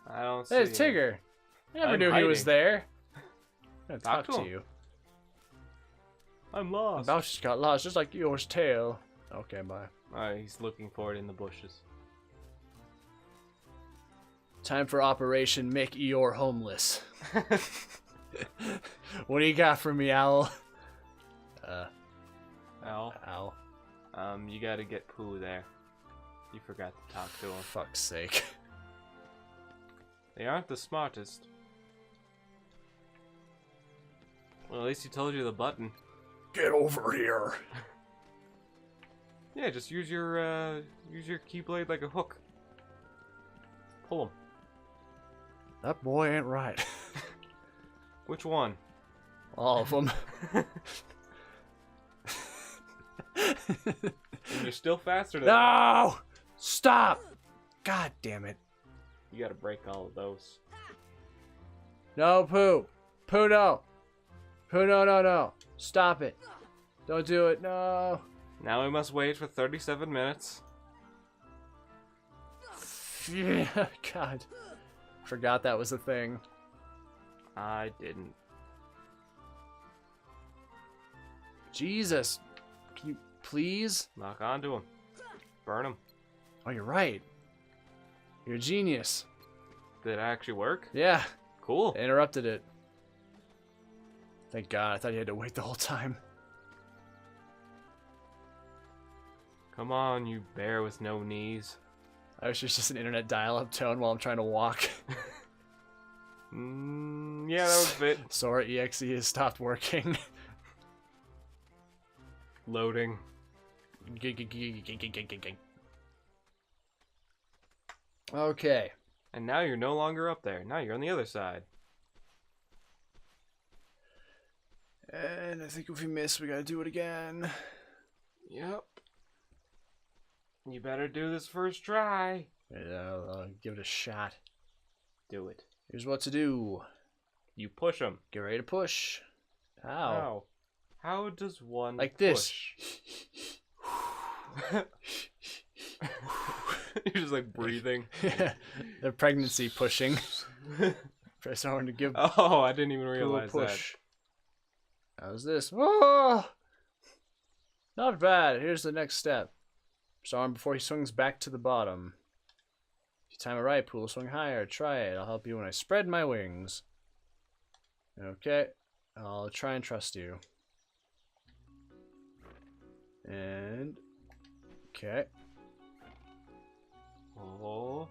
I don't see Hey, it. Tigger. I never I'm knew he was hiding. there. I'm gonna Talk talk to to him. you. I'm lost. About just got lost, just like yours tail. Okay, bye. Alright, he's looking for it in the bushes. Time for Operation Make Eeyore Homeless. What do you got for me, Owl? Owl. Owl. You gotta get Pooh there. You forgot to talk to him. Fuck's sake. They aren't the smartest. Well, at least he told you the button. Get over here. Yeah, just use your keyblade like a hook. Pull him. That boy ain't right. Which one? All of them. And you're still faster than No! Stop! God damn it. You gotta break all of those. No, Pooh. Pooh, no. Pooh, no, no, no. Stop it. Don't do it. No. Now we must wait for 37 minutes. God. Forgot that was a thing. I didn't. Jesus. Can you please? Knock onto him. Burn him. Oh, you're right. You're a genius. Did it actually work? Yeah. Cool. I interrupted it. Thank God. I thought you had to wait the whole time. Come on, you bear with no knees. I wish there's just an internet dial-up tone while I'm trying to walk. Yeah, that would fit. Sora EXE has stopped working. Loading. Okay. And now you're no longer up there. Now you're on the other side. And I think if we miss, we gotta do it again. Yep. You better do this first try. Yeah, I'll give it a shot. Do it. Here's what to do. You push them. Get ready to push. How? How does one Like this. You're just like breathing. Yeah. The pregnancy pushing. Press R to give Oh, I didn't even Pooh a realize that. push. How's this? Oh! Not bad. Here's the next step. Press arm before he swings back to the bottom. If you time it right, Pooh will swing higher. Try it. I'll help you when I spread my wings. Okay. I'll try and trust you. And... Okay. Oh.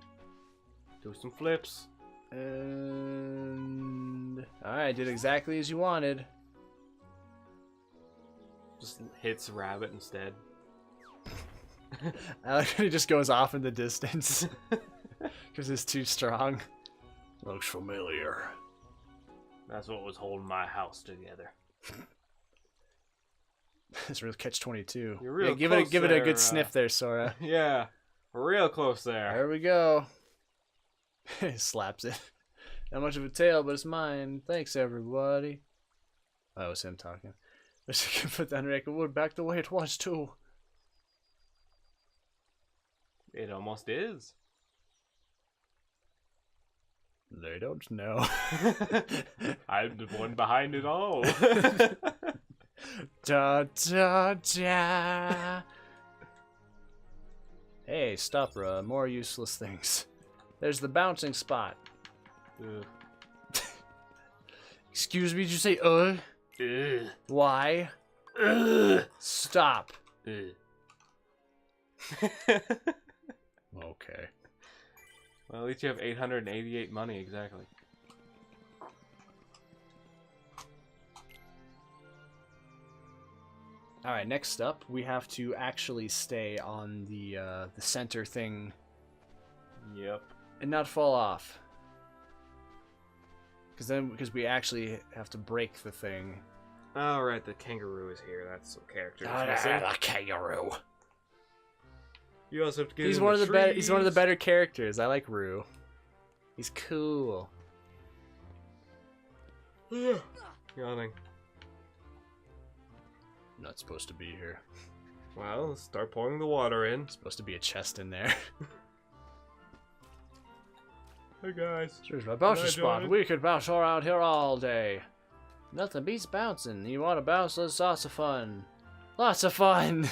Do some flips. And... Alright, did exactly as you wanted. Just hits rabbit instead. I like when he just goes off in the distance. Because it's too strong. Looks familiar. That's what was holding my house together. It's real catch-22. You're real give close it a there, good sniff there, Sora. Yeah. We're real close there. There we go. He slaps it. Not much of a tail, but it's mine. Thanks, everybody. Oh, that was him talking. Wish I could put that neck of wood back the way it was, too. It almost is. They don't know. I'm the one behind it all. Da da da. Hey, stop, more useless things. There's the bouncing spot. Excuse me, did you say Why? Stop. Okay. Well, at least you have 888 money, exactly. Alright, next up, we have to actually stay on the center thing. Yep. And not fall off. Because we actually have to break the thing. Oh, right, the kangaroo is here. That's some characters. The kangaroo. You also have to get He's in one of the better. trees. He's one of the better characters. I like Roo. He's cool. Yawning. I'm not supposed to be here. Well, let's start pouring the water in. There's supposed to be a chest in there. Hey guys. Here's my bouncer Can I spot. join? We could bounce around here all day. Nothing beats bouncing. You want to bounce? Let's lots of fun. Lots of fun.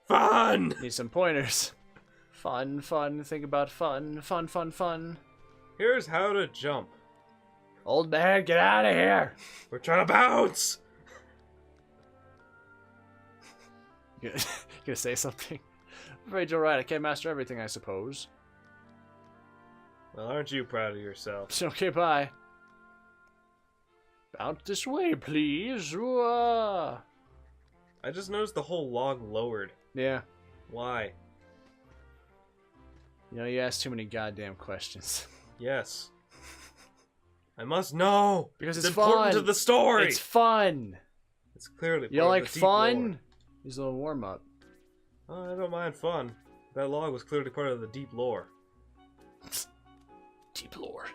Fun! Need some pointers. Fun, fun. Think about fun. Fun, fun, fun. Here's how to jump. Old man, get out of here. We're trying to bounce! You gonna say something? I'm afraid you're right. I can't master everything, I suppose. Well, aren't you proud of yourself? It's okay, bye. Bounce this way, please. Whoa. I just noticed the whole log lowered. Yeah. Why? You know, you ask too many goddamn questions. Yes. I must know! Because it's important fun. to the story! It's fun. It's clearly You part like of the deep fun? lore. Here's a little warm up. Oh, I don't mind fun. That log was clearly part of the deep lore. Deep lore.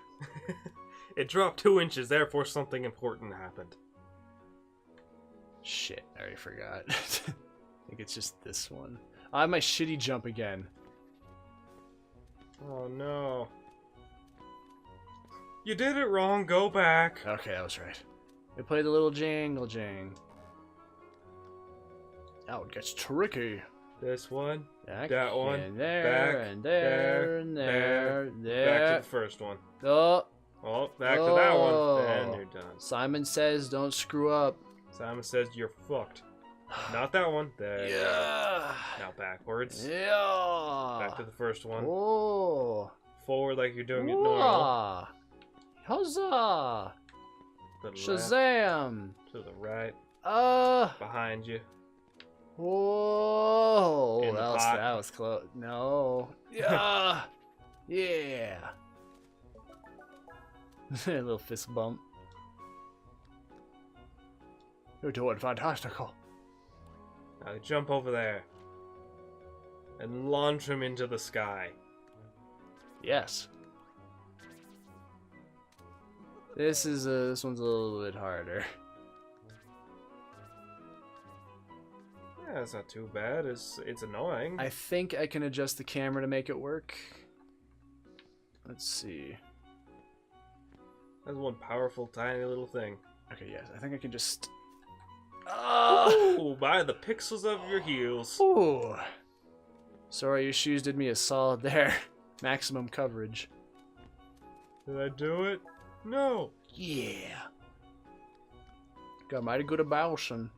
It dropped 2 inches, therefore something important happened. Shit, I already forgot. I think it's just this one. I have my shitty jump again. Oh no. You did it wrong, go back. Okay, that was right. We played the little jingle jang. Now it gets tricky. This one, Back, that one, and there, back, and there, and there, back there. to the first one. Oh, Oh, back to that Oh. one, and you're done. Simon says don't screw up. Simon says you're fucked. Not that one. There you go. Yeah. Now backwards. Yeah. Back to the first one. Oh. Forward like you're doing it normal. Huzzah. To the left, Shazam. to the right, Uh. behind you. Whoa. In the That pot. was close. No. Yeah. Yeah. A little fist bump. You're doing fantastical. Now jump over there. And launch him into the sky. Yes. This one's a little bit harder. Yeah, it's not too bad. It's annoying. I think I can adjust the camera to make it work. Let's see. That's one powerful, tiny little thing. Okay, yes, I think I can just. Oh, by the pixels of your heels. Ooh. Sorry, your shoes did me a solid there. Maximum coverage. Did I do it? No. Yeah. Got mighty good at bouncing.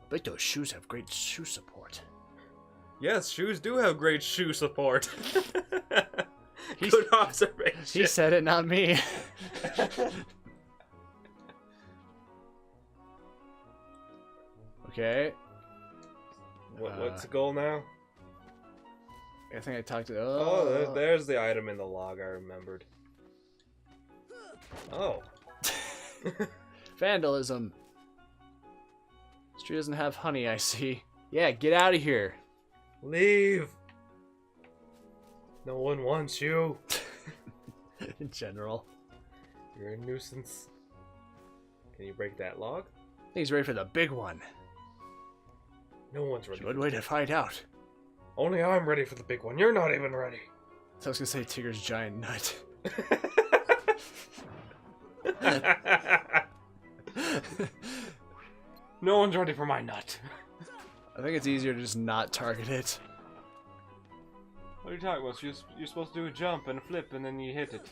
Bet those shoes have great shoe support. Yes, shoes do have great shoe support. Good observation. He said it, not me. Okay. What's the goal now? I think I talked to. Oh, there's the item in the log I remembered. Oh. Vandalism. This tree doesn't have honey, I see. Yeah, get out of here. Leave. No one wants you. In general. You're a nuisance. Can you break that log? I think he's ready for the big one. No one's ready. Good way to find out. Only I'm ready for the big one. You're not even ready. So I was gonna say Tigger's giant nut. No one's ready for my nut. I think it's easier to just not target it. What are you talking about? You're supposed to do a jump and a flip and then you hit it.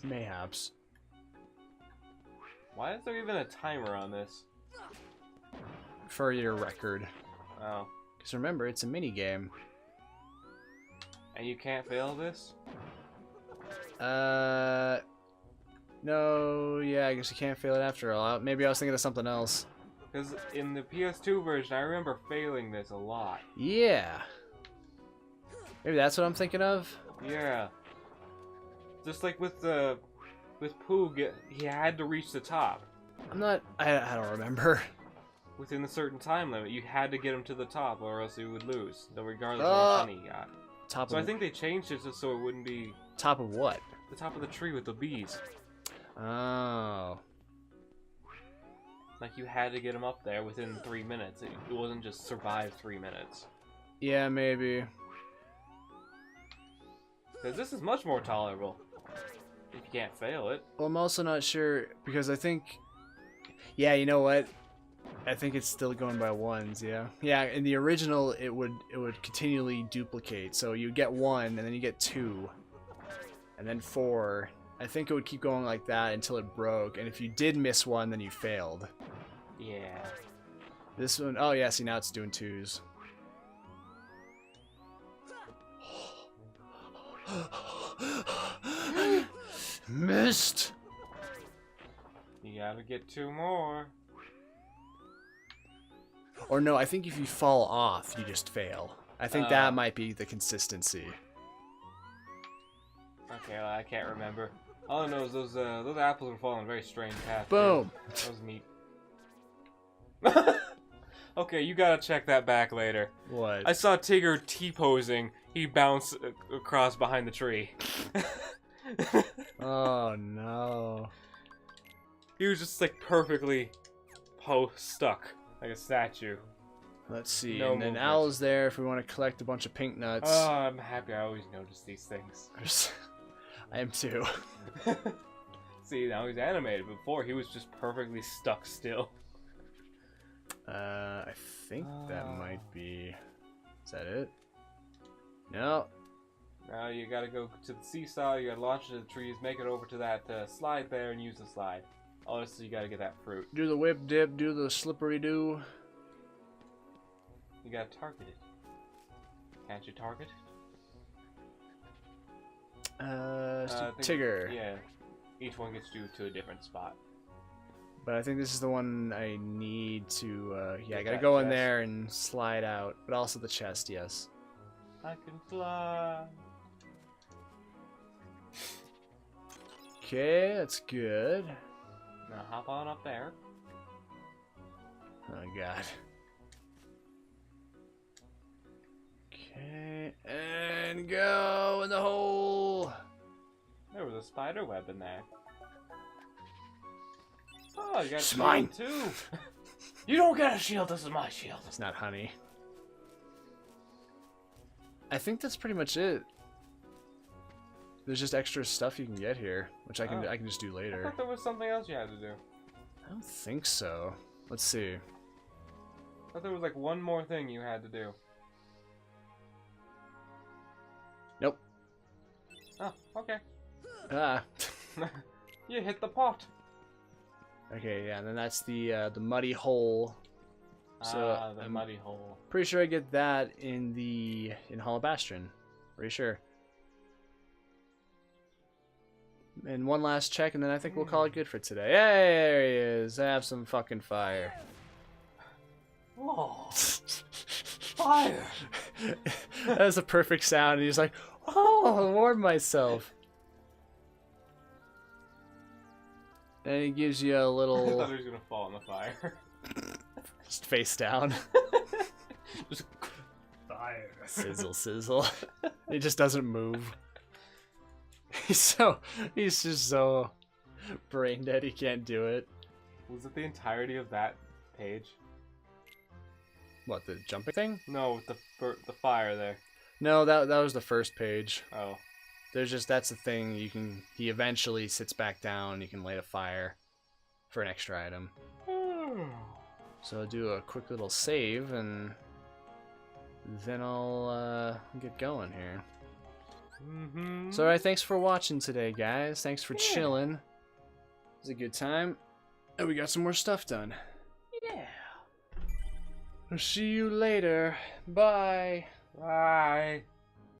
Mayhaps. Why is there even a timer on this? For your record. Oh. Because remember, it's a mini game. And you can't fail this? No, yeah, I guess you can't fail it after all. Maybe I was thinking of something else. Because in the PS2 version, I remember failing this a lot. Yeah. Maybe that's what I'm thinking of? Yeah. Just like with Poog, he had to reach the top. I don't remember. Within a certain time limit, you had to get him to the top or else you would lose, no regardless of how much honey he got. So I think they changed it just so it wouldn't be... Top of what? The top of the tree with the bees. Oh. Like you had to get him up there within 3 minutes. It wasn't just survive 3 minutes. Yeah, maybe. Because this is much more tolerable. If you can't fail it. Well, I'm also not sure, because I think... Yeah, you know what? I think it's still going by ones, yeah. Yeah, in the original, it would continually duplicate. So you get 1, and then you get 2, and then 4. I think it would keep going like that until it broke, and if you did miss 1, then you failed. Yeah. This one, oh yeah, see now it's doing 2s. Missed! You gotta get 2 more. Or no, I think if you fall off, you just fail. I think that might be the consistency. Okay, well, I can't remember. All I know is those apples were falling very strange paths. Boom! That was neat. Okay, you gotta check that back later. What? I saw Tigger T-posing. He bounced across behind the tree. Oh no. He was just like perfectly stuck. Like a statue. Let's see, No and then movement. Owl's there if we want to collect a bunch of pink nuts. Oh, I'm happy I always notice these things. I am too. See, now he's animated. Before, he was just perfectly stuck still. I think that might be... Is that it? No. Now you gotta go to the seesaw, you gotta launch into the trees, make it over to that slide there, and use the slide. Oh, so you gotta get that fruit. Do the whip dip, do the slippery do. You gotta target it. Can't you target it? Tigger. Yeah. Each one gets you to a different spot. But I think this is the one I need to, yeah, I Get gotta that go in chest. there and slide out. But also the chest, yes. I can fly. Okay, that's good. Now hop on up there. Oh, God. Okay, and go in the hole. There was a spider web in there. Oh, you got a It's shield mine. too. You don't get a shield. This is my shield. It's not honey. I think that's pretty much it. There's just extra stuff you can get here, which I can Oh. I can just do I later. thought there was something else you had to do. I don't think so. Let's see. I thought there was like one more thing you had to do. Nope. Oh, okay. Ah. You hit the pot. Okay, yeah, and then that's the muddy hole. So the I'm muddy hole. pretty sure I get that in Hall of Bastion. Pretty sure. And one last check, and then I think we'll call it good for today. Hey, there he is. Have some fucking fire. Whoa. Fire. That was a perfect sound. And he's like, "Oh, I warmed myself." And he gives you a I thought little he was gonna fall in the fire. just face down. Just fire. Sizzle, sizzle. He just doesn't move. He's just so brain dead. He can't do it. Was it the entirety of that page? What, the jumping thing? No, with the fire there. No, that was the first page. Oh. That's the thing. He eventually sits back down. You can light a fire for an extra item. So I'll do a quick little save and then I'll get going here. Mm-hmm. So alright, thanks for watching today, guys. Thanks for chilling. It was a good time. And we got some more stuff done. Yeah. I'll see you later. Bye. Bye.